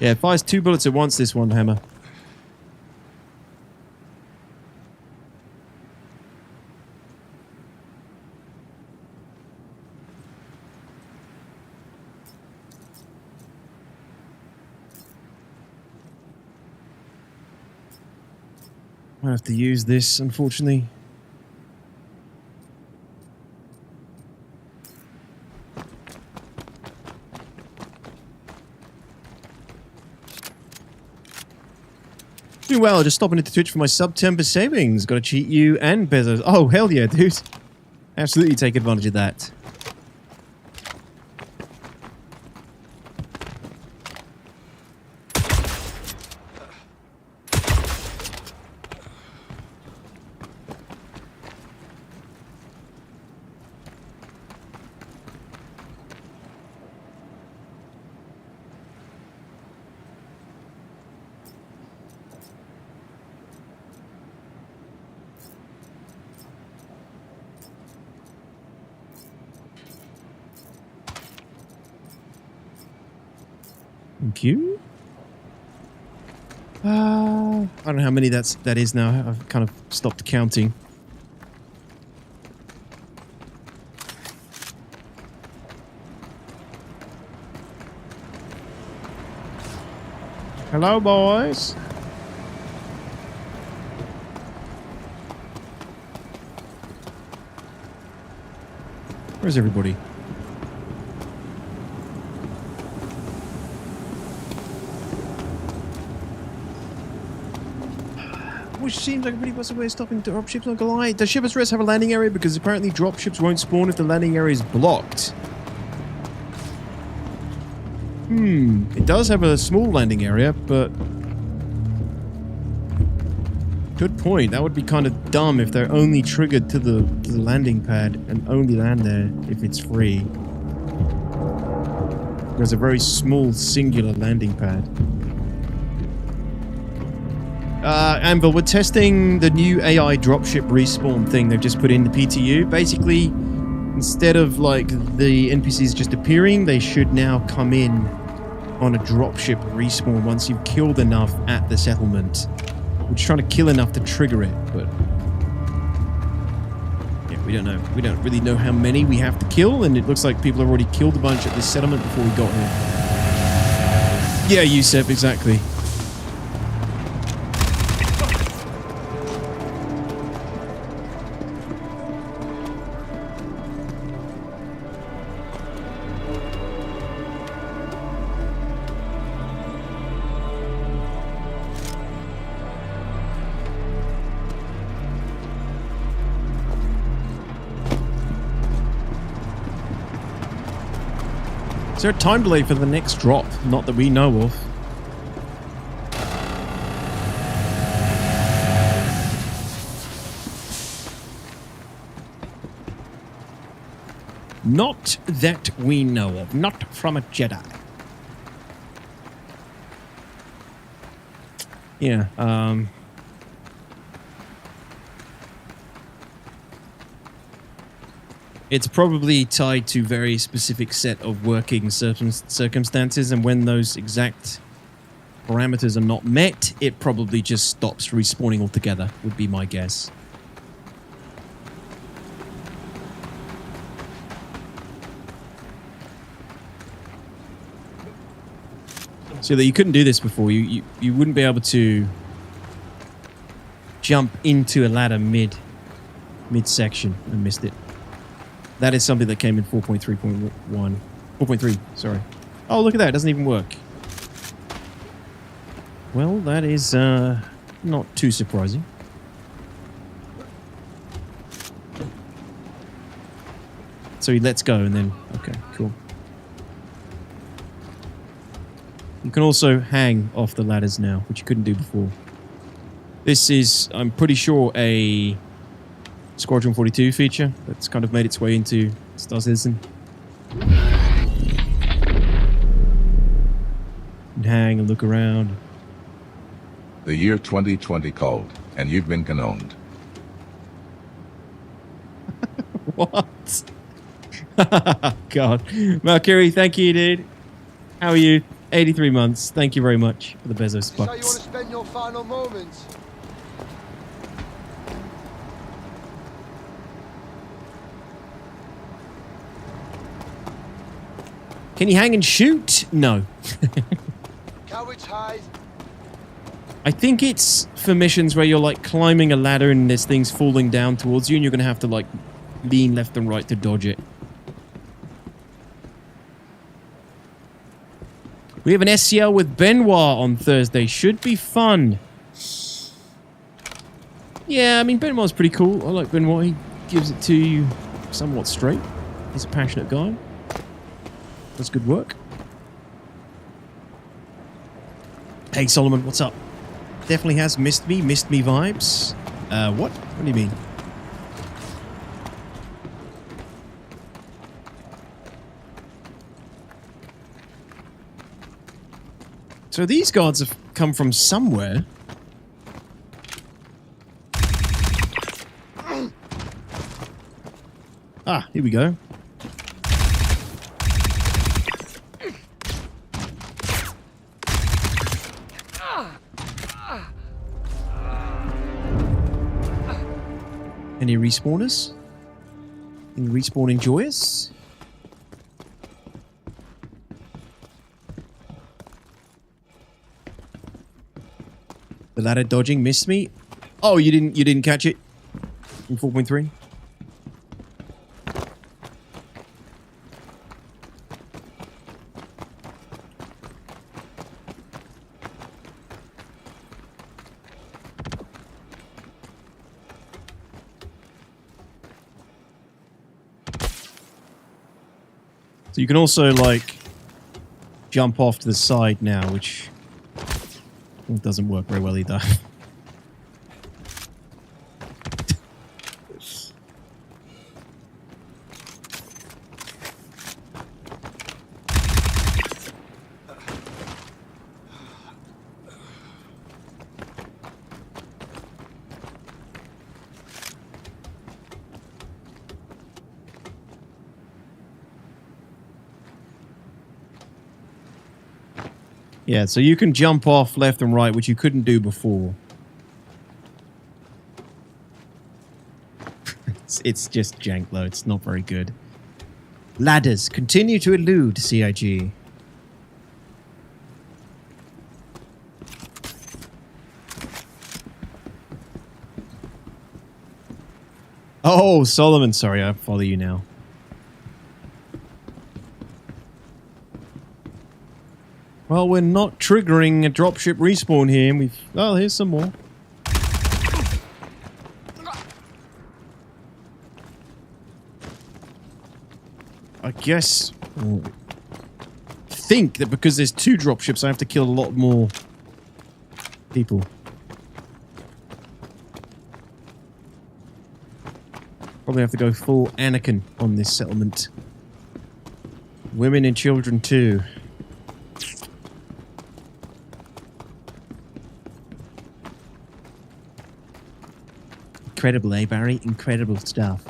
Yeah, it fires 2 bullets at once, this one hammer. Might have to use this, unfortunately. Doing well, just stopping into Twitch for my sub-10% savings. Got to cheat you and Pedro. Oh, hell yeah, dude. Absolutely take advantage of that. Thank you. I don't know how many that is now. I've kind of stopped counting. Hello, boys. Where's everybody? Which seems like a pretty possible way of stopping dropships, not gonna lie. Does Shipper's Rest have a landing area? Because apparently dropships won't spawn if the landing area is blocked. It does have a small landing area, but... Good point. That would be kind of dumb if they're only triggered to the landing pad and only land there if it's free. There's a very small singular landing pad. Anvil, we're testing the new AI dropship respawn thing they've just put in the PTU. Basically, instead of like the NPCs just appearing, they should now come in on a dropship respawn once you've killed enough at the settlement. We're just trying to kill enough to trigger it, but yeah, we don't know. We don't really know how many we have to kill, and it looks like people have already killed a bunch at this settlement before we got here. Yeah, Yusef, exactly. Is there a time delay for the next drop? Not that we know of. Not that we know of. Not from a Jedi. Yeah, it's probably tied to very specific set of working circumstances, and when those exact parameters are not met, it probably just stops respawning altogether, would be my guess. So that you couldn't do this before. You wouldn't be able to jump into a ladder mid-section and missed it. That is something that came in 4.3.1. 4.3, sorry. Oh, look at that. It doesn't even work. Well, that is not too surprising. So he lets go and then... Okay, cool. You can also hang off the ladders now, which you couldn't do before. This is, I'm pretty sure, a Squadron 42 feature that's kind of made its way into Star Citizen. And hang and look around. The year 2020 called, and you've been canoned. What? God. Mercury, thank you, dude. How are you? 83 months. Thank you very much for the Bezos bucks. So you want to spend your final moments? Can you hang and shoot? No. Cowards hide. I think it's for missions where you're like climbing a ladder and this thing's falling down towards you and you're going to have to like lean left and right to dodge it. We have an SCL with Benoit on Thursday. Should be fun. Yeah, I mean, Benoit's pretty cool. I like Benoit. He gives it to you somewhat straight. He's a passionate guy. Does good work. Hey, Solomon, what's up? Definitely has missed me vibes. What? What do you mean? So these guards have come from somewhere. Ah, here we go. Any respawners? Any respawning joyous? The ladder dodging missed me. Oh, you didn't catch it in 4.3? So you can also like jump off to the side now, which doesn't work very well either. Yeah, so you can jump off left and right, which you couldn't do before. It's just jank, though. It's not very good. Ladders continue to elude CIG. Oh, Solomon. Sorry, I follow you now. Well, we're not triggering a dropship respawn here. And we've... Oh, here's some more. I guess... think that because there's 2 dropships, I have to kill a lot more people. Probably have to go full Anakin on this settlement. Women and children too. Incredible, eh, Barry? Incredible stuff.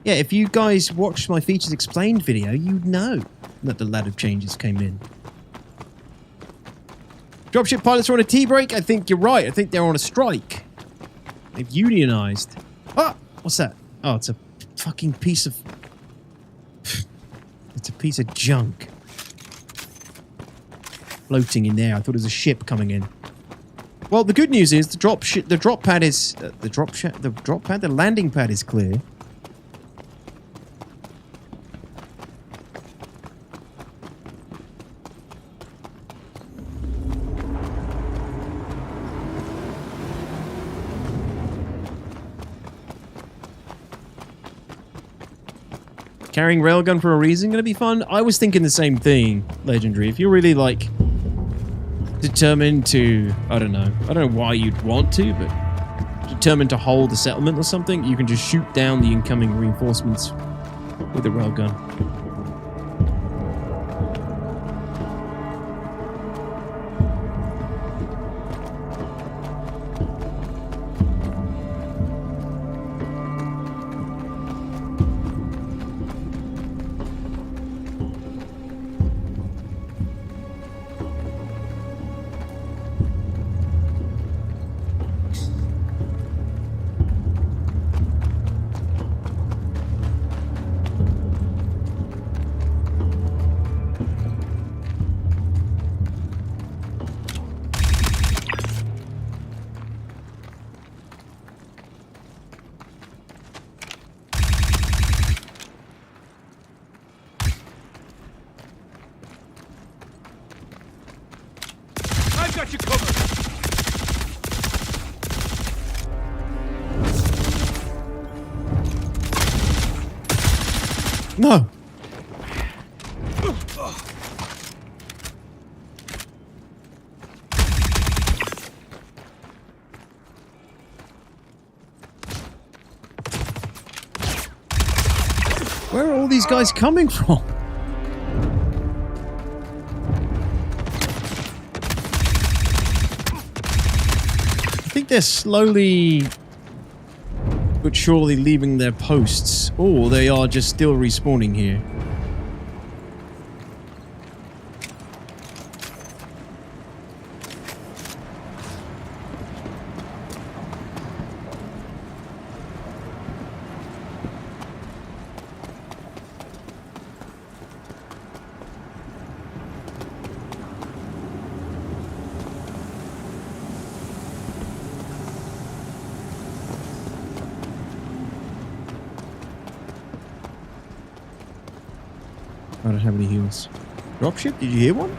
Yeah, if you guys watched my Features Explained video, you'd know that the ladder changes came in. Dropship pilots are on a tea break? I think you're right. I think they're on a strike. They've unionized. Ah! What's that? Oh, it's a fucking piece of... It's a piece of junk. Floating in there. I thought it was a ship coming in. Well, the good news is the drop pad is... the landing pad is clear. Carrying railgun for a reason gonna be fun? I was thinking the same thing, Legendary. If you're really, like, determined to... I don't know why you'd want to, but determined to hold the settlement or something, you can just shoot down the incoming reinforcements with a railgun. Got you covered. No. Where are all these guys coming from? I think they're slowly but surely leaving their posts, or they are just still respawning here. I don't have any heals. Dropship? Did you hear one?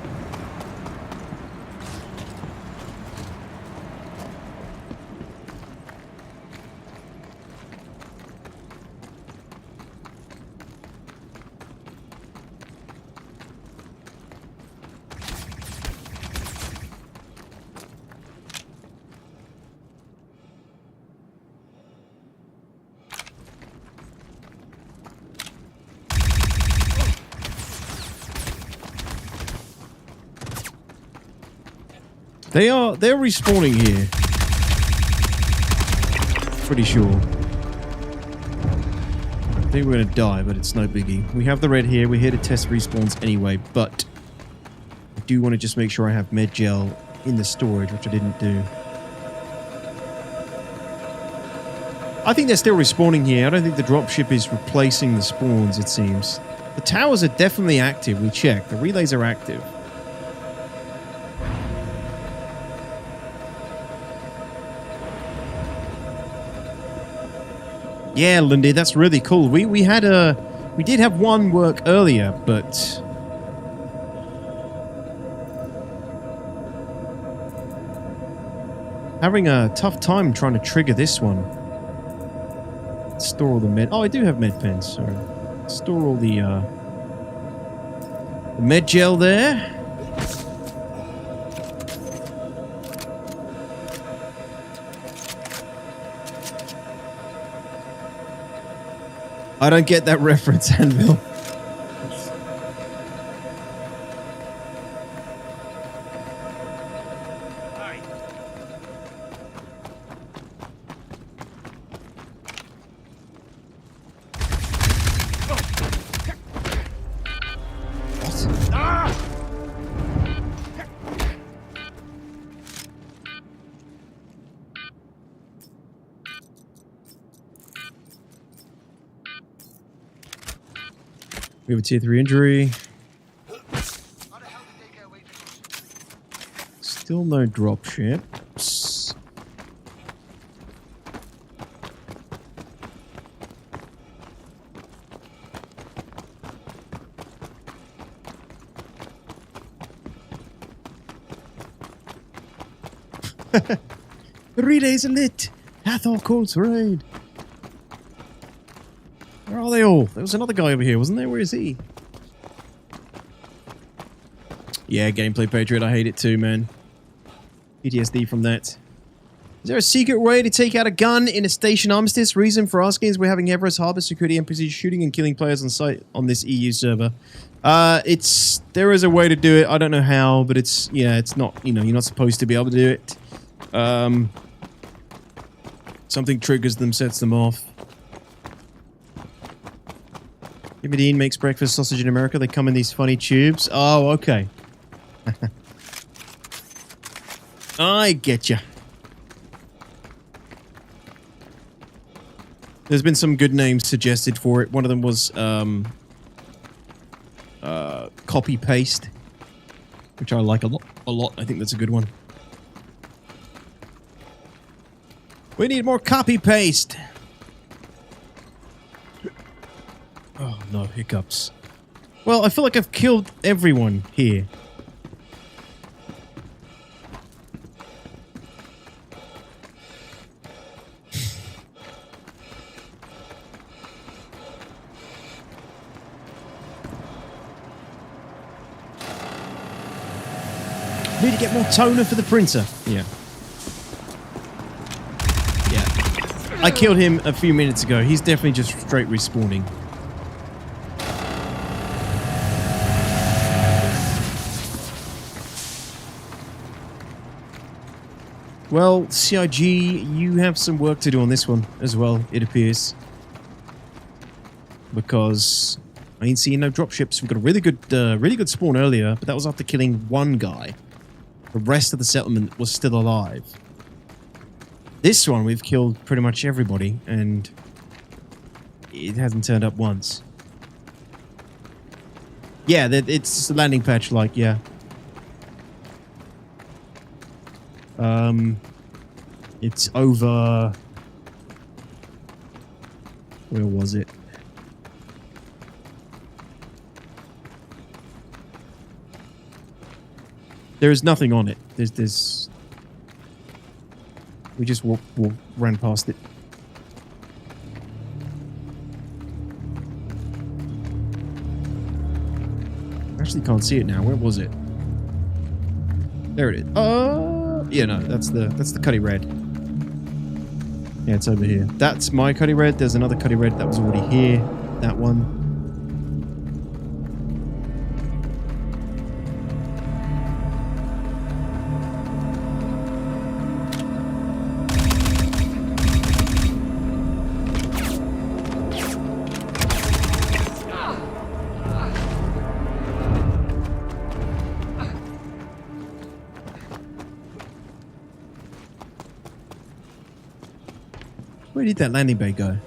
They're respawning here. Pretty sure. I think we're gonna die, but it's no biggie. We have the red here. We're here to test respawns anyway, but I do want to just make sure I have med gel in the storage, which I didn't do. I think they're still respawning here. I don't think the dropship is replacing the spawns, it seems. The towers are definitely active. We checked. The relays are active. Yeah, Lindy, that's really cool. We did have one work earlier, but having a tough time trying to trigger this one. Store all the med. Oh, I do have med pens. Sorry. Store all the med gel there. I don't get that reference, Anvil. We have a tier 3 injury. Still no dropships. The relays are lit. Hathor calls raid. Where are they all? There was another guy over here, wasn't there? Where is he? Yeah, gameplay Patriot. I hate it too, man. PTSD from that. Is there a secret way to take out a gun in a station armistice? Reason for asking is we're having Everest Harbor security NPCs shooting and killing players on site on this EU server. There is a way to do it. I don't know how, but it's not, you're not supposed to be able to do it. Something triggers them, sets them off. Dean makes breakfast sausage in America. They come in these funny tubes. Oh, okay. I get you. There's been some good names suggested for it. One of them was copy paste, which I like a lot. I think that's a good one. We need more copy paste. Oh no, hiccups. Well, I feel like I've killed everyone here. Need to get more toner for the printer. Yeah. Yeah. I killed him a few minutes ago. He's definitely just straight respawning. Well, CIG, you have some work to do on this one as well, it appears. Because I ain't seeing no dropships. We've got a really good spawn earlier, but that was after killing one guy. The rest of the settlement was still alive. This one, we've killed pretty much everybody, and it hasn't turned up once. Yeah, it's a landing patch, like, yeah. It's over... Where was it? There is nothing on it. There's... We just ran past it. I actually can't see it now. Where was it? There it is. Yeah, no, that's the Cuddy Red. Yeah, it's over here. That's my Cuddy Red. There's another Cuddy Red that was already here. That one. Where did that landing bay go?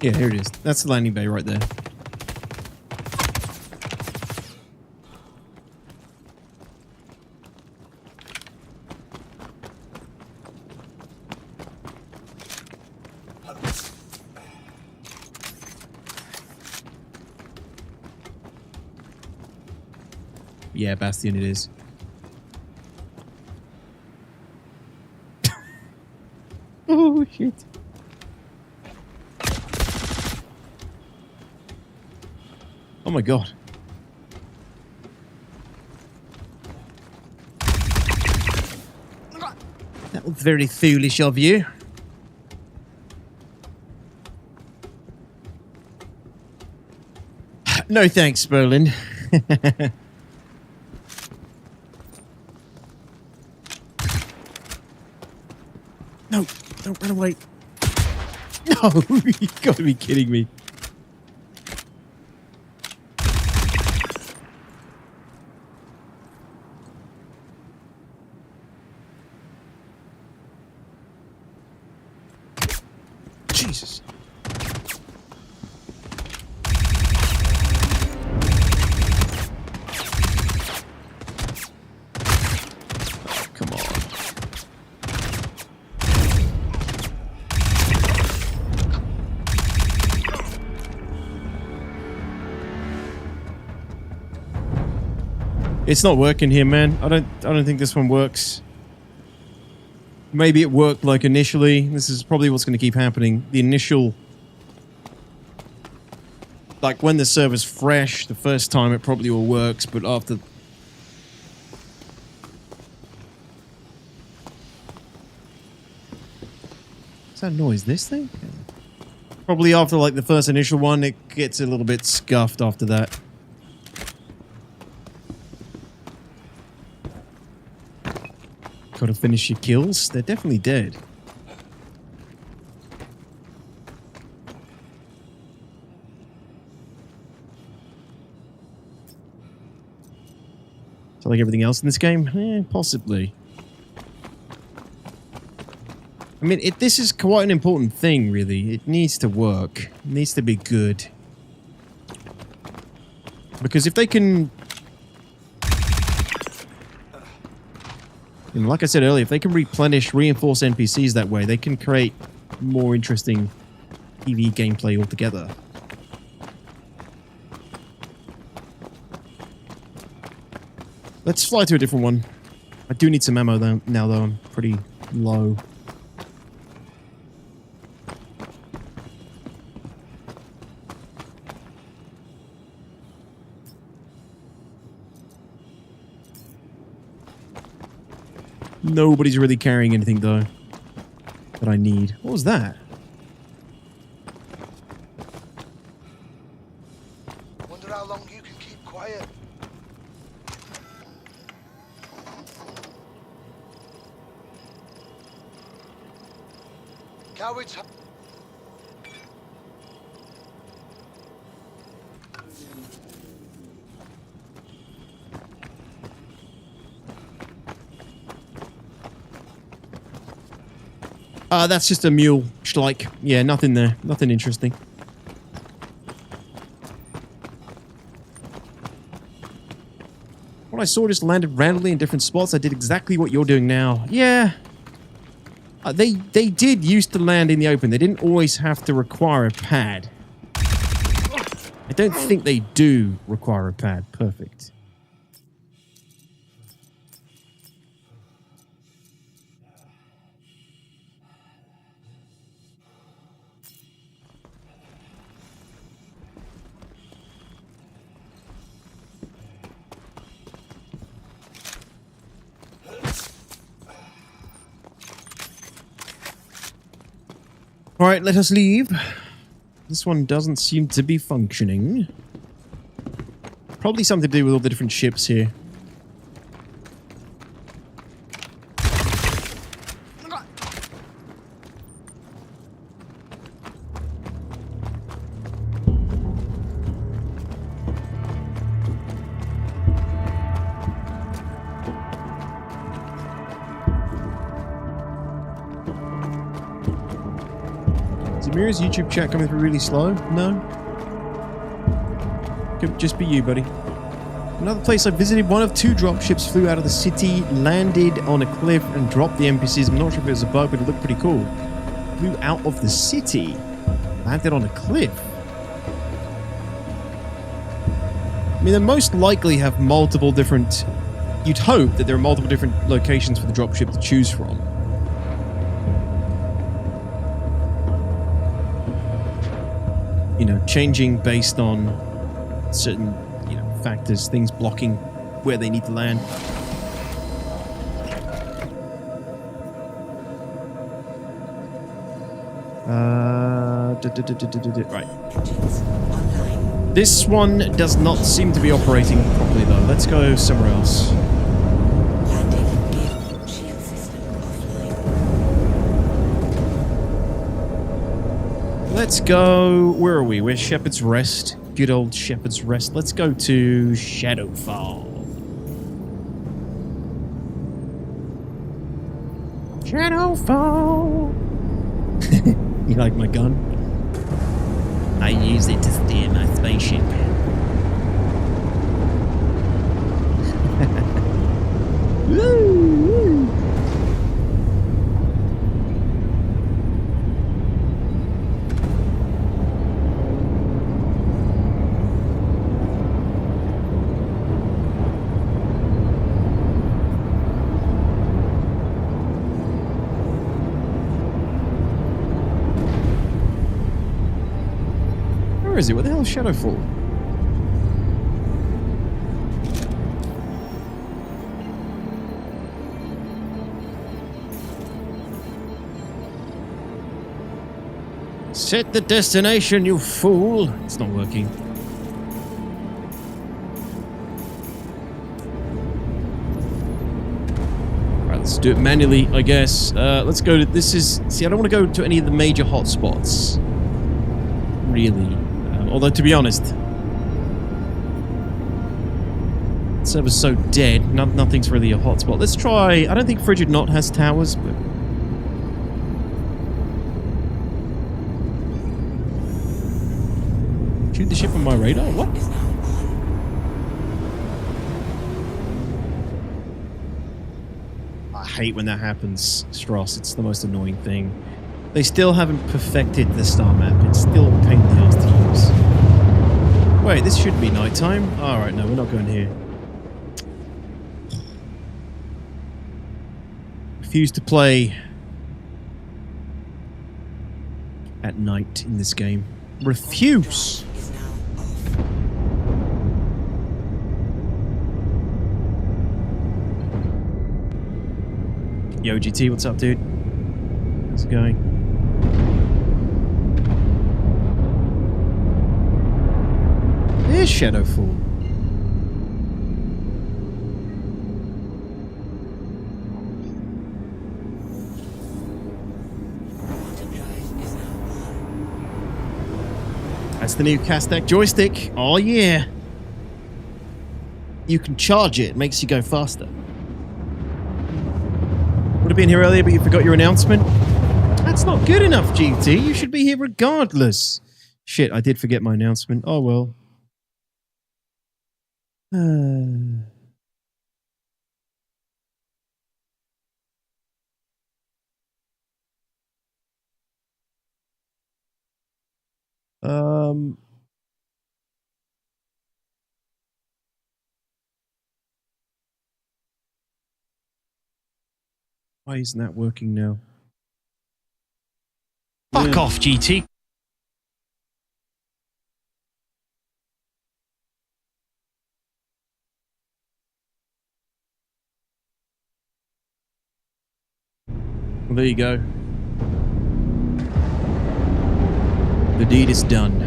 Yeah, here it is. That's the landing bay right there. Yeah, Bastion it is. Oh, shit. Oh my god. That was very foolish of you. No thanks, Berlin. No, don't run away. No, you gotta be kidding me. Jesus. Come on. It's not working here, man. I don't think this one works. Maybe it worked like initially. This is probably what's going to keep happening. The initial, like when the server's fresh, the first time it probably all works, but after, what's that noise? This thing? Probably after like the first initial one, it gets a little bit scuffed after that. Gotta finish your kills. They're definitely dead. So like everything else in this game? Possibly. I mean, this is quite an important thing, really. It needs to work. It needs to be good. Because if they can... And like I said earlier, if they can reinforce NPCs that way, they can create more interesting TV gameplay altogether. Let's fly to a different one. I do need some ammo now, though. I'm pretty low. Nobody's really carrying anything, though, that I need. What was that? Wonder how long you can keep quiet. Cowards. That's just a mule. Like, yeah, nothing there. Nothing interesting. What I saw just landed randomly in different spots. I did exactly what you're doing now. Yeah. They did used to land in the open. They didn't always have to require a pad. I don't think they do require a pad. Perfect. All right, let us leave. This one doesn't seem to be functioning. Probably something to do with all the different ships here. Zamira's YouTube chat coming through really slow? No? Could just be you, buddy. Another place I visited, one of 2 dropships flew out of the city, landed on a cliff, and dropped the NPCs. I'm not sure if it was a bug, but it looked pretty cool. Flew out of the city, landed on a cliff. I mean, they most likely have multiple different... You'd hope that there are multiple different locations for the dropship to choose from. You know, changing based on certain, you know, factors, things blocking where they need to land. Right. This one does not seem to be operating properly though. Let's go somewhere else. Let's go... Where are we? We're Shepherd's Rest. Good old Shepherd's Rest. Let's go to Shadowfall. Shadowfall! You like my gun? I use it to steer my spaceship. Woo! Where is it? Where the hell is Shadowfall? Set the destination, you fool! It's not working. Alright, let's do it manually, I guess. Let's go to... This is... See, I don't want to go to any of the major hotspots. Really. Although, to be honest, the server's so dead, nothing's really a hotspot. Let's try... I don't think Frigid Knot has towers, but... Shoot the ship on my radar? What? I hate when that happens, Stross. It's the most annoying thing. They still haven't perfected the star map. It's still a pain in the ass to use. Wait, this should be nighttime. Alright, no, we're not going here. Refuse to play at night in this game. Refuse! Yo, GT, what's up, dude? How's it going? There's Shadowfall. That's the new Castak joystick. Oh yeah. You can charge it. It makes you go faster. Would have been here earlier, but you forgot your announcement. That's not good enough, GT. You should be here regardless. Shit, I did forget my announcement. Oh well. Why isn't that working now? Fuck off, GT. Well, there you go. The deed is done.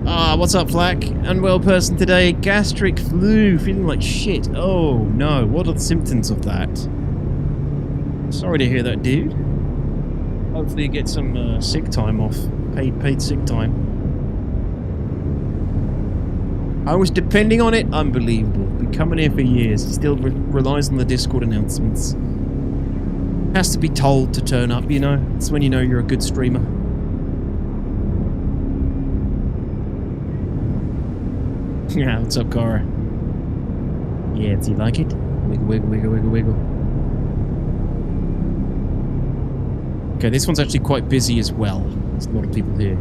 Ah, what's up, Flack? Unwell person today. Gastric flu. Feeling like shit. Oh, no. What are the symptoms of that? Sorry to hear that, dude. Hopefully you get some sick time off. Paid sick time. I was depending on it. Unbelievable. Been coming here for years. Still relies on the Discord announcements. Has to be told to turn up, you know? It's when you know you're a good streamer. Yeah, what's up, Cara? Yeah, do you like it? Wiggle, wiggle, wiggle, wiggle, wiggle. Okay, this one's actually quite busy as well. There's a lot of people here.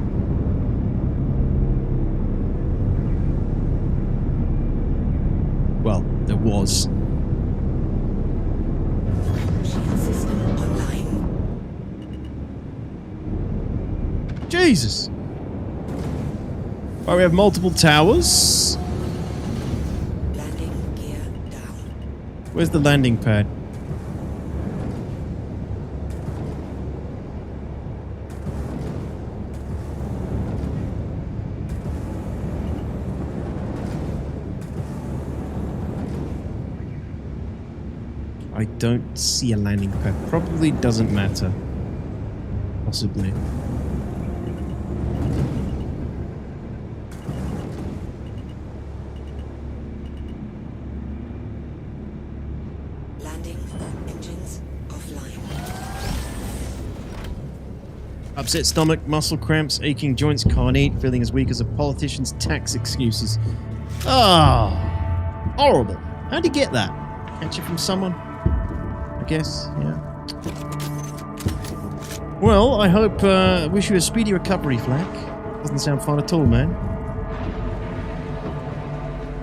Well, there was. Jesus! Right, we have multiple towers. Landing gear down. Where's the landing pad? I don't see a landing pad. Probably doesn't matter. Possibly. Landing engines offline. Upset stomach, muscle cramps, aching joints, can't eat, feeling as weak as a politician's tax excuses. Ah, horrible. How'd you get that? Catch it from someone? I guess, yeah. Well, I hope, wish you a speedy recovery, Flack. Doesn't sound fun at all, man.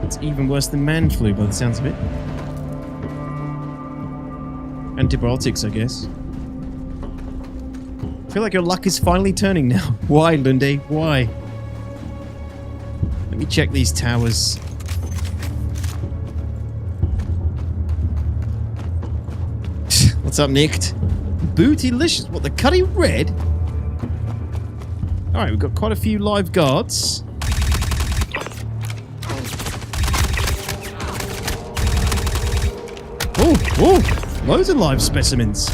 It's even worse than man flu by the sounds of it. Antibiotics, I guess. I feel like your luck is finally turning now. Why, Lunde? Why? Let me check these towers. What's up, Nicked? Bootylicious. What, the cutty red? Alright, we've got quite a few live guards. Oh, loads of live specimens.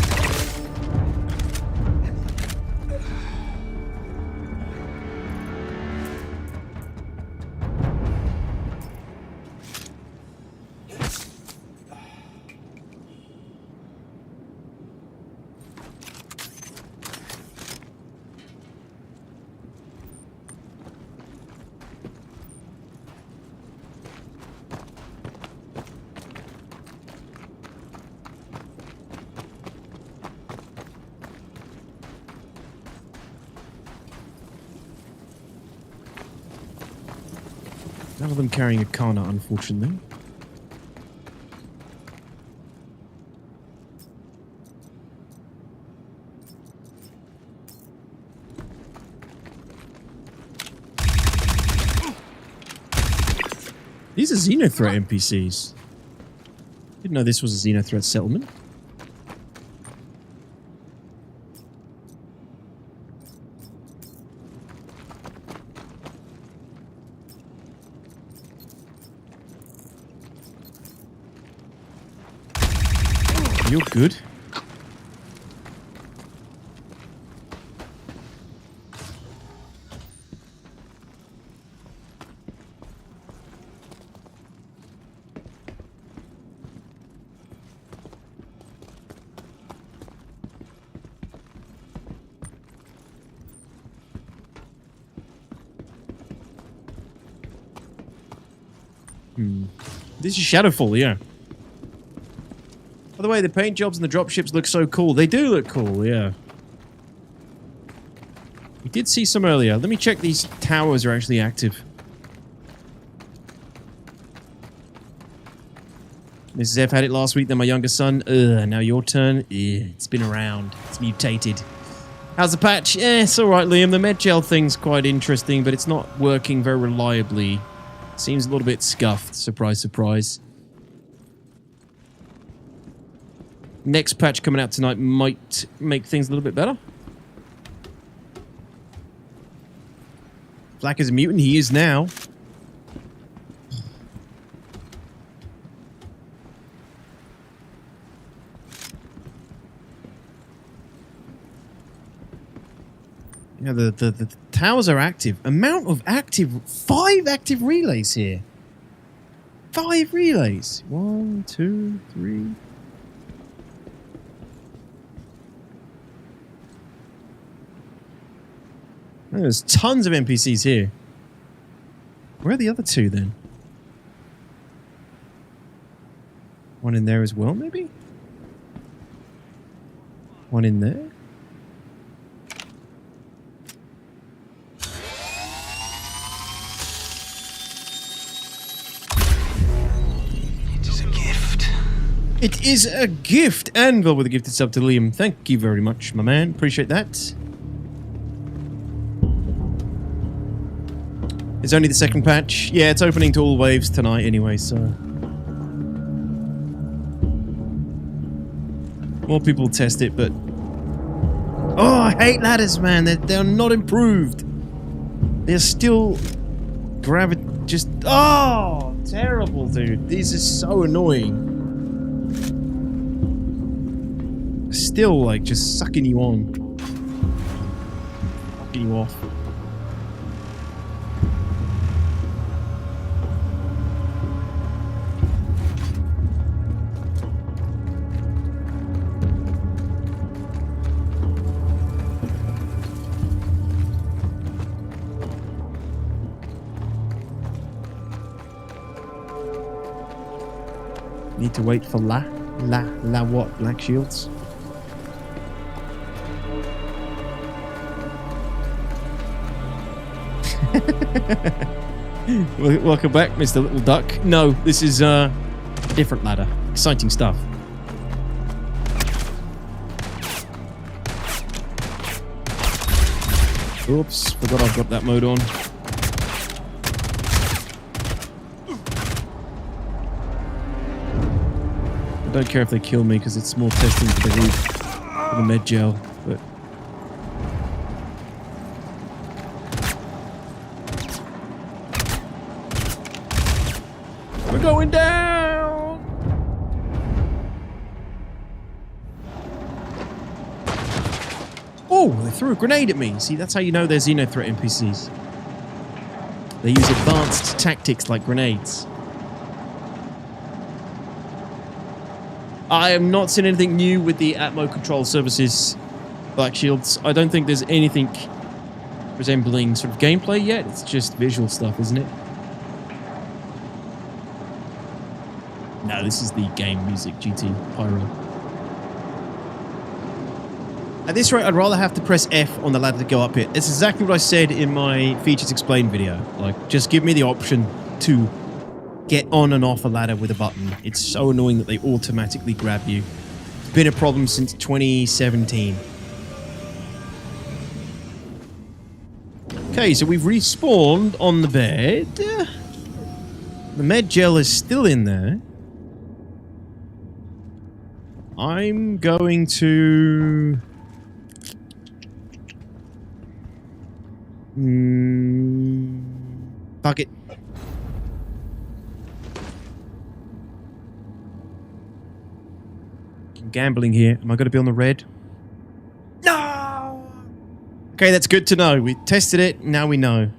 None of them carrying a Kana, unfortunately. These are Xenothreat NPCs. Didn't know this was a Xenothreat settlement. You're good. This is Shadowfall, yeah. By the way, the paint jobs and the dropships look so cool. They do look cool, yeah. We did see some earlier. Let me check these towers are actually active. Mrs. F had it last week, then my younger son. Now your turn. It's been around. It's mutated. How's the patch? It's alright, Liam. The med gel thing's quite interesting, but it's not working very reliably. Seems a little bit scuffed. Surprise, surprise. Next patch coming out tonight might make things a little bit better. Flack is a mutant. He is now. Yeah, the towers are active. Amount of active... 5 active relays here. 5 relays. 1, 2, 3... There's tons of NPCs here. Where are the other two then? One in there as well, maybe? One in there? It is a gift. It is a gift! Anvil with a gifted sub to Liam. Thank you very much, my man. Appreciate that. It's only the second patch. Yeah, it's opening to all waves tonight anyway, so... more people test it, but... oh, I hate ladders, man. They're not improved. They're still... just... oh, terrible, dude. These are so annoying. Still, like, just sucking you on. Sucking you off. Need to wait for what? Black shields? Welcome back, Mr. Little Duck. No, this is a different ladder. Exciting stuff. Oops, forgot I've got that mode on. I don't care if they kill me because it's more testing for the roof, for the med gel, but... we're going down! Oh, they threw a grenade at me. See, that's how you know they're Xenothreat NPCs. They use advanced tactics like grenades. I am not seeing anything new with the Atmo Control Services Black Shields. I don't think there's anything resembling sort of gameplay yet. It's just visual stuff, isn't it? No, this is the game music, GT Pyro. At this rate, I'd rather have to press F on the ladder to go up it. It's exactly what I said in my Features Explained video. Like, just give me the option to get on and off a ladder with a button. It's so annoying that they automatically grab you. It's been a problem since 2017. Okay, so we've respawned on the bed. The med gel is still in there. I'm going to... fuck it. I'm gambling here. Am I going to be on the red? No! Okay, that's good to know. We tested it. Now we know.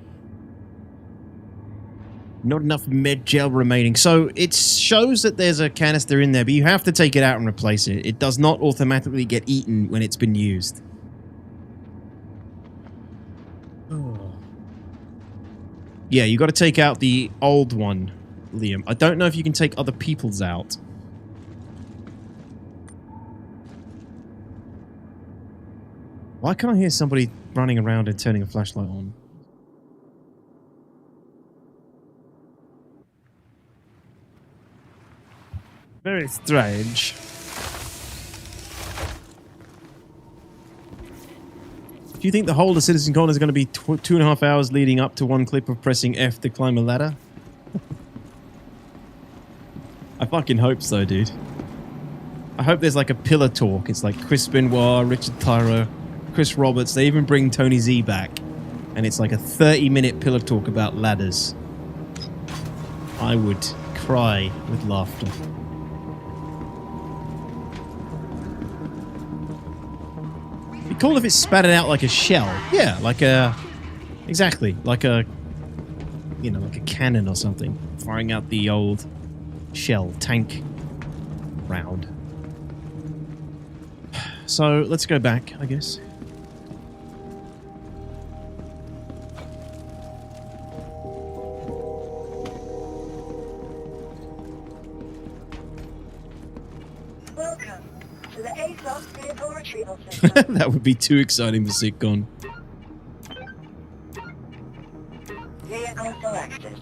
Not enough med gel remaining. So it shows that there's a canister in there, but you have to take it out and replace it. It does not automatically get eaten when it's been used. Oh. Yeah, you got to take out the old one, Liam. I don't know if you can take other people's out. Why can't I hear somebody running around and turning a flashlight on? Very strange. Do you think the whole of Citizen Con is going to be 2.5 hours leading up to one clip of pressing F to climb a ladder? I fucking hope so, dude. I hope there's like a pillar talk. It's like Chris Benoit, Richard Tyro, Chris Roberts. They even bring Tony Z back. And it's like a 30-minute pillar talk about ladders. I would cry with laughter. It'd be cool if it spat it out like a shell. Yeah, like a... exactly. Like a... you know, like a cannon or something. Firing out the old shell tank round. So, let's go back, I guess. That would be too exciting for sitcom. Vehicle selected.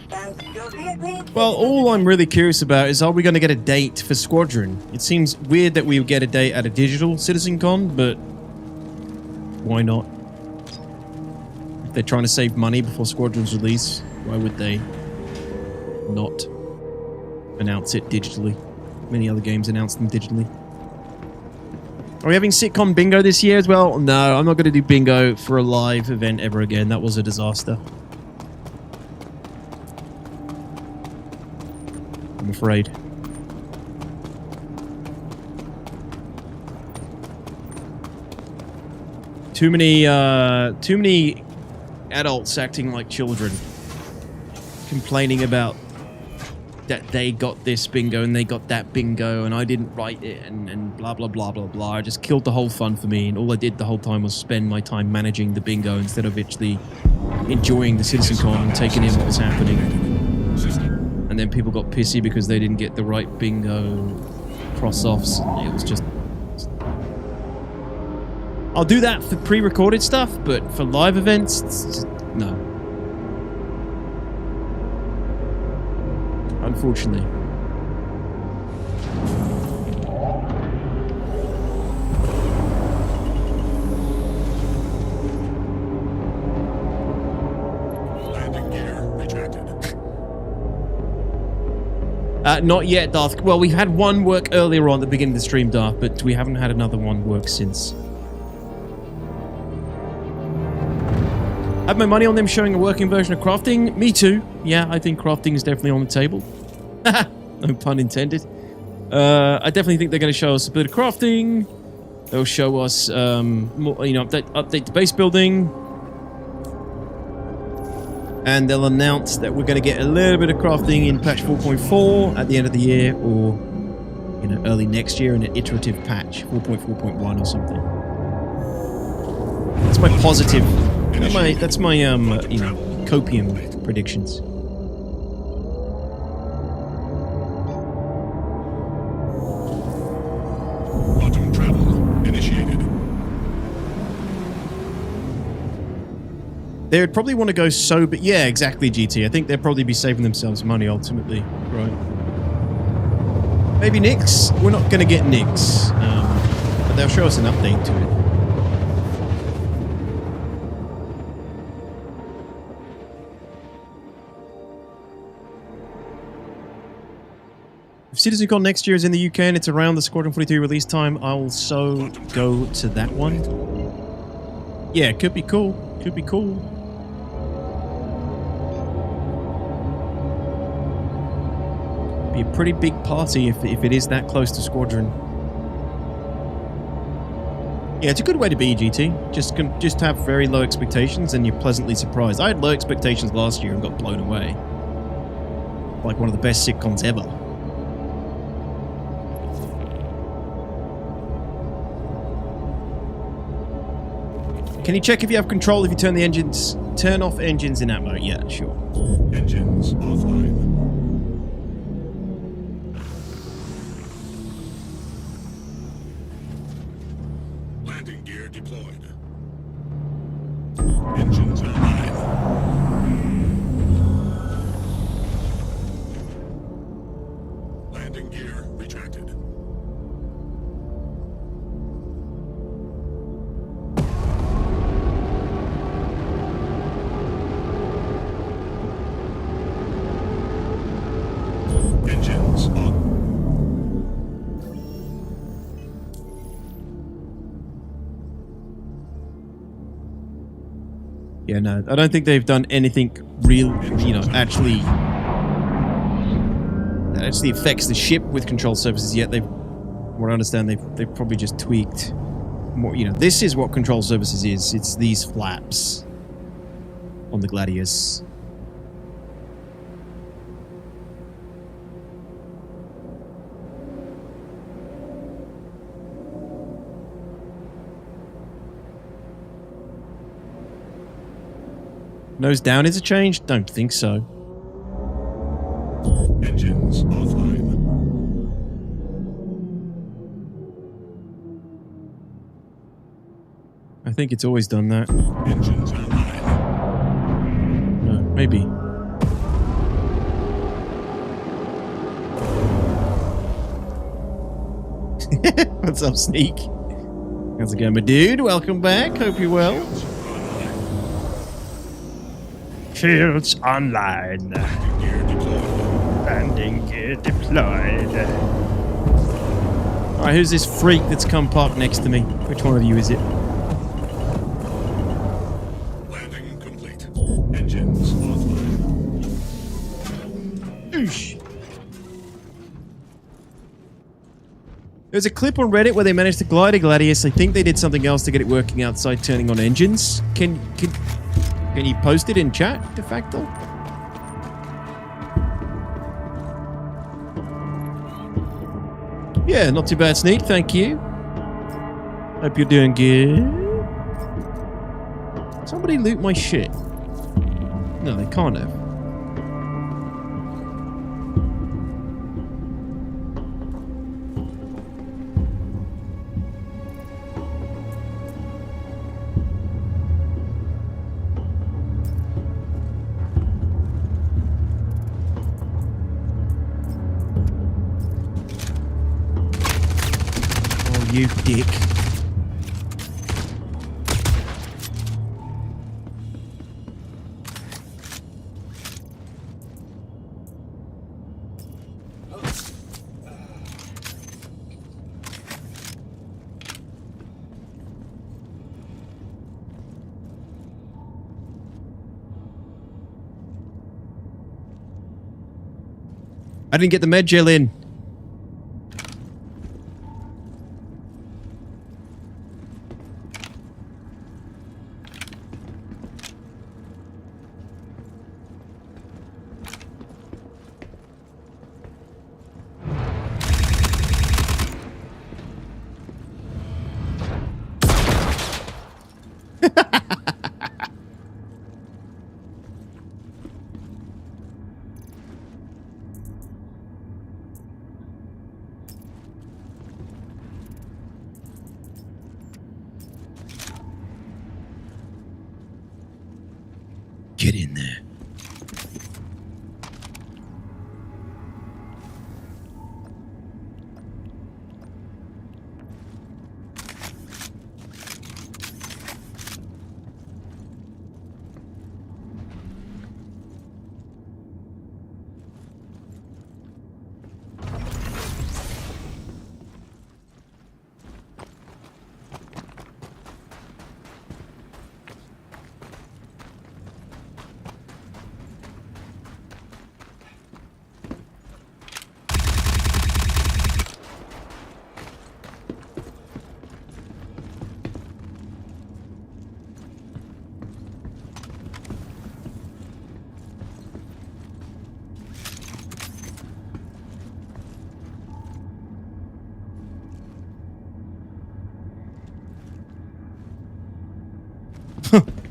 Stand your vehicle. Well, all I'm really curious about is, are we going to get a date for Squadron? It seems weird that we would get a date at a digital CitizenCon, but why not? If they're trying to save money before Squadron's release, why would they not announce it digitally? Many other games announce them digitally. Are we having sitcom bingo this year as well? No, I'm not going to do bingo for a live event ever again. That was a disaster. I'm afraid. Too many adults acting like children, complaining about that they got this bingo and they got that bingo and I didn't write it and blah blah blah blah blah. I just killed the whole fun for me, and all I did the whole time was spend my time managing the bingo instead of actually enjoying the CitizenCon and taking in what was happening. And then people got pissy because they didn't get the right bingo cross-offs. It was just... I'll do that for pre-recorded stuff, but for live events, it's just, no. Unfortunately. Not yet, Darth. Well, we had one work earlier on at the beginning of the stream, Darth, but we haven't had another one work since. I have my money on them showing a working version of crafting. Me too. Yeah, I think crafting is definitely on the table. No pun intended. I definitely think they're going to show us a bit of crafting. They'll show us, more, update the base building. And they'll announce that we're going to get a little bit of crafting in patch 4.4 at the end of the year, or early next year in an iterative patch, 4.4.1 or something. That's my positive. That's my copium predictions. Quantum travel initiated. They would probably want to go sober. Yeah, exactly, GT. I think they'd probably be saving themselves money ultimately. Right. Maybe Nyx? We're not going to get Nyx. But they'll show us an update to it. If CitizenCon next year is in the UK and it's around the Squadron 42 release time, I'll so go to that one. Yeah, could be cool. Could be cool. Be a pretty big party if it is that close to Squadron. Yeah, it's a good way to be, GT. Just have very low expectations and you're pleasantly surprised. I had low expectations last year and got blown away. Like one of the best sitcoms ever. Can you check if you have control if you turn off engines in that mode? Yeah, sure. Engines offline. Landing gear deployed. Engines online. Landing gear retracted. Engines on. Yeah, no, I don't think they've done anything real, actually that actually affects the ship with control surfaces yet. What I understand, they've probably just tweaked more. This is what control surfaces is. It's these flaps on the Gladius. Nose down is a change? Don't think so. Engines offline. I think it's always done that. Engines online. No, maybe. What's up, Sneak? How's it going, my dude? Welcome back. Hope you're well. Shields online. Landing gear deployed. Alright, who's this freak that's come park next to me? Which one of you is it? Landing complete. Engines offline. Oosh. There's a clip on Reddit where they managed to glide a Gladius. I think they did something else to get it working outside turning on engines. Can you post it in chat, de facto? Yeah, not too bad, Sneak. Thank you. Hope you're doing good. Somebody loot my shit. No, they can't have. You dick. I didn't get the med gel in. Get in there.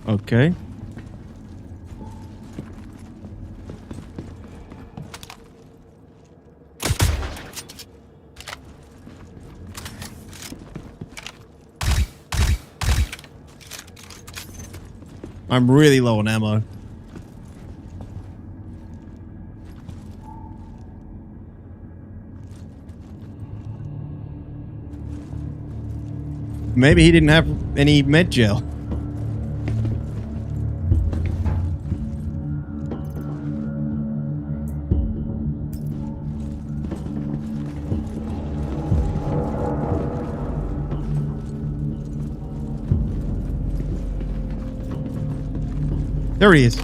Okay. I'm really low on ammo. Maybe he didn't have any med gel. There he is.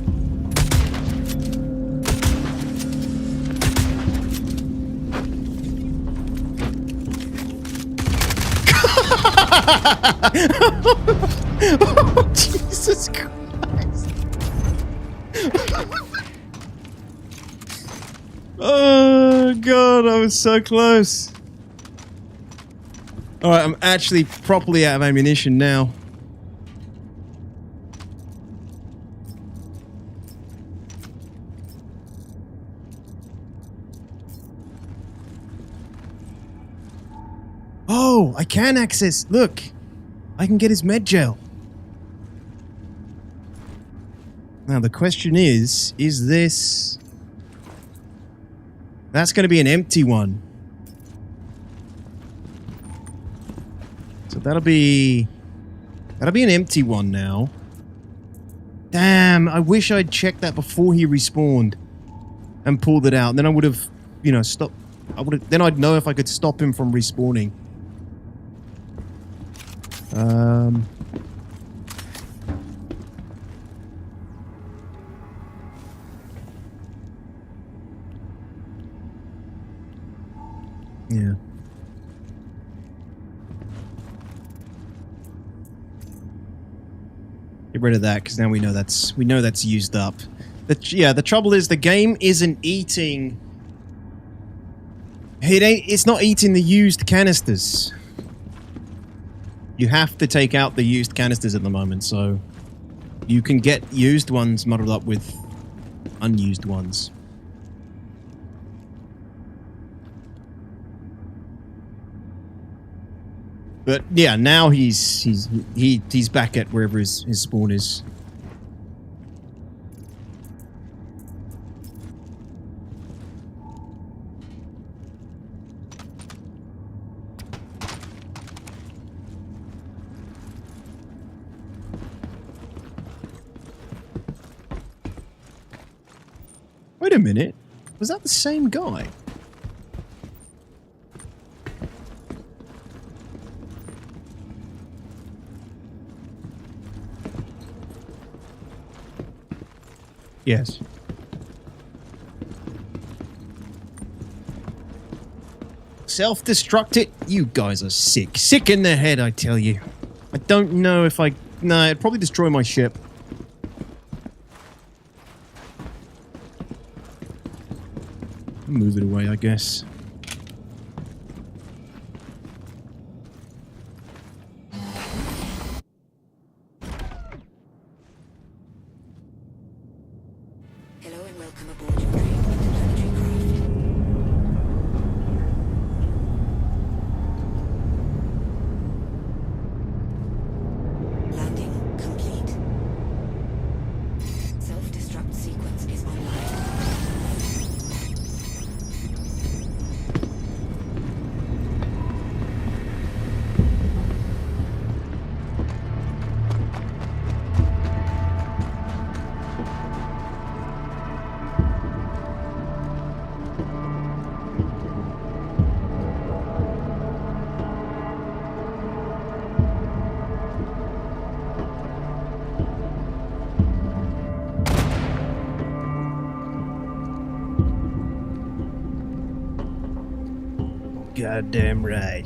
Oh, Jesus Christ. Oh, God, I was so close. All right, I'm actually properly out of ammunition now. Oh, I can access. Look, I can get his med gel. Now the question is this... That's going to be an empty one. So that'll be an empty one now. Damn, I wish I'd checked that before he respawned and pulled it out. And then I would have, you know, stopped. Then I'd know if I could stop him from respawning. Yeah. Get rid of that because now we know that's used up. The trouble is the game isn't eating. It's not eating the used canisters. You have to take out the used canisters at the moment, so you can get used ones muddled up with unused ones. But yeah, now he's back at wherever his spawn is. Wait a minute. Was that the same guy? Yes. Self-destruct it? You guys are sick. Sick in the head, I tell you. I don't know if I... No, it'd probably destroy my ship. Move it away, I guess. Hello and welcome aboard your train interplanetary craft. Landing complete. Self-destruct sequence is online. Goddamn right.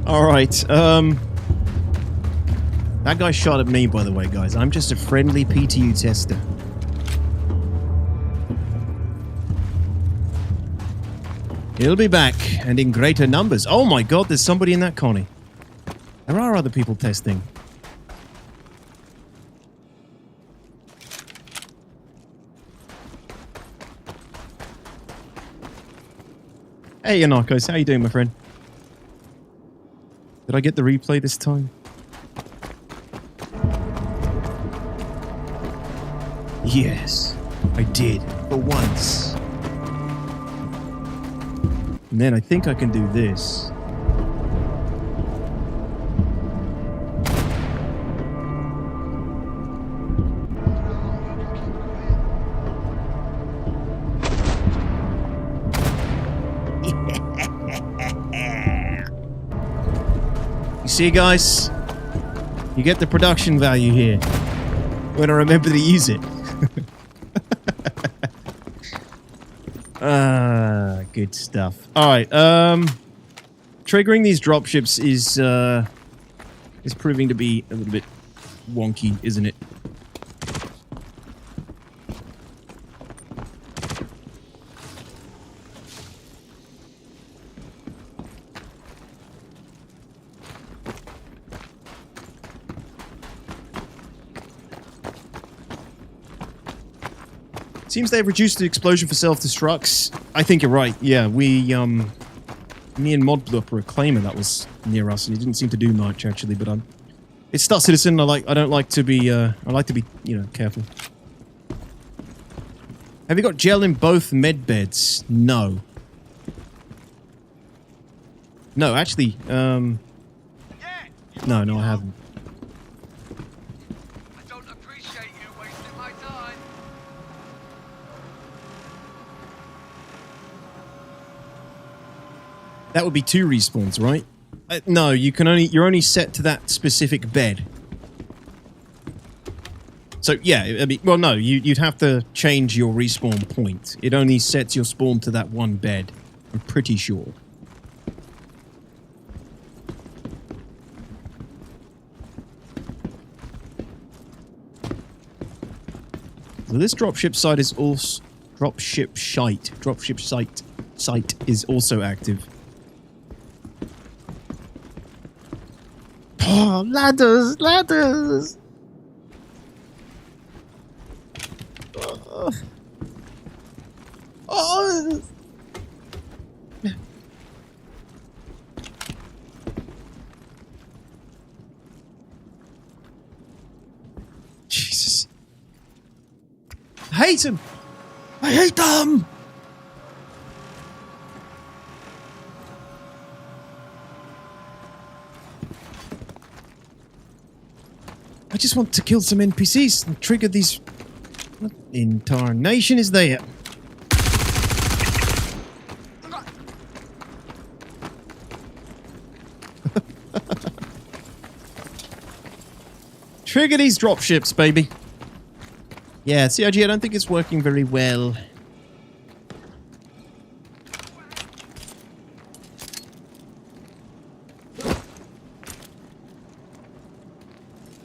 Alright, that guy shot at me, by the way, guys. I'm just a friendly PTU tester. He'll be back, and in greater numbers. Oh my god, there's somebody in that Connie. There are other people testing. Hey, Anarchos, how you doing, my friend? Did I get the replay this time? Yes, I did, for once. And then I think I can do this. See, guys, you get the production value here when I remember to use it. Good stuff. All right, triggering these dropships is proving to be a little bit wonky, isn't it? Seems they've reduced the explosion for self-destructs. I think you're right. Yeah, we Me and Mod blew up a reclaimer that was near us, and it didn't seem to do much actually. But it's Star Citizen. I don't like to be. I like to be, careful. Have you got gel in both med beds? No. No, actually. No, I haven't. I don't appreciate you wasting my time. That would be 2 respawns, right? No, you're only set to that specific bed. So yeah, I mean, well, no, you'd have to change your respawn point. It only sets your spawn to that one bed. I'm pretty sure. So this dropship site is also dropship site is also active. Oh, ladders! Oh. Jesus. I hate him! I hate them! I just want to kill some NPCs and trigger these... What in tarnation is there? Trigger these dropships, baby. Yeah, CIG, I don't think it's working very well.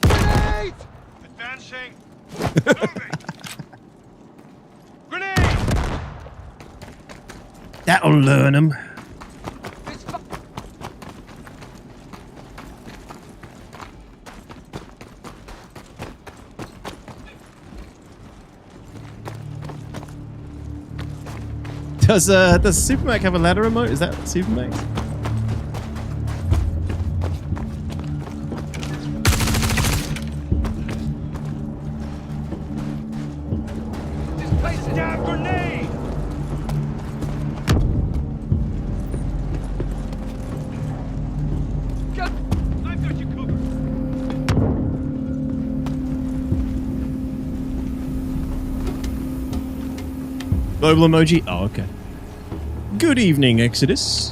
Grenade! Advancing. Moving. Grenade! That'll learn them. Does Supermac have a ladder remote? Is that Supermac? Just place a damn grenade! I've got you covered. Global emoji? Oh, okay. Good evening, Exodus.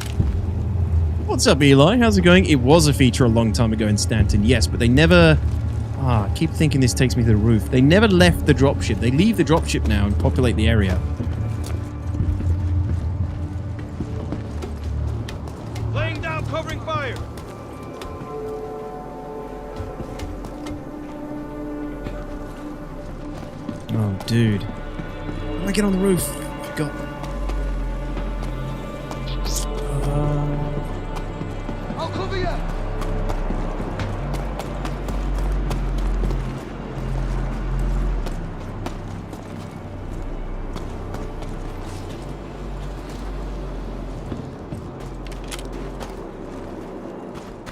What's up, Eli? How's it going? It was a feature a long time ago in Stanton, yes, but they never... I keep thinking this takes me to the roof. They never left the dropship. They leave the dropship now and populate the area. Laying down covering fire. Oh, dude. How do I get on the roof? God. I'll cover you.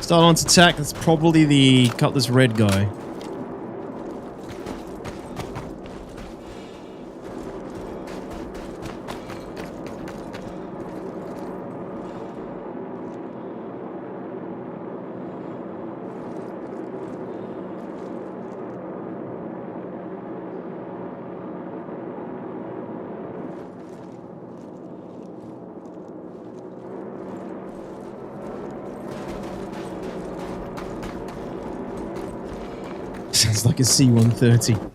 Start on to attack. That's probably the Cutlass Red guy. Sounds like a C-130.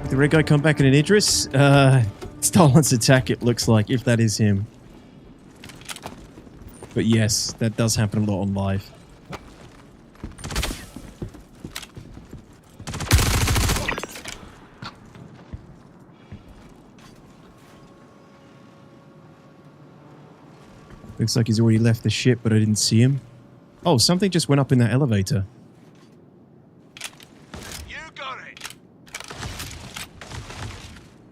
Did the red guy come back in an Idris? Starlance attack, it looks like, if that is him. But yes, that does happen a lot on live. Looks like he's already left the ship, but I didn't see him. Oh, something just went up in that elevator. You got it.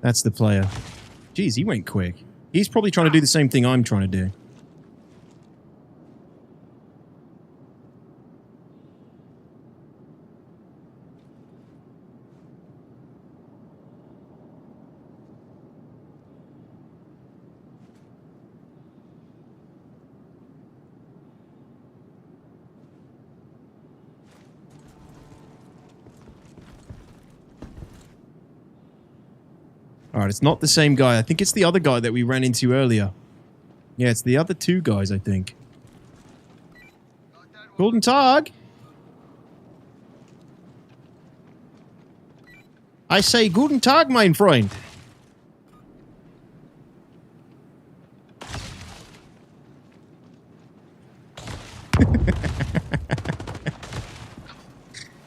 That's the player. Jeez, he went quick. He's probably trying to do the same thing I'm trying to do. Alright, it's not the same guy. I think it's the other guy that we ran into earlier. Yeah, it's the other two guys, I think. Guten Tag! I say Guten Tag, mein Freund!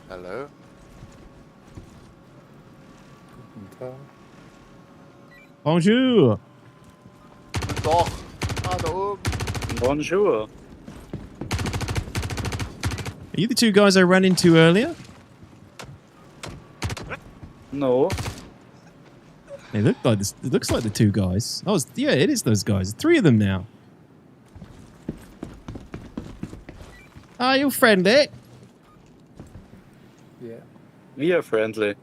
Hello. Guten Tag. Bonjour! Doch. Ah, da oben. Bonjour. Are you the two guys I ran into earlier? No. They look like this. It looks like the two guys. Oh, yeah, it is those guys. 3 of them now. Are you friendly? Yeah. We are friendly.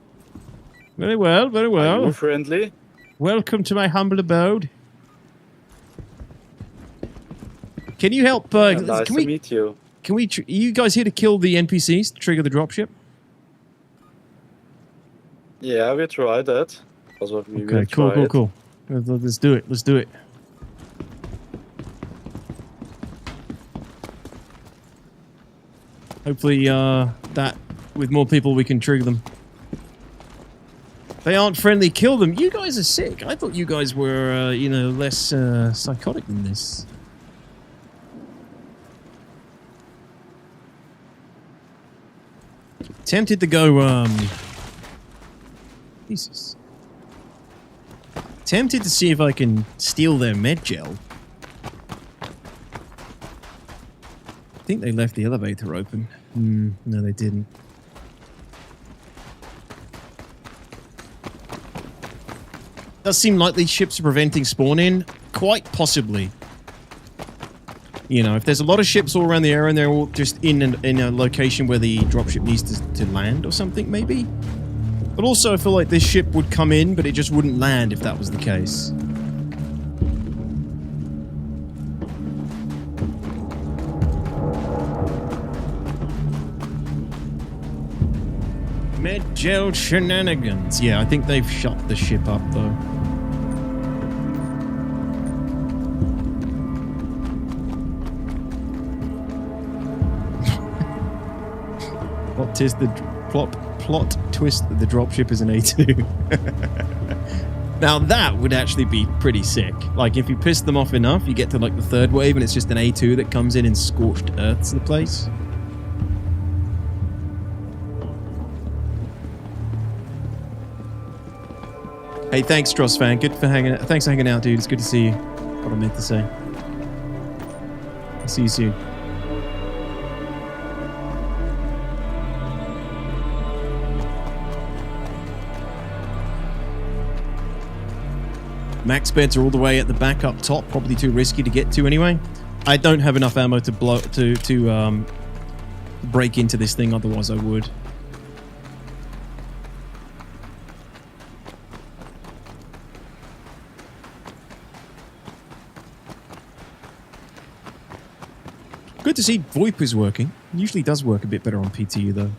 Very well, very well. Are you friendly? Welcome to my humble abode. Can you help? Nice can to meet you. Can we? Are you guys here to kill the NPCs to trigger the dropship? Yeah, we try that. That's what we will Okay, cool, try cool, it. cool. Let's do it. Let's do it. Hopefully, that with more people we can trigger them. They aren't friendly. Kill them. You guys are sick. I thought you guys were, you know, less psychotic than this. Tempted to go, Jesus. Tempted to see if I can steal their med gel. I think they left the elevator open. No, they didn't. Does seem like these ships are preventing spawn-in. Quite possibly. You know, if there's a lot of ships all around the area and they're all just in a location where the dropship needs to land or something, maybe? But also, I feel like this ship would come in, but it just wouldn't land if that was the case. Med-gel shenanigans. Yeah, I think they've shut the ship up, though. Plot twist that the dropship is an A2. Now that would actually be pretty sick. Like, if you piss them off enough, you get to like the 3rd wave and it's just an A2 that comes in and scorched earths the place. Hey, thanks, Strauss-fan. Good for hanging out. Thanks for hanging out, dude. It's good to see you. What I meant to say. I'll see you soon. Max beds are all the way at the back up top. Probably too risky to get to anyway. I don't have enough ammo to blow to break into this thing. Otherwise, I would. Good to see VoIP is working. It usually does work a bit better on PTU though.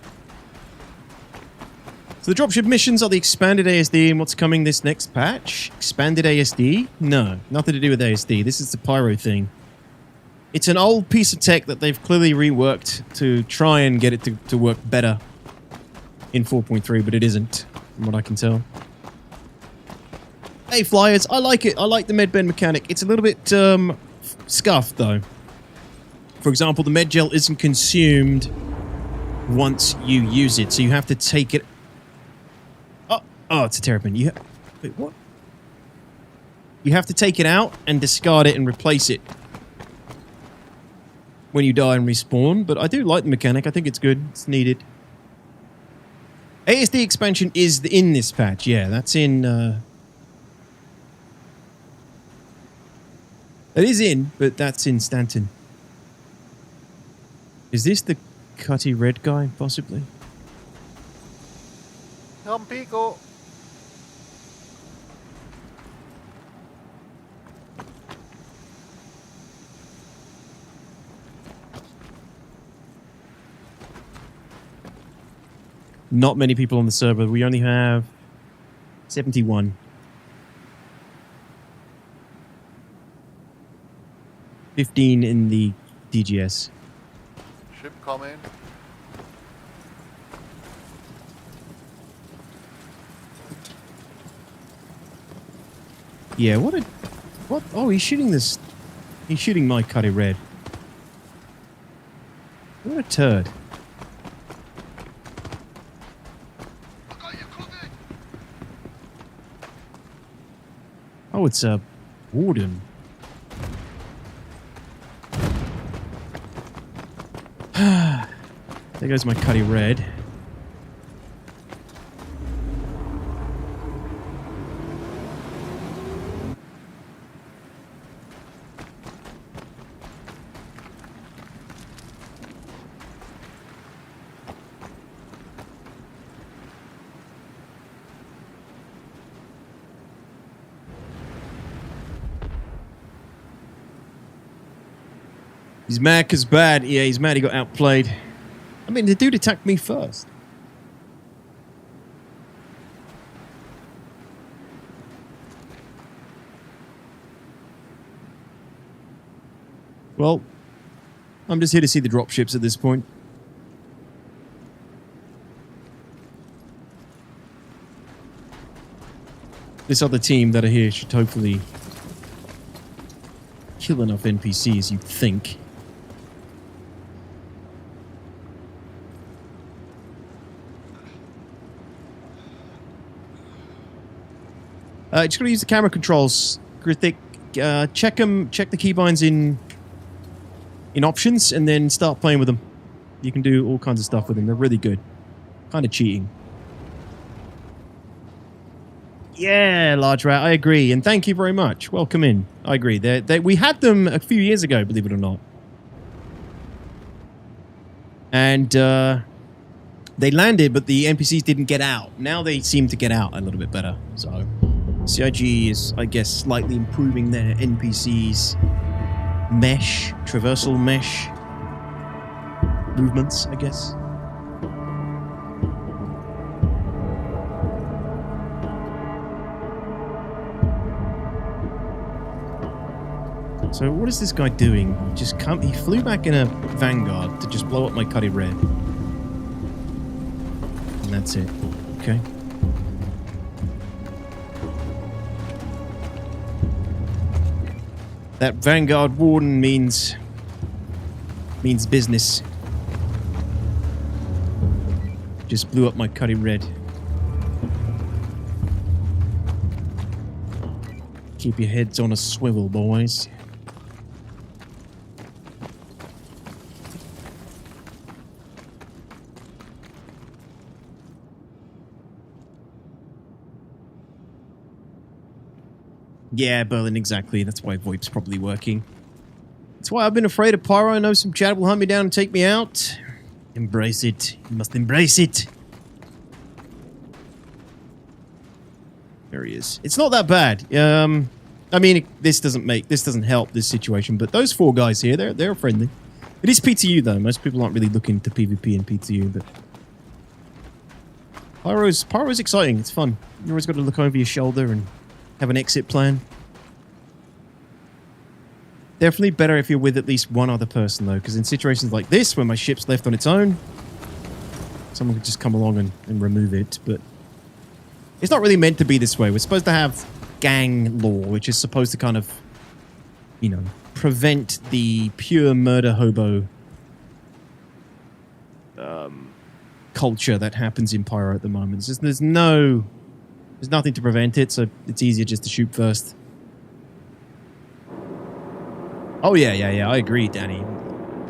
So the dropship missions are the expanded ASD and what's coming this next patch? Expanded ASD? No, nothing to do with ASD. This is the pyro thing. It's an old piece of tech that they've clearly reworked to try and get it to work better in 4.3, but it isn't, from what I can tell. Hey flyers, I like it. I like the medbend mechanic. It's a little bit scuffed though. For example, the med gel isn't consumed once you use it, so you have to take it. Oh, it's a terrapin. Wait, what? You have to take it out and discard it and replace it when you die and respawn, but I do like the mechanic. I think it's good. It's needed. ASD expansion is in this patch. Yeah, that's in... it is in, but that's in Stanton. Is this the Cutty Red guy, possibly? Pico. Not many people on the server. We only have 71. $15 in the DGS. Ship coming. Yeah, what? Oh, he's shooting this. He's shooting my Cutty Red. What a turd. Oh, it's a warden. There goes my Cutty Red. He's mad because bad. Yeah, he's mad he got outplayed. I mean, the dude attacked me first. Well, I'm just here to see the dropships at this point. This other team that are here should hopefully kill enough NPCs, you'd think. Just gonna use the camera controls. Kritik, check them. Check the keybinds in options, and then start playing with them. You can do all kinds of stuff with them. They're really good. Kind of cheating. Yeah, large rat. I agree, and thank you very much. Welcome in. I agree. We had them a few years ago, believe it or not, and they landed, but the NPCs didn't get out. Now they seem to get out a little bit better. So. CIG is, I guess, slightly improving their NPCs' mesh, traversal mesh movements, I guess. So what is this guy doing? He flew back in a Vanguard to just blow up my Cutty Red. And that's it. Okay. That Vanguard Warden means business. Just blew up my Cutty Red. Keep your heads on a swivel, boys. Yeah, Berlin, exactly. That's why VoIP's probably working. That's why I've been afraid of Pyro. I know some Chad will hunt me down and take me out. Embrace it. You must embrace it. There he is. It's not that bad. I mean, this doesn't help this situation, but those four guys here, they're friendly. It is PTU though. Most people aren't really looking to PvP and PTU, but Pyro's exciting. It's fun. You always got to look over your shoulder and have an exit plan. Definitely better if you're with at least one other person, though, because in situations like this, where my ship's left on its own, someone could just come along and remove it, but it's not really meant to be this way. We're supposed to have gang law, which is supposed to kind of, you know, prevent the pure murder hobo culture that happens in Pyro at the moment. There's nothing to prevent it, so it's easier just to shoot first. Oh, yeah, I agree, Danny.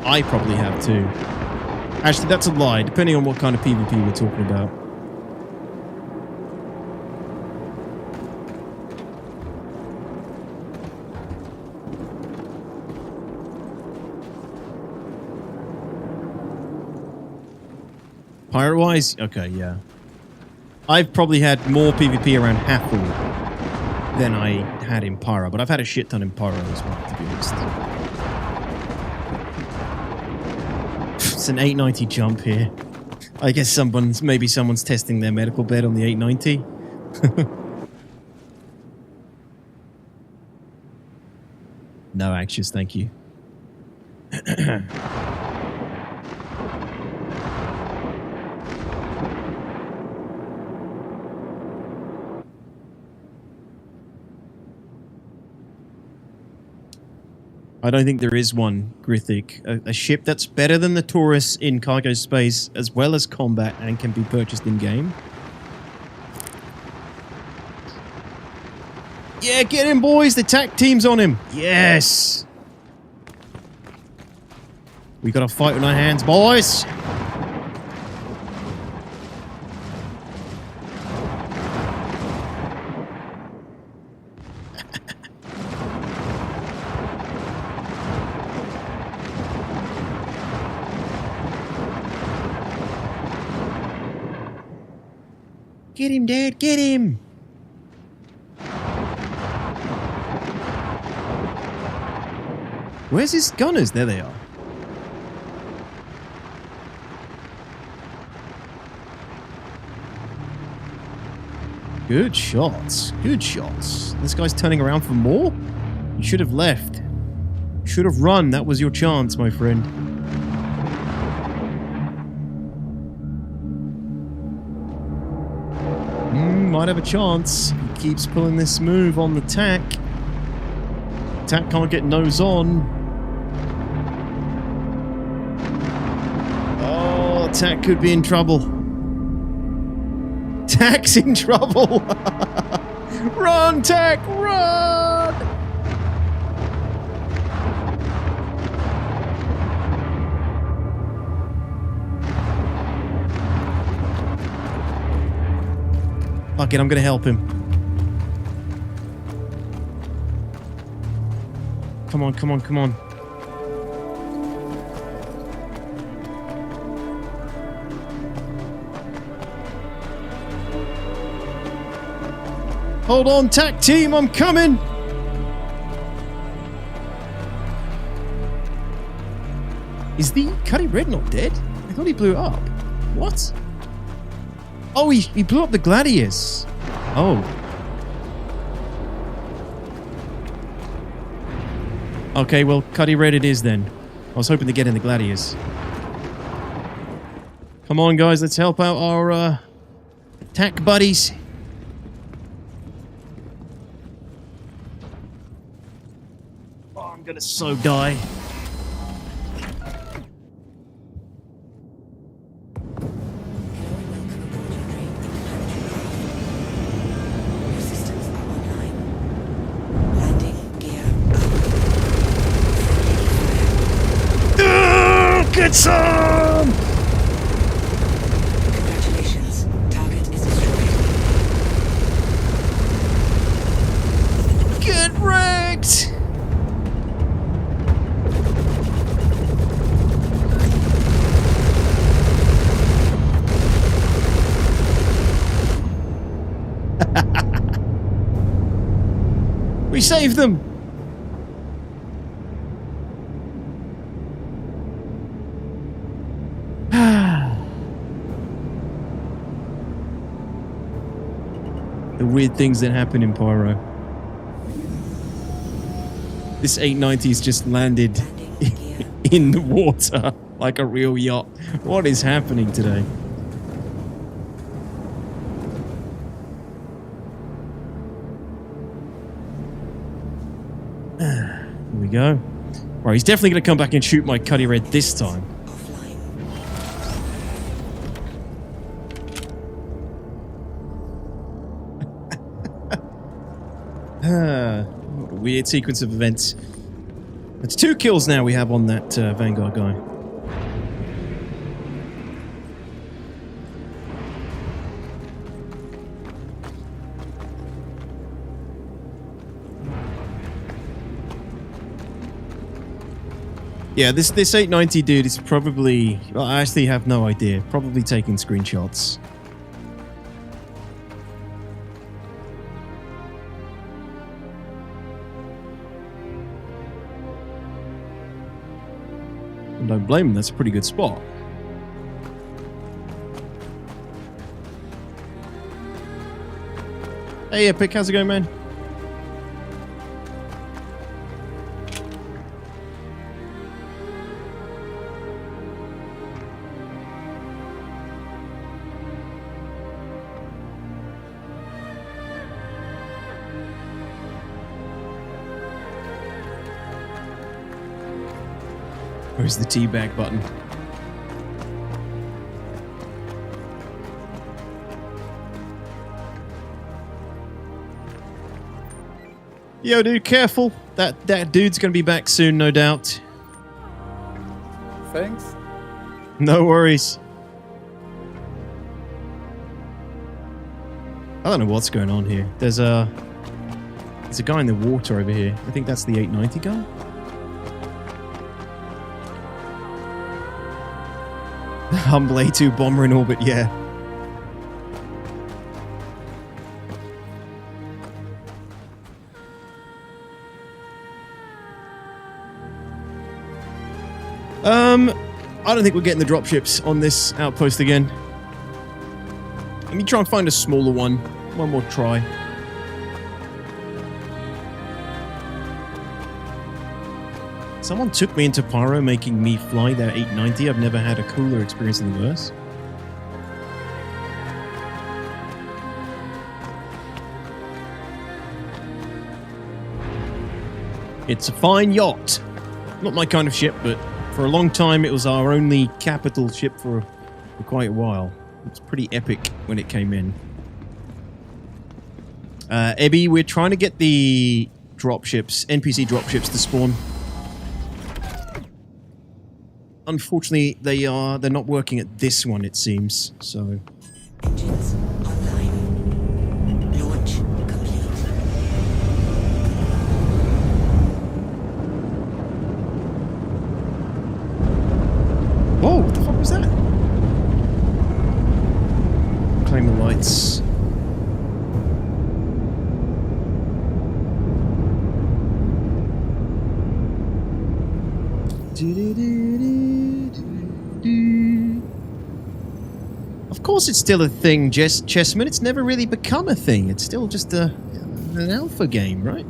I probably have too. Actually, that's a lie, depending on what kind of PvP we're talking about. Pirate-wise? Okay, yeah. I've probably had more PvP around Hathor than I had in Pyro, but I've had a shit ton in Pyro as well, to be honest. It's an 890 jump here. I guess maybe someone's testing their medical bed on the 890. No anxious, thank you. I don't think there is one, Grithic. A ship that's better than the Taurus in cargo space, as well as combat, and can be purchased in-game. Yeah, get him, boys! The TAC team's on him! Yes! We got a fight on our hands, boys! Get him, Dad, get him! Where's his gunners? There they are. Good shots. Good shots. This guy's turning around for more? You should have left. You should have run. That was your chance, my friend. Might have a chance. He keeps pulling this move on the TAC. TAC can't get nose on. Oh, TAC could be in trouble. TAC's in trouble. Run, TAC, run! Fuck it, I'm gonna help him. Come on, come on, come on. Hold on, TAC team, I'm coming! Is the Cuddy Red not dead? I thought he blew it up. What? Oh, he blew up the Gladius. Oh. Okay, well, Cuddy Red it is then. I was hoping to get in the Gladius. Come on, guys, let's help out our TAC buddies. Oh, I'm gonna so die. Get some! Congratulations. Target is destroyed. Get wrecked! We saved them! The weird things that happen in Pyro. This 890's just landed in the water like a real yacht. What is happening today? Here we go. Right, he's definitely going to come back and shoot my Cuddy Red this time. What a weird sequence of events. It's 2 kills now we have on that Vanguard guy. Yeah, this 890 dude is probably... Well, I actually have no idea. Probably taking screenshots. And don't blame him, that's a pretty good spot. Hey, Epic, how's it going, man? Where's the teabag button? Yo, dude, careful. That dude's gonna be back soon, no doubt. Thanks. No worries. I don't know what's going on here. There's a guy in the water over here. I think that's the 890 guy. Humble A2 bomber in orbit, yeah. I don't think we're getting the dropships on this outpost again. Let me try and find a smaller one. One more try. Someone took me into Pyro, making me fly their 890. I've never had a cooler experience in the verse. It's a fine yacht. Not my kind of ship, but for a long time it was our only capital ship for quite a while. It was pretty epic when it came in. Ebby, we're trying to get the dropships, NPC dropships to spawn. Unfortunately, they're not working at this one, it seems. So. Engines online. Launch complete. Whoa! What the fuck was that? Claim the lights. Of course it's still a thing, Chessman. It's never really become a thing. It's still just an alpha game, right?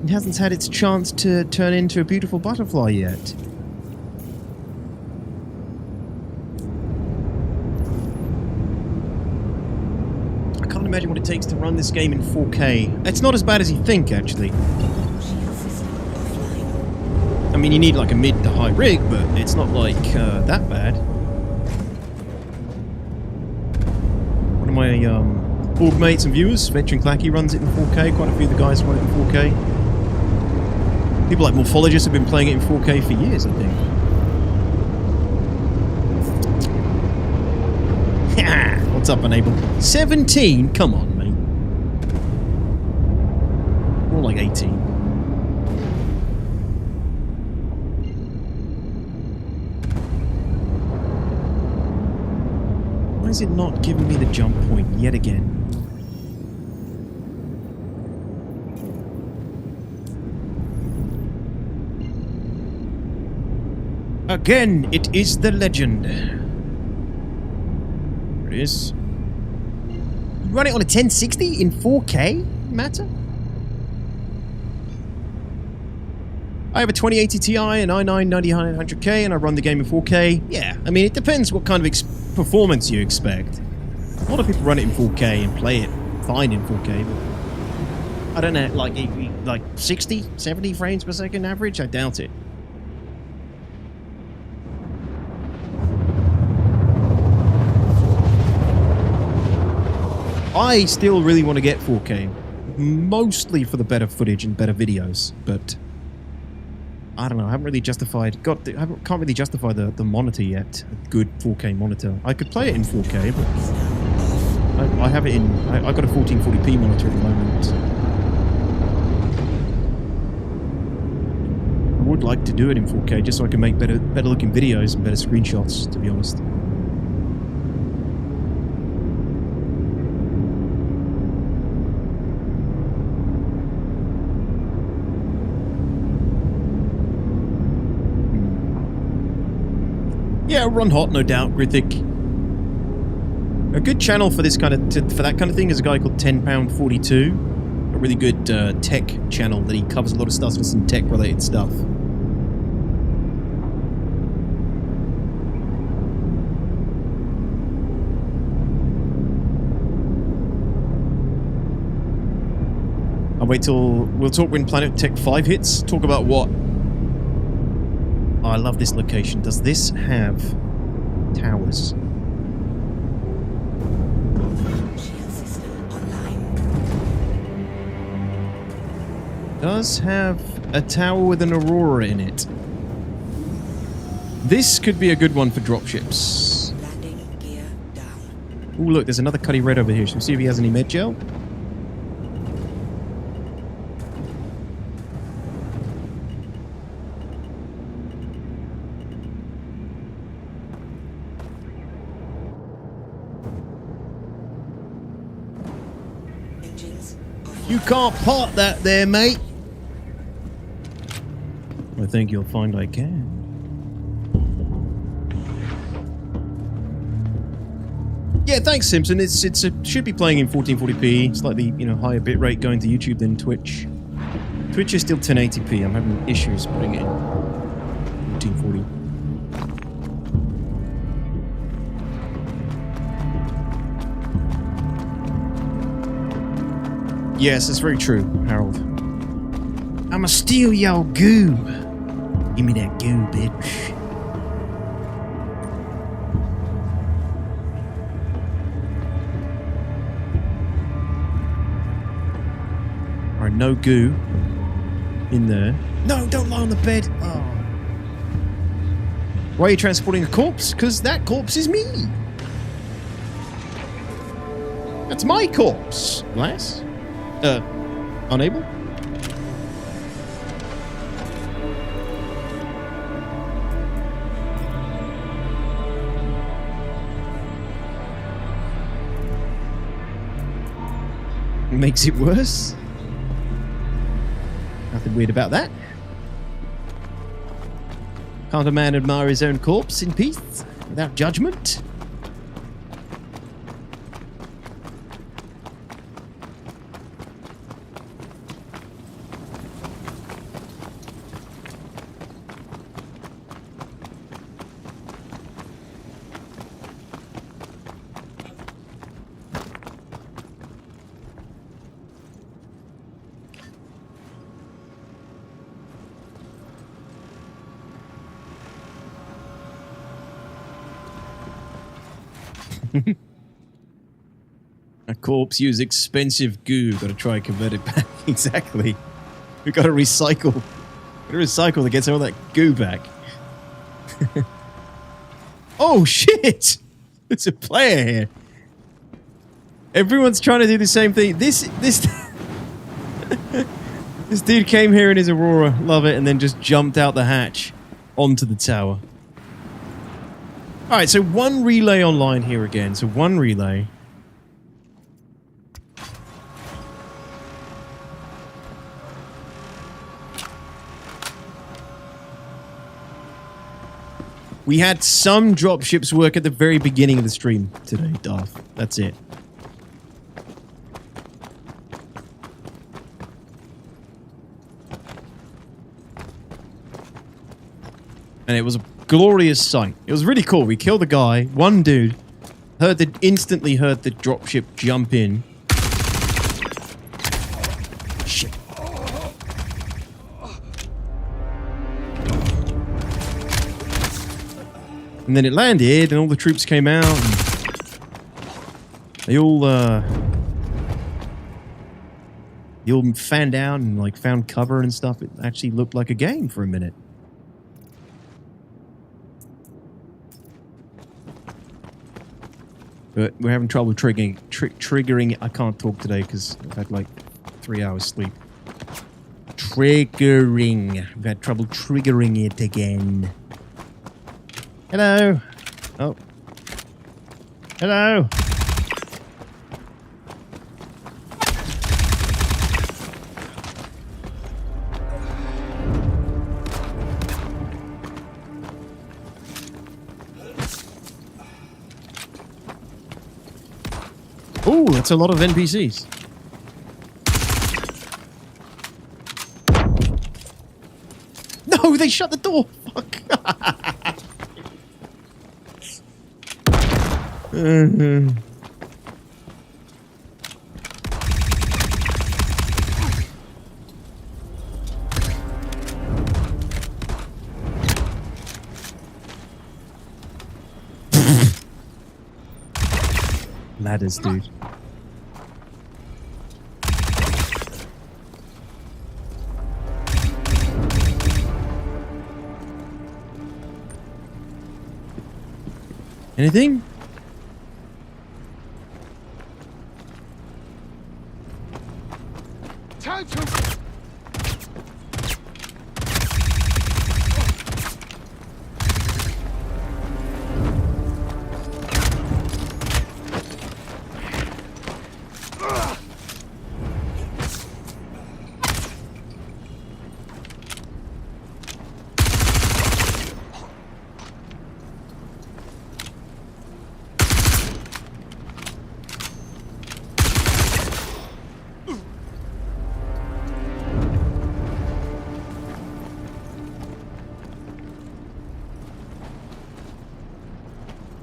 It hasn't had its chance to turn into a beautiful butterfly yet. I can't imagine what it takes to run this game in 4K. It's not as bad as you think, actually. I mean, you need like a mid to high rig, but it's not like that bad. One of my org mates and viewers, Veteran Clacky, runs it in 4K. Quite a few of the guys run it in 4K. People like Morphologists have been playing it in 4K for years, I think. What's up, Unable? 17? Come on, mate. More like 18. Why is it not giving me the jump point yet again? Again, it is the legend. There it is. You run it on a 1060 in 4K, Matter? I have a 2080 Ti, an i9 9900K, and I run the game in 4K. Yeah, I mean, it depends what kind of performance you expect. A lot of people run it in 4K and play it fine in 4K, but I don't know, like 60, 70 frames per second average? I doubt it. I still really want to get 4K. mostly for the better footage and better videos, but I don't know. I haven't really justified. Can't really justify the monitor yet. A good 4K monitor. I could play it in 4K, but I have it in. I got a 1440p monitor at the moment. I would like to do it in 4K just so I can make better looking videos and better screenshots. To be honest. Yeah, run hot, no doubt, Grithik. A good channel for this kind of for that kind of thing is a guy called 10#42. A really good tech channel that he covers a lot of stuff, some tech related stuff. I'll wait till we'll talk when Planet Tech 5 hits. Talk about what. Oh, I love this location. Does this have towers? Does have a tower with an aurora in it. This could be a good one for dropships. Oh, look, there's another Cuddy Red over here. Should we see if he has any med gel? You can't park that there, mate. I think you'll find I can. Yeah, thanks, Simpson. It should be playing in 1440p, slightly higher bitrate going to YouTube than Twitch. Twitch is still 1080p. I'm having issues putting it in 1440. Yes, that's very true, Harold. I'ma steal your goo. Give me that goo, bitch. Alright, no goo in there. No, don't lie on the bed. Oh. Why are you transporting a corpse? Because that corpse is me. That's my corpse, Glass. Unable? Makes it worse? Nothing weird about that. Can't a man admire his own corpse in peace without judgment? A corpse use expensive goo. Got to try and convert it back. Exactly. We got to recycle. Got to recycle to get all that goo back. Oh shit! It's a player here. Everyone's trying to do the same thing. This this dude came here in his Aurora, love it, and then just jumped out the hatch onto the tower. Alright, so one relay online here again. So one relay. We had some dropships work at the very beginning of the stream today, Darth. That's it. And it was a glorious sight. It was really cool. We killed a guy, one dude, instantly heard the dropship jump in. Shit. And then it landed, and all the troops came out. And they all You all fanned out and like found cover and stuff. It actually looked like a game for a minute. But we're having trouble triggering. I can't talk today because I've had like 3 hours sleep. Triggering. I've had trouble triggering it again. Hello. Oh. Hello. Oh, that's a lot of NPCs. No, they shut the door. Fuck. Ladders, dude. Anything? Time to...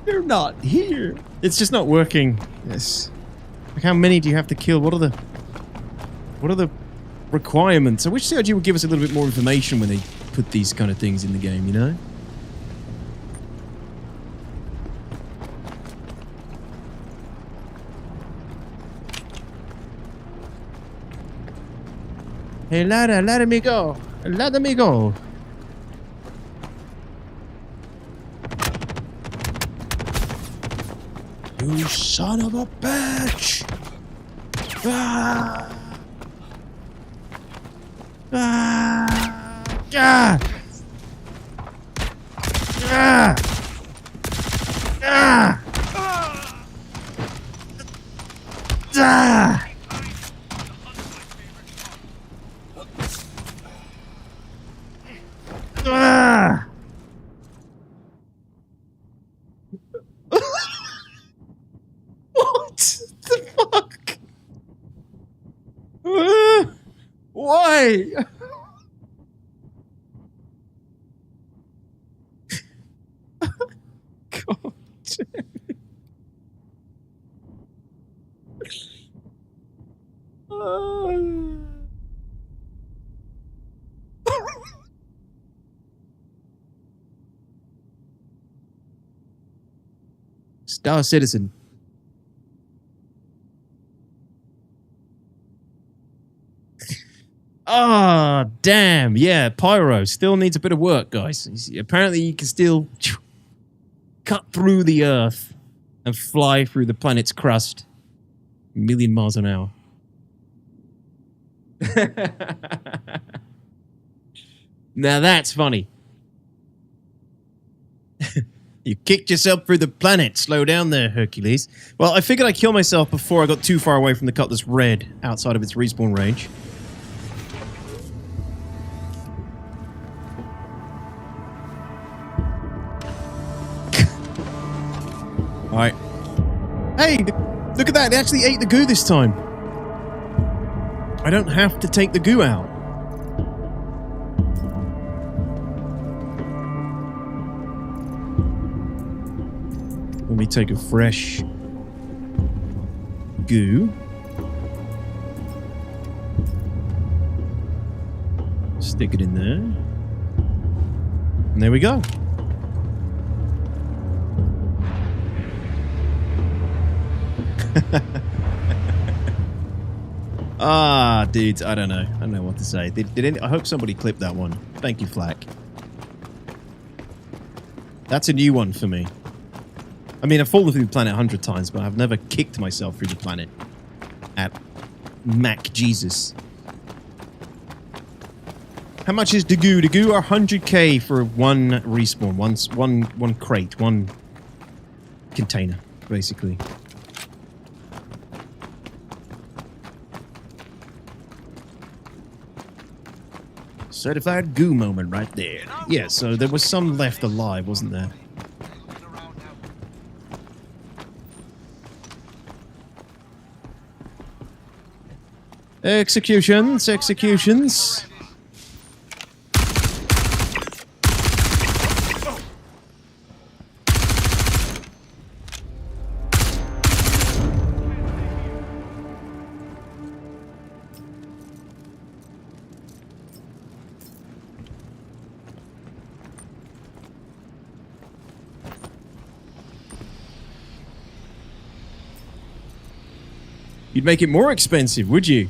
They're not here. It's just not working. Yes. Like, how many do you have to kill? What are the requirements? I wish CRG would give us a little bit more information when they put these kind of things in the game, you know? Hey, ladder, let me go. Let me go. You son of a bitch! Ah! Ah! Ah! Ah! Ah! Ah! Ah! What the fuck? Why? God damn it. Star Citizen. Ah, oh, damn. Yeah, Pyro still needs a bit of work, guys. Apparently you can still cut through the Earth and fly through the planet's crust 1,000,000 miles an hour. Now that's funny. You kicked yourself through the planet. Slow down there, Hercules. Well, I figured I'd kill myself before I got too far away from the Cutlass Red outside of its respawn range. Alright. Hey, look at that. They actually ate the goo this time. I don't have to take the goo out. Let me take a fresh goo. Stick it in there. And there we go. Ah, dudes, I don't know. I don't know what to say. I hope somebody clipped that one. Thank you, Flack. That's a new one for me. I mean, I've fallen through the planet 100 times, but I've never kicked myself through the planet at Mac Jesus. How much is Dagoo? Dagoo are 100k for one respawn, one crate, one container, basically. Certified goo moment right there. Yeah, so there was some left alive, wasn't there? Executions, executions. You'd make it more expensive, would you?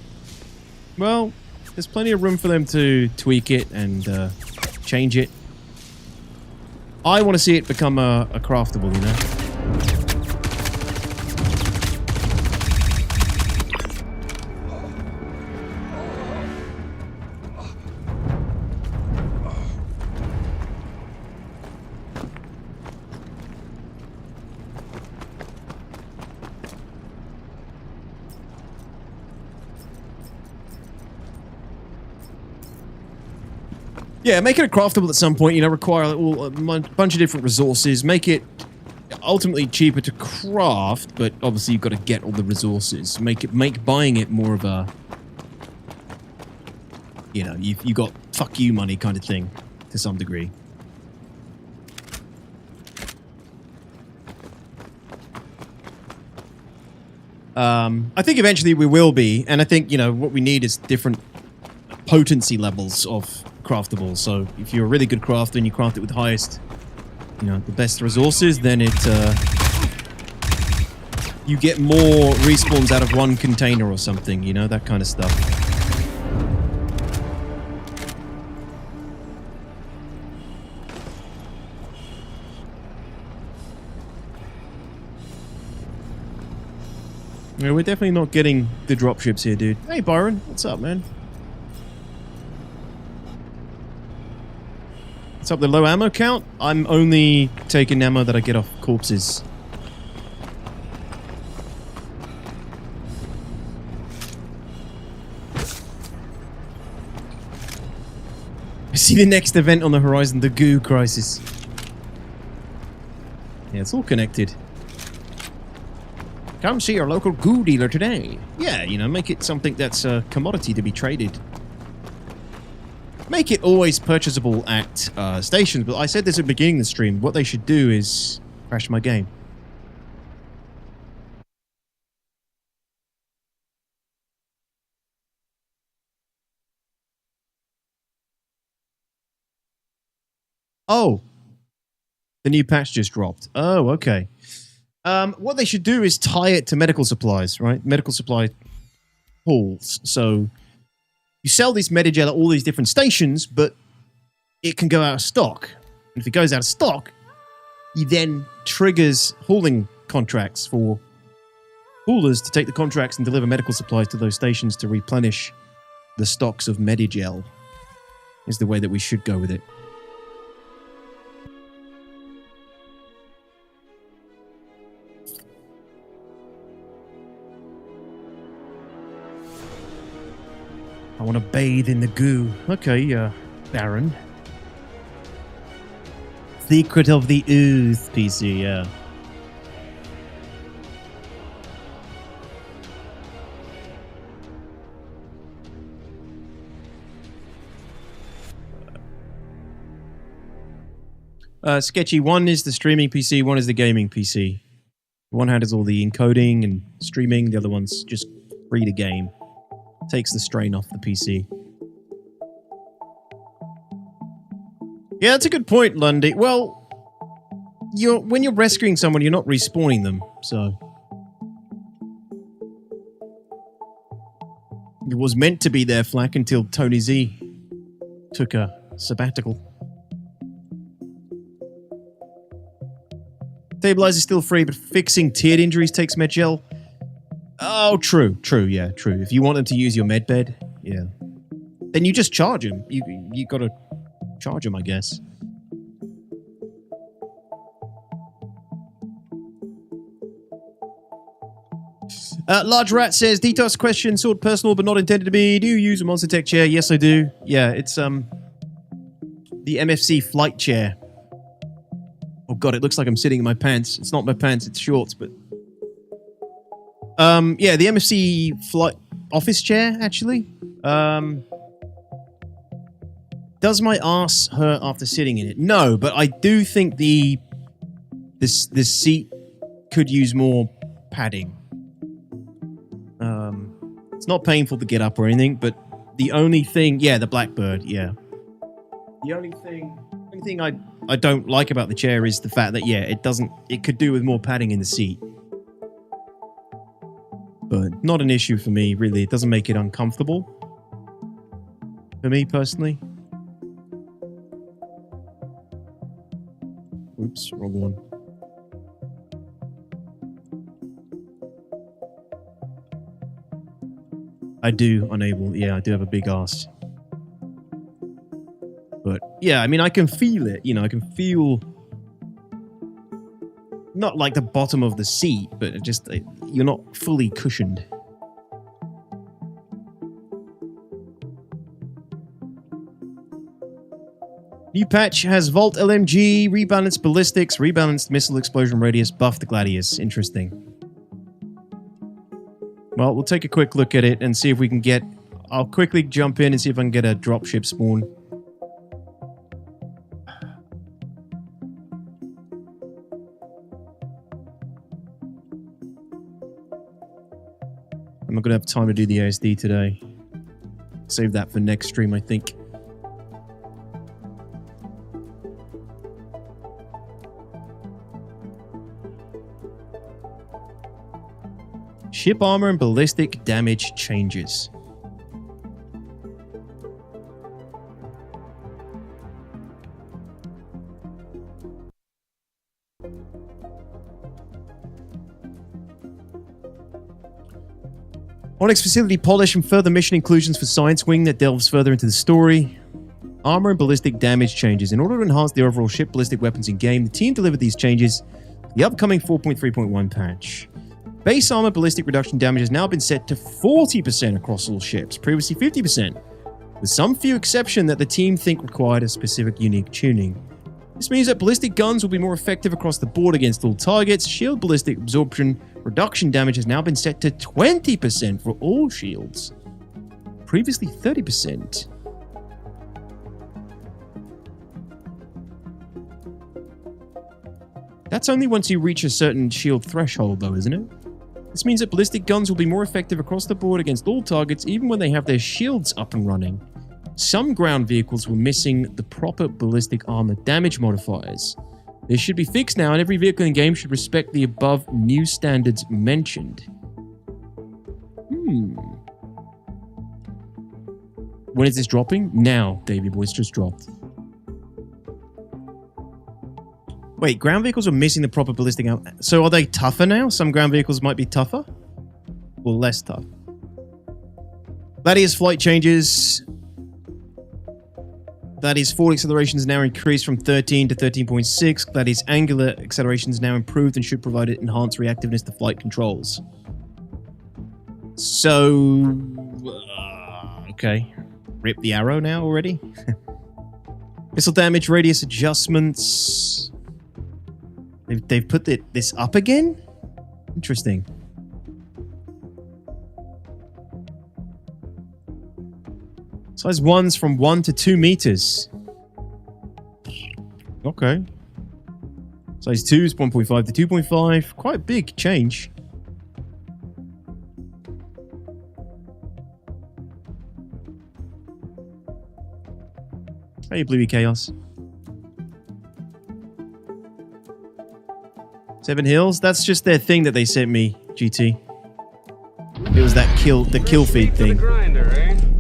Well, there's plenty of room for them to tweak it and change it. I want to see it become a craftable, you know? Yeah, make it a craftable at some point, you know, require a bunch of different resources, make it ultimately cheaper to craft, but obviously you've got to get all the resources. Make buying it more of a, you know, you got fuck you money kind of thing to some degree. I think eventually we will be, and I think, you know, what we need is different potency levels of craftable. So if you're a really good crafter and you craft it with the highest, you know, the best resources, then it you get more respawns out of one container or something, you know, that kind of stuff. Yeah, we're definitely not getting the dropships here, dude. Hey, Byron, what's up, man? What's up, the low ammo count? I'm only taking ammo that I get off corpses. I see the next event on the horizon, the goo crisis. Yeah, it's all connected. Come see your local goo dealer today. Yeah, you know, make it something that's a commodity to be traded. Make it always purchasable at stations, but I said this at the beginning of the stream. What they should do is crash my game. Oh, the new patch just dropped. Oh, okay. What they should do is tie it to medical supplies, right? Medical supply pools. So you sell this Medigel at all these different stations, but it can go out of stock. And if it goes out of stock, he then triggers hauling contracts for haulers to take the contracts and deliver medical supplies to those stations to replenish the stocks of Medigel. Is the way that we should go with it. I want to bathe in the goo. Okay, Baron. Secret of the Ooze, PC, yeah. Sketchy, one is the streaming PC, one is the gaming PC. One handles all the encoding and streaming, the other one's just free to game. Takes the strain off the PC. Yeah, that's a good point, Lundy. Well, when you're rescuing someone, you're not respawning them, so... It was meant to be there, Flack, until Tony Z took a sabbatical. Stabilizer still free, but fixing tiered injuries takes med gel. Oh, true, yeah, true. If you want them to use your med bed, yeah. Then you just charge him. You gotta charge him, I guess. Large Rat says, DDoS question, sort of personal but not intended to be. Do you use a Monster Tech chair? Yes, I do. Yeah, it's the MFC flight chair. Oh god, it looks like I'm sitting in my pants. It's not my pants, it's shorts, but... yeah, the MFC flight office chair, actually. Does my ass hurt after sitting in it? No, but I do think this seat could use more padding. It's not painful to get up or anything, but the only thing... Yeah, the Blackbird, yeah. The only thing I don't like about the chair is the fact that, yeah, it could do with more padding in the seat. But not an issue for me, really. It doesn't make it uncomfortable. For me, personally. Oops, wrong one. I do enable, yeah, I do have a big ass. But, yeah, I mean, I can feel it, you know, I can feel... Not like the bottom of the seat, but just, you're not fully cushioned. New patch has Volt LMG, rebalanced ballistics, rebalanced missile explosion radius, buffed Gladius. Interesting. Well, we'll take a quick look at it and see if we can get... I'll quickly jump in and see if I can get a dropship spawn. I'm not going to have time to do the ASD today. Save that for next stream, I think. Ship armor and ballistic damage changes. Onyx facility polish and further mission inclusions for Science Wing that delves further into the story. Armor and ballistic damage changes. In order to enhance the overall ship ballistic weapons in game, the team delivered these changes to the upcoming 4.3.1 patch. Base armor ballistic reduction damage has now been set to 40% across all ships, previously 50%, with some few exception that the team think required a specific unique tuning. This means that ballistic guns will be more effective across the board against all targets. Shield ballistic absorption reduction damage has now been set to 20% for all shields, previously 30%. That's only once you reach a certain shield threshold though, isn't it? This means that ballistic guns will be more effective across the board against all targets, even when they have their shields up and running. Some ground vehicles were missing the proper ballistic armor damage modifiers. This should be fixed now, and every vehicle in game should respect the above new standards mentioned. When is this dropping? Now, Davey Boy, it's just dropped. Wait, ground vehicles are missing the proper ballistic armor. So are they tougher now? Some ground vehicles might be tougher? Or less tough? Gladius flight changes. Gladius forward acceleration is now increased from 13 to 13.6. Gladius angular acceleration is now improved and should provide enhanced reactiveness to flight controls. So... okay. Rip the arrow now already? Missile damage radius adjustments... They've put this up again? Interesting. Size 1's from 1 to 2 meters. Okay. Size 2's 1.5 to 2.5. Quite a big change. Hey, Bluey Chaos. 7 Hills? That's just their thing that they sent me, GT. It was that the kill feed thing.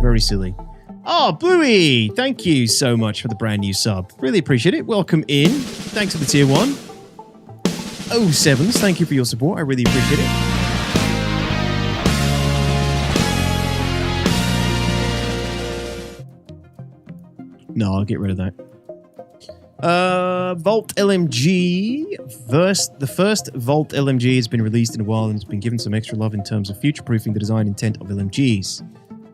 Very silly. Oh, Bluey! Thank you so much for the brand new sub. Really appreciate it. Welcome in. Thanks for the tier 1. 07s, thank you for your support. I really appreciate it. No, I'll get rid of that. Volt LMG. The first Volt LMG has been released in a while and has been given some extra love in terms of future-proofing the design intent of LMGs.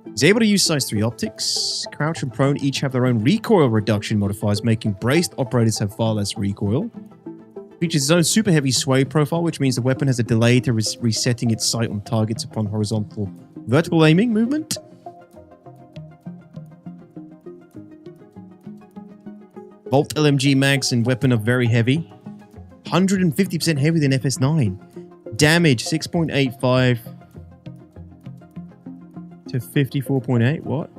It's able to use size 3 optics. Crouch and prone each have their own recoil reduction modifiers, making braced operators have far less recoil. Features its own super heavy sway profile, which means the weapon has a delay to resetting its sight on targets upon vertical aiming movement. Volt LMG mags and weapon are very heavy. 150% heavier than FS9. Damage 6.85 to 54.8. What?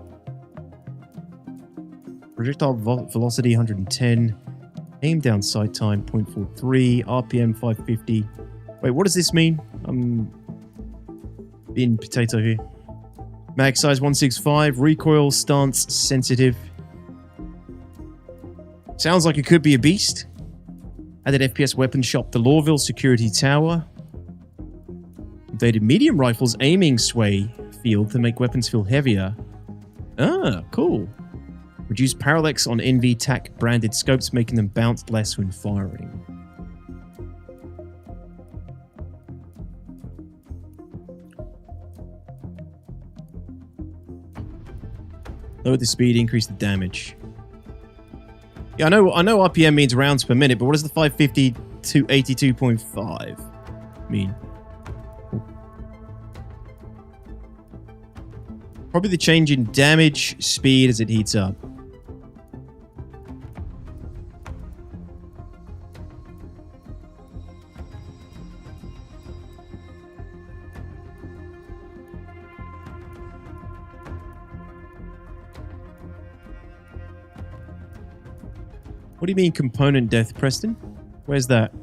Projectile velocity 110. Aim down sight time 0.43. RPM 550. Wait, what does this mean? I'm being potato here. Mag size 165. Recoil stance sensitive. Sounds like it could be a beast. Added FPS weapon shop, the Lawville Security Tower. Updated medium rifles aiming sway field to make weapons feel heavier. Ah, cool. Reduced parallax on NV TAC branded scopes, making them bounce less when firing. Lower the speed, increase the damage. Yeah, I know RPM means rounds per minute, but what does the 550 to 82.5 mean? Probably the change in damage speed as it heats up. What do you mean component death, Preston? Where's that?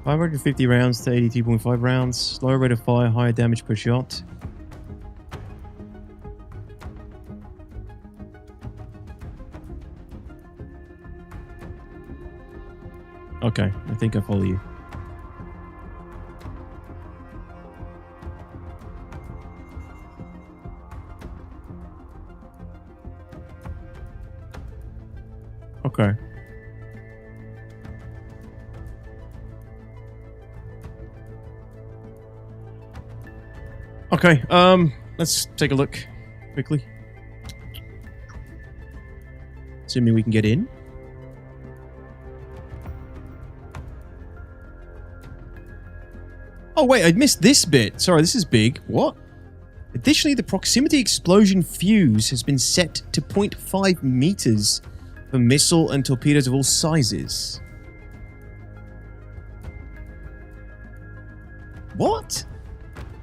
$550 rounds to 82.5 rounds. Slower rate of fire, higher damage per shot. Okay, I think I follow you. Okay. Okay, let's take a look quickly. Assuming we can get in. Oh wait, I missed this bit. Sorry, this is big. What? Additionally, the proximity explosion fuse has been set to 0.5 meters for missile and torpedoes of all sizes. What?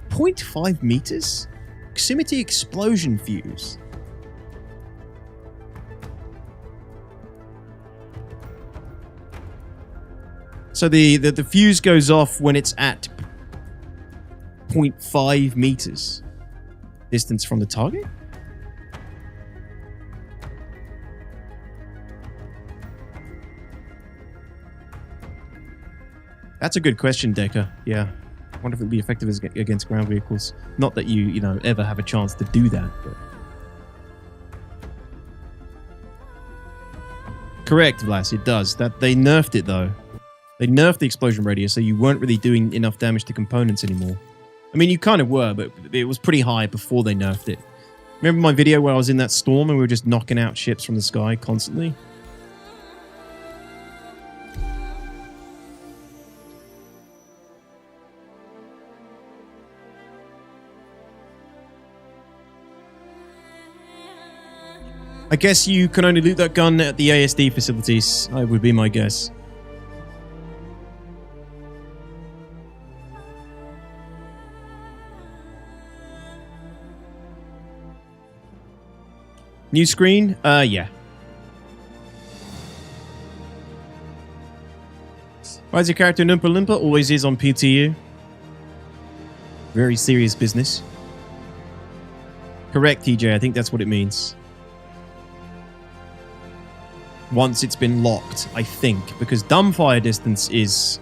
0.5 meters? Proximity explosion fuse. So the fuse goes off when it's at 0.5 meters distance from the target? That's a good question, Decker. Yeah. I wonder if it would be effective against ground vehicles. Not that you know, ever have a chance to do that. But... Correct, Vlas, it does. That they nerfed it, though. They nerfed the explosion radius, so you weren't really doing enough damage to components anymore. I mean, you kind of were, but it was pretty high before they nerfed it. Remember my video where I was in that storm and we were just knocking out ships from the sky constantly? I guess you can only loot that gun at the ASD facilities, would be my guess. New screen? Yeah. Why is your character Noompa Loompa? Always is on PTU. Very serious business. Correct, TJ. I think that's what it means. Once it's been locked, I think. Because dumb fire distance is...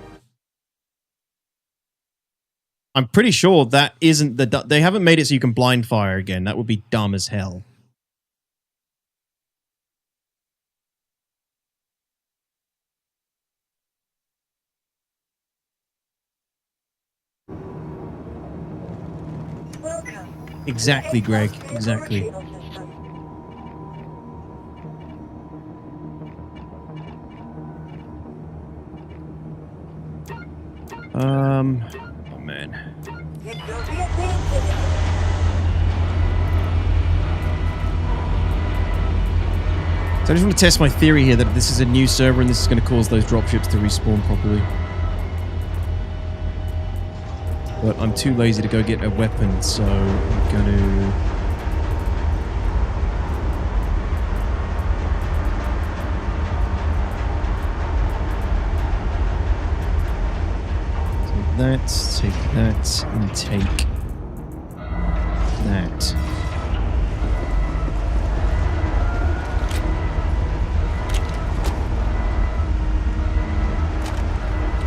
I'm pretty sure that isn't the... They haven't made it so you can blind fire again. That would be dumb as hell. Exactly, Greg. Exactly. Oh man. So I just want to test my theory here that this is a new server and this is going to cause those dropships to respawn properly. But I'm too lazy to go get a weapon, so I'm going to... take that, and take that.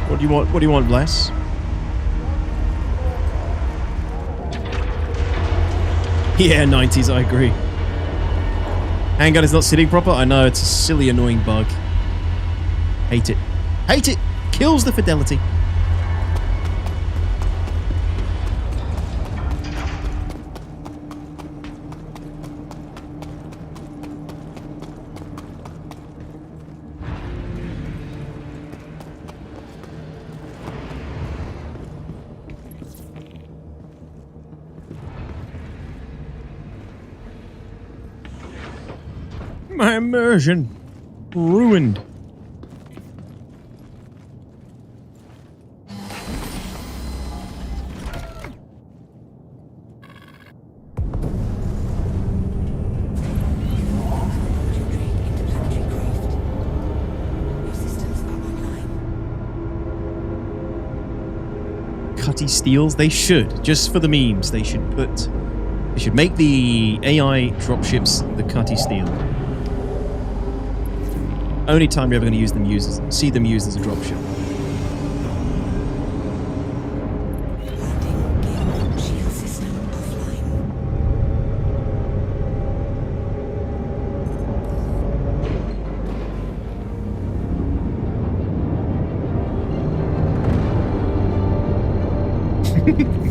What do you want? What do you want, Bless? Yeah, 90s, I agree. Handgun is not sitting proper? I know, it's a silly, annoying bug. Hate it. Hate it! Kills the fidelity. My immersion ruined. Cutty steals? They should, just for the memes. They should make the AI dropships the Cutty steal. Only time you're ever going to see them used as a dropship.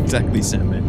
Exactly, Sam, man.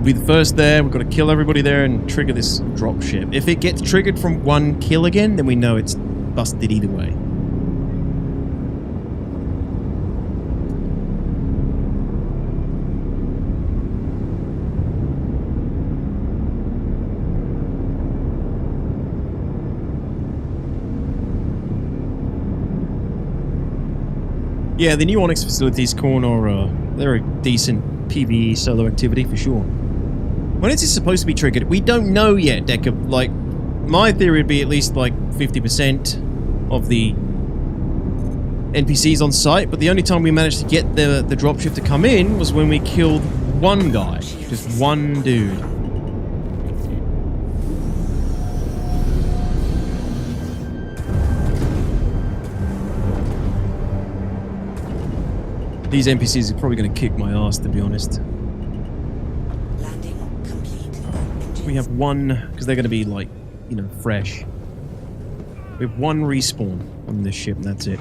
Be the first there. We've got to kill everybody there and trigger this dropship. If it gets triggered from one kill again, then we know it's busted either way. Yeah, the new Onyx facilities, Corner, they're a decent PvE solo activity for sure. When is it supposed to be triggered? We don't know yet, Deca. Like, my theory would be at least like 50% of the NPCs on site, but the only time we managed to get the dropship to come in was when we killed one guy. Just one dude. These NPCs are probably going to kick my ass, to be honest. Landing complete. We have one, because they're going to be like, you know, fresh. We have one respawn on this ship, and that's it.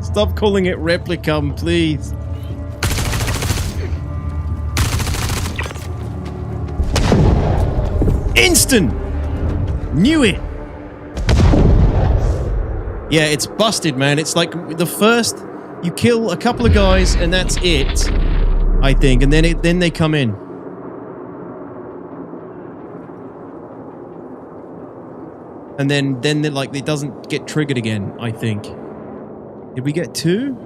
Stop calling it Replicum, please. Instant! Knew it! Yeah, it's busted, man. It's like the first... You kill a couple of guys and that's it, I think. And then they come in. And then like, it doesn't get triggered again, I think. Did we get 2?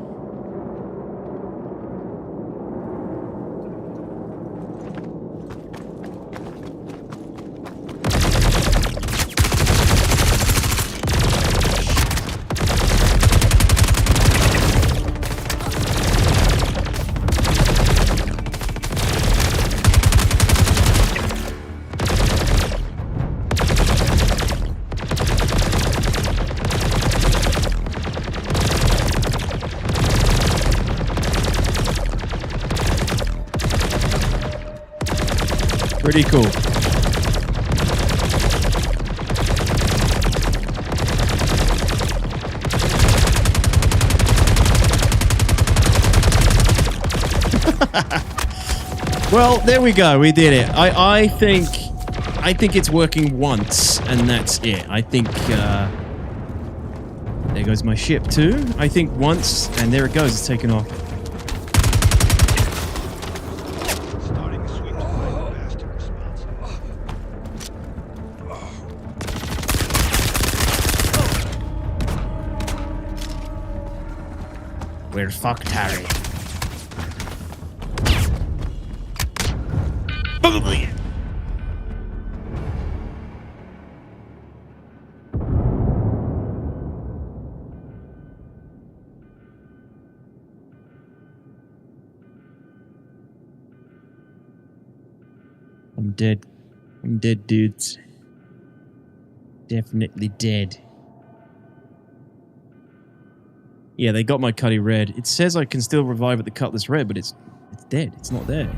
Pretty cool. Well, there we go. We did it. I think it's working once, and that's it. I think there goes my ship too. I think once, and there it goes. It's taken off. We're fucked, Harry. I'm dead. I'm dead, dudes. Definitely dead. Yeah, they got my Cutty Red. It says I can still revive at the Cutlass Red, but it's dead. It's not there.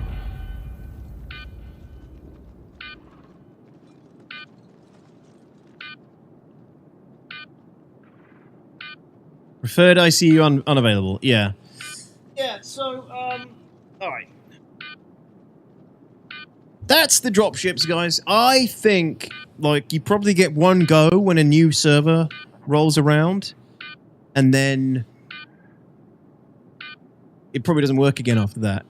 Preferred ICU unavailable. Yeah. Yeah, so, alright. That's the dropships, guys. I think, like, you probably get one go when a new server rolls around, and then it probably doesn't work again after that.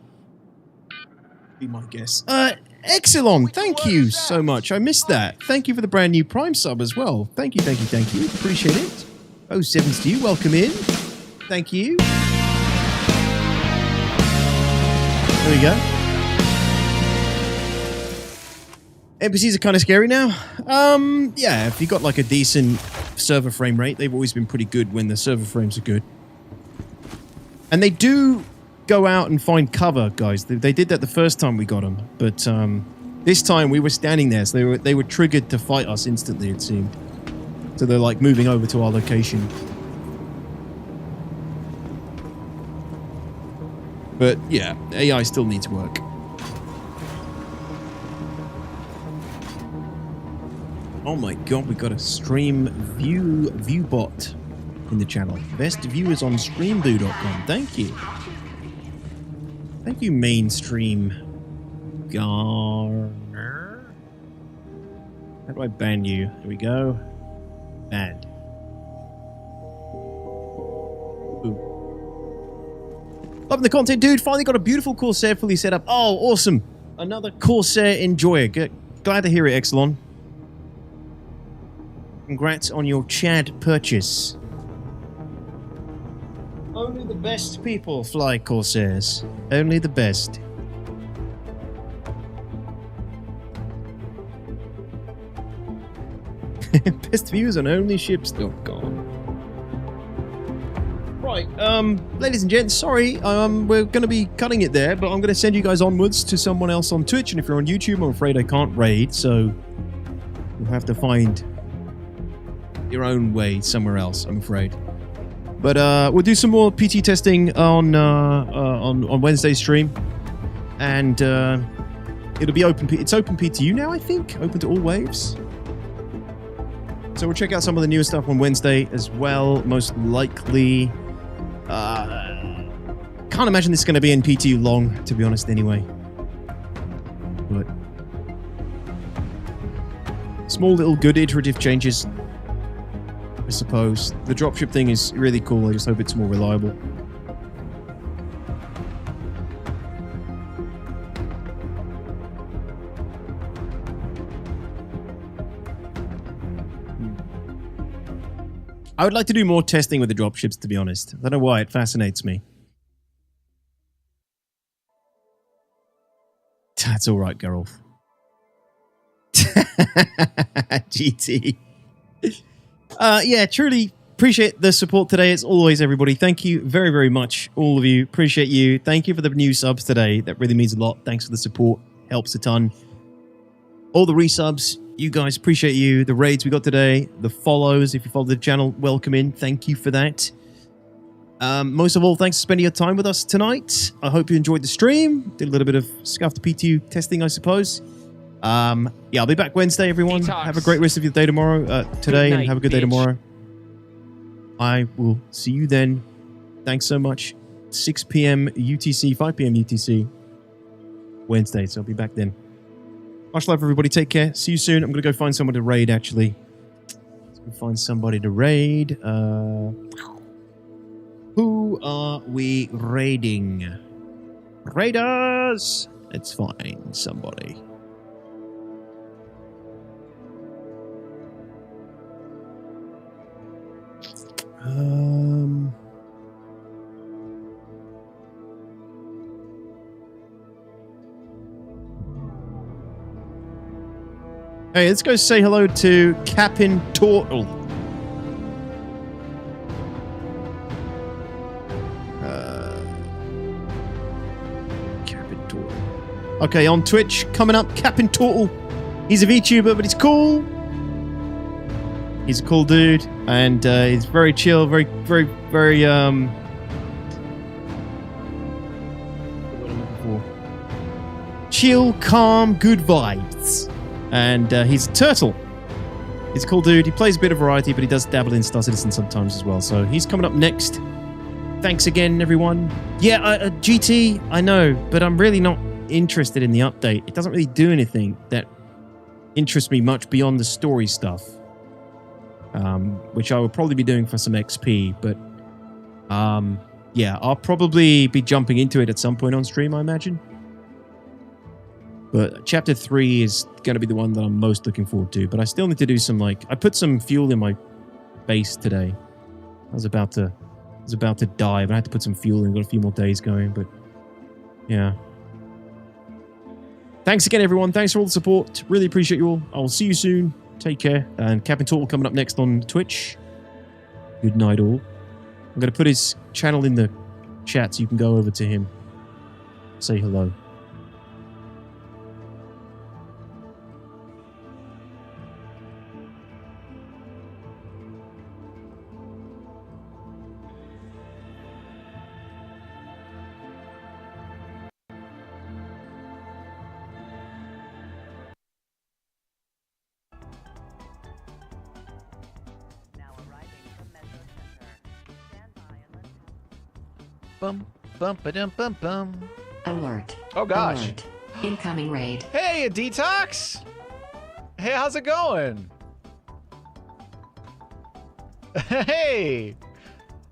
Be my guess. Exelon, thank you so much. I missed that. Thank you for the brand new Prime sub as well. Thank you, thank you, thank you. Appreciate it. 07s to you. Welcome in. Thank you. There we go. NPCs are kind of scary now. Yeah, if you got like a decent server frame rate, they've always been pretty good when the server frames are good. And they do go out and find cover, guys. They did that the first time we got them, but this time we were standing there, so they were triggered to fight us instantly, it seemed. So they're like moving over to our location. But yeah, AI still needs work. Oh my god, we got a stream view bot in the channel. Best viewers on streamview.com. Thank you. Thank you, mainstream Garner. How do I ban you? There we go. Banned. Ooh. Loving the content, dude. Finally got a beautiful Corsair fully set up. Oh, awesome. Another Corsair enjoyer. Glad to hear it, Exelon. Congrats on your Chad purchase. Only the best people fly Corsairs. Only the best. Best views on onlyships.com. Right, ladies and gents, sorry, we're going to be cutting it there, but I'm going to send you guys onwards to someone else on Twitch, and if you're on YouTube, I'm afraid I can't raid, so you'll have to find your own way somewhere else, I'm afraid. But we'll do some more PT testing on Wednesday's stream, and it'll be open. It's open PTU now, I think, open to all waves. So we'll check out some of the newer stuff on Wednesday as well, most likely. Can't imagine this is going to be in PTU long, to be honest, anyway. But small little good iterative changes, I suppose. The dropship thing is really cool. I just hope it's more reliable. I would like to do more testing with the dropships, to be honest. I don't know why, it fascinates me. That's alright, Geralt. GT. Yeah, truly appreciate the support today, as always, everybody. Thank you very, very much, all of you. Appreciate you. Thank you for the new subs today. That really means a lot. Thanks for the support. Helps a ton. All the resubs, you guys, appreciate you. The raids we got today, the follows, if you follow the channel, welcome in. Thank you for that. Most of all, thanks for spending your time with us tonight. I hope you enjoyed the stream. Did a little bit of scuffed PTU testing, I suppose. Yeah, I'll be back Wednesday, everyone. Detox. Have a great rest of your day tomorrow, today, Good night, and have a good day bitch. tomorrow. I will see you then. Thanks so much. 6 p.m. UTC, 5 p.m. UTC, Wednesday, so I'll be back then. Much love, everybody. Take care. See you soon. I'm going to go find someone to raid, actually. Let's go find somebody to raid. Who are we raiding? Raiders! Let's find somebody. Hey, let's go say hello to Captain Turtle. Captain Turtle. Okay, on Twitch, coming up, Captain Turtle. He's a VTuber, but he's cool. He's a cool dude, and he's very chill, very, what am I looking for? Chill, calm, good vibes. And he's a turtle. He's a cool dude. He plays a bit of variety, but he does dabble in Star Citizen sometimes as well. So he's coming up next. Thanks again, everyone. Yeah, GT, I know, but I'm really not interested in the update. It doesn't really do anything that interests me much beyond the story stuff, which I will probably be doing for some XP. But yeah, I'll probably be jumping into it at some point on stream, I imagine. But Chapter 3 is going to be the one that I'm most looking forward to. But I still need to do some, like... I put some fuel in my base today. I was about to die, but I had to put some fuel in. Got a few more days going, but... Yeah. Thanks again, everyone. Thanks for all the support. Really appreciate you all. I will see you soon. Take care. And Captain Turtle coming up next on Twitch. Good night, all. I'm going to put his channel in the chat so you can go over to him. Say hello. Bum, bum, ba-dum, bum, bum. Alert. Oh, gosh. Alert. Incoming raid. Hey, a detox. Hey, how's it going? Hey.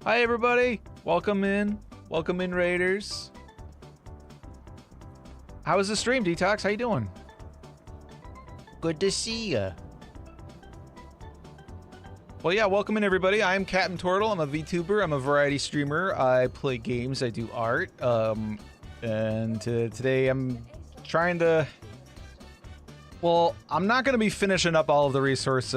Hi, everybody. Welcome in. Welcome in, Raiders. How was the stream, Detox? How you doing? Good to see ya. Well, yeah, welcome in everybody. I'm Captain Turtle. I'm a VTuber. I'm a variety streamer. I play games. I do art. And today I'm trying to... Well, I'm not going to be finishing up all of the resource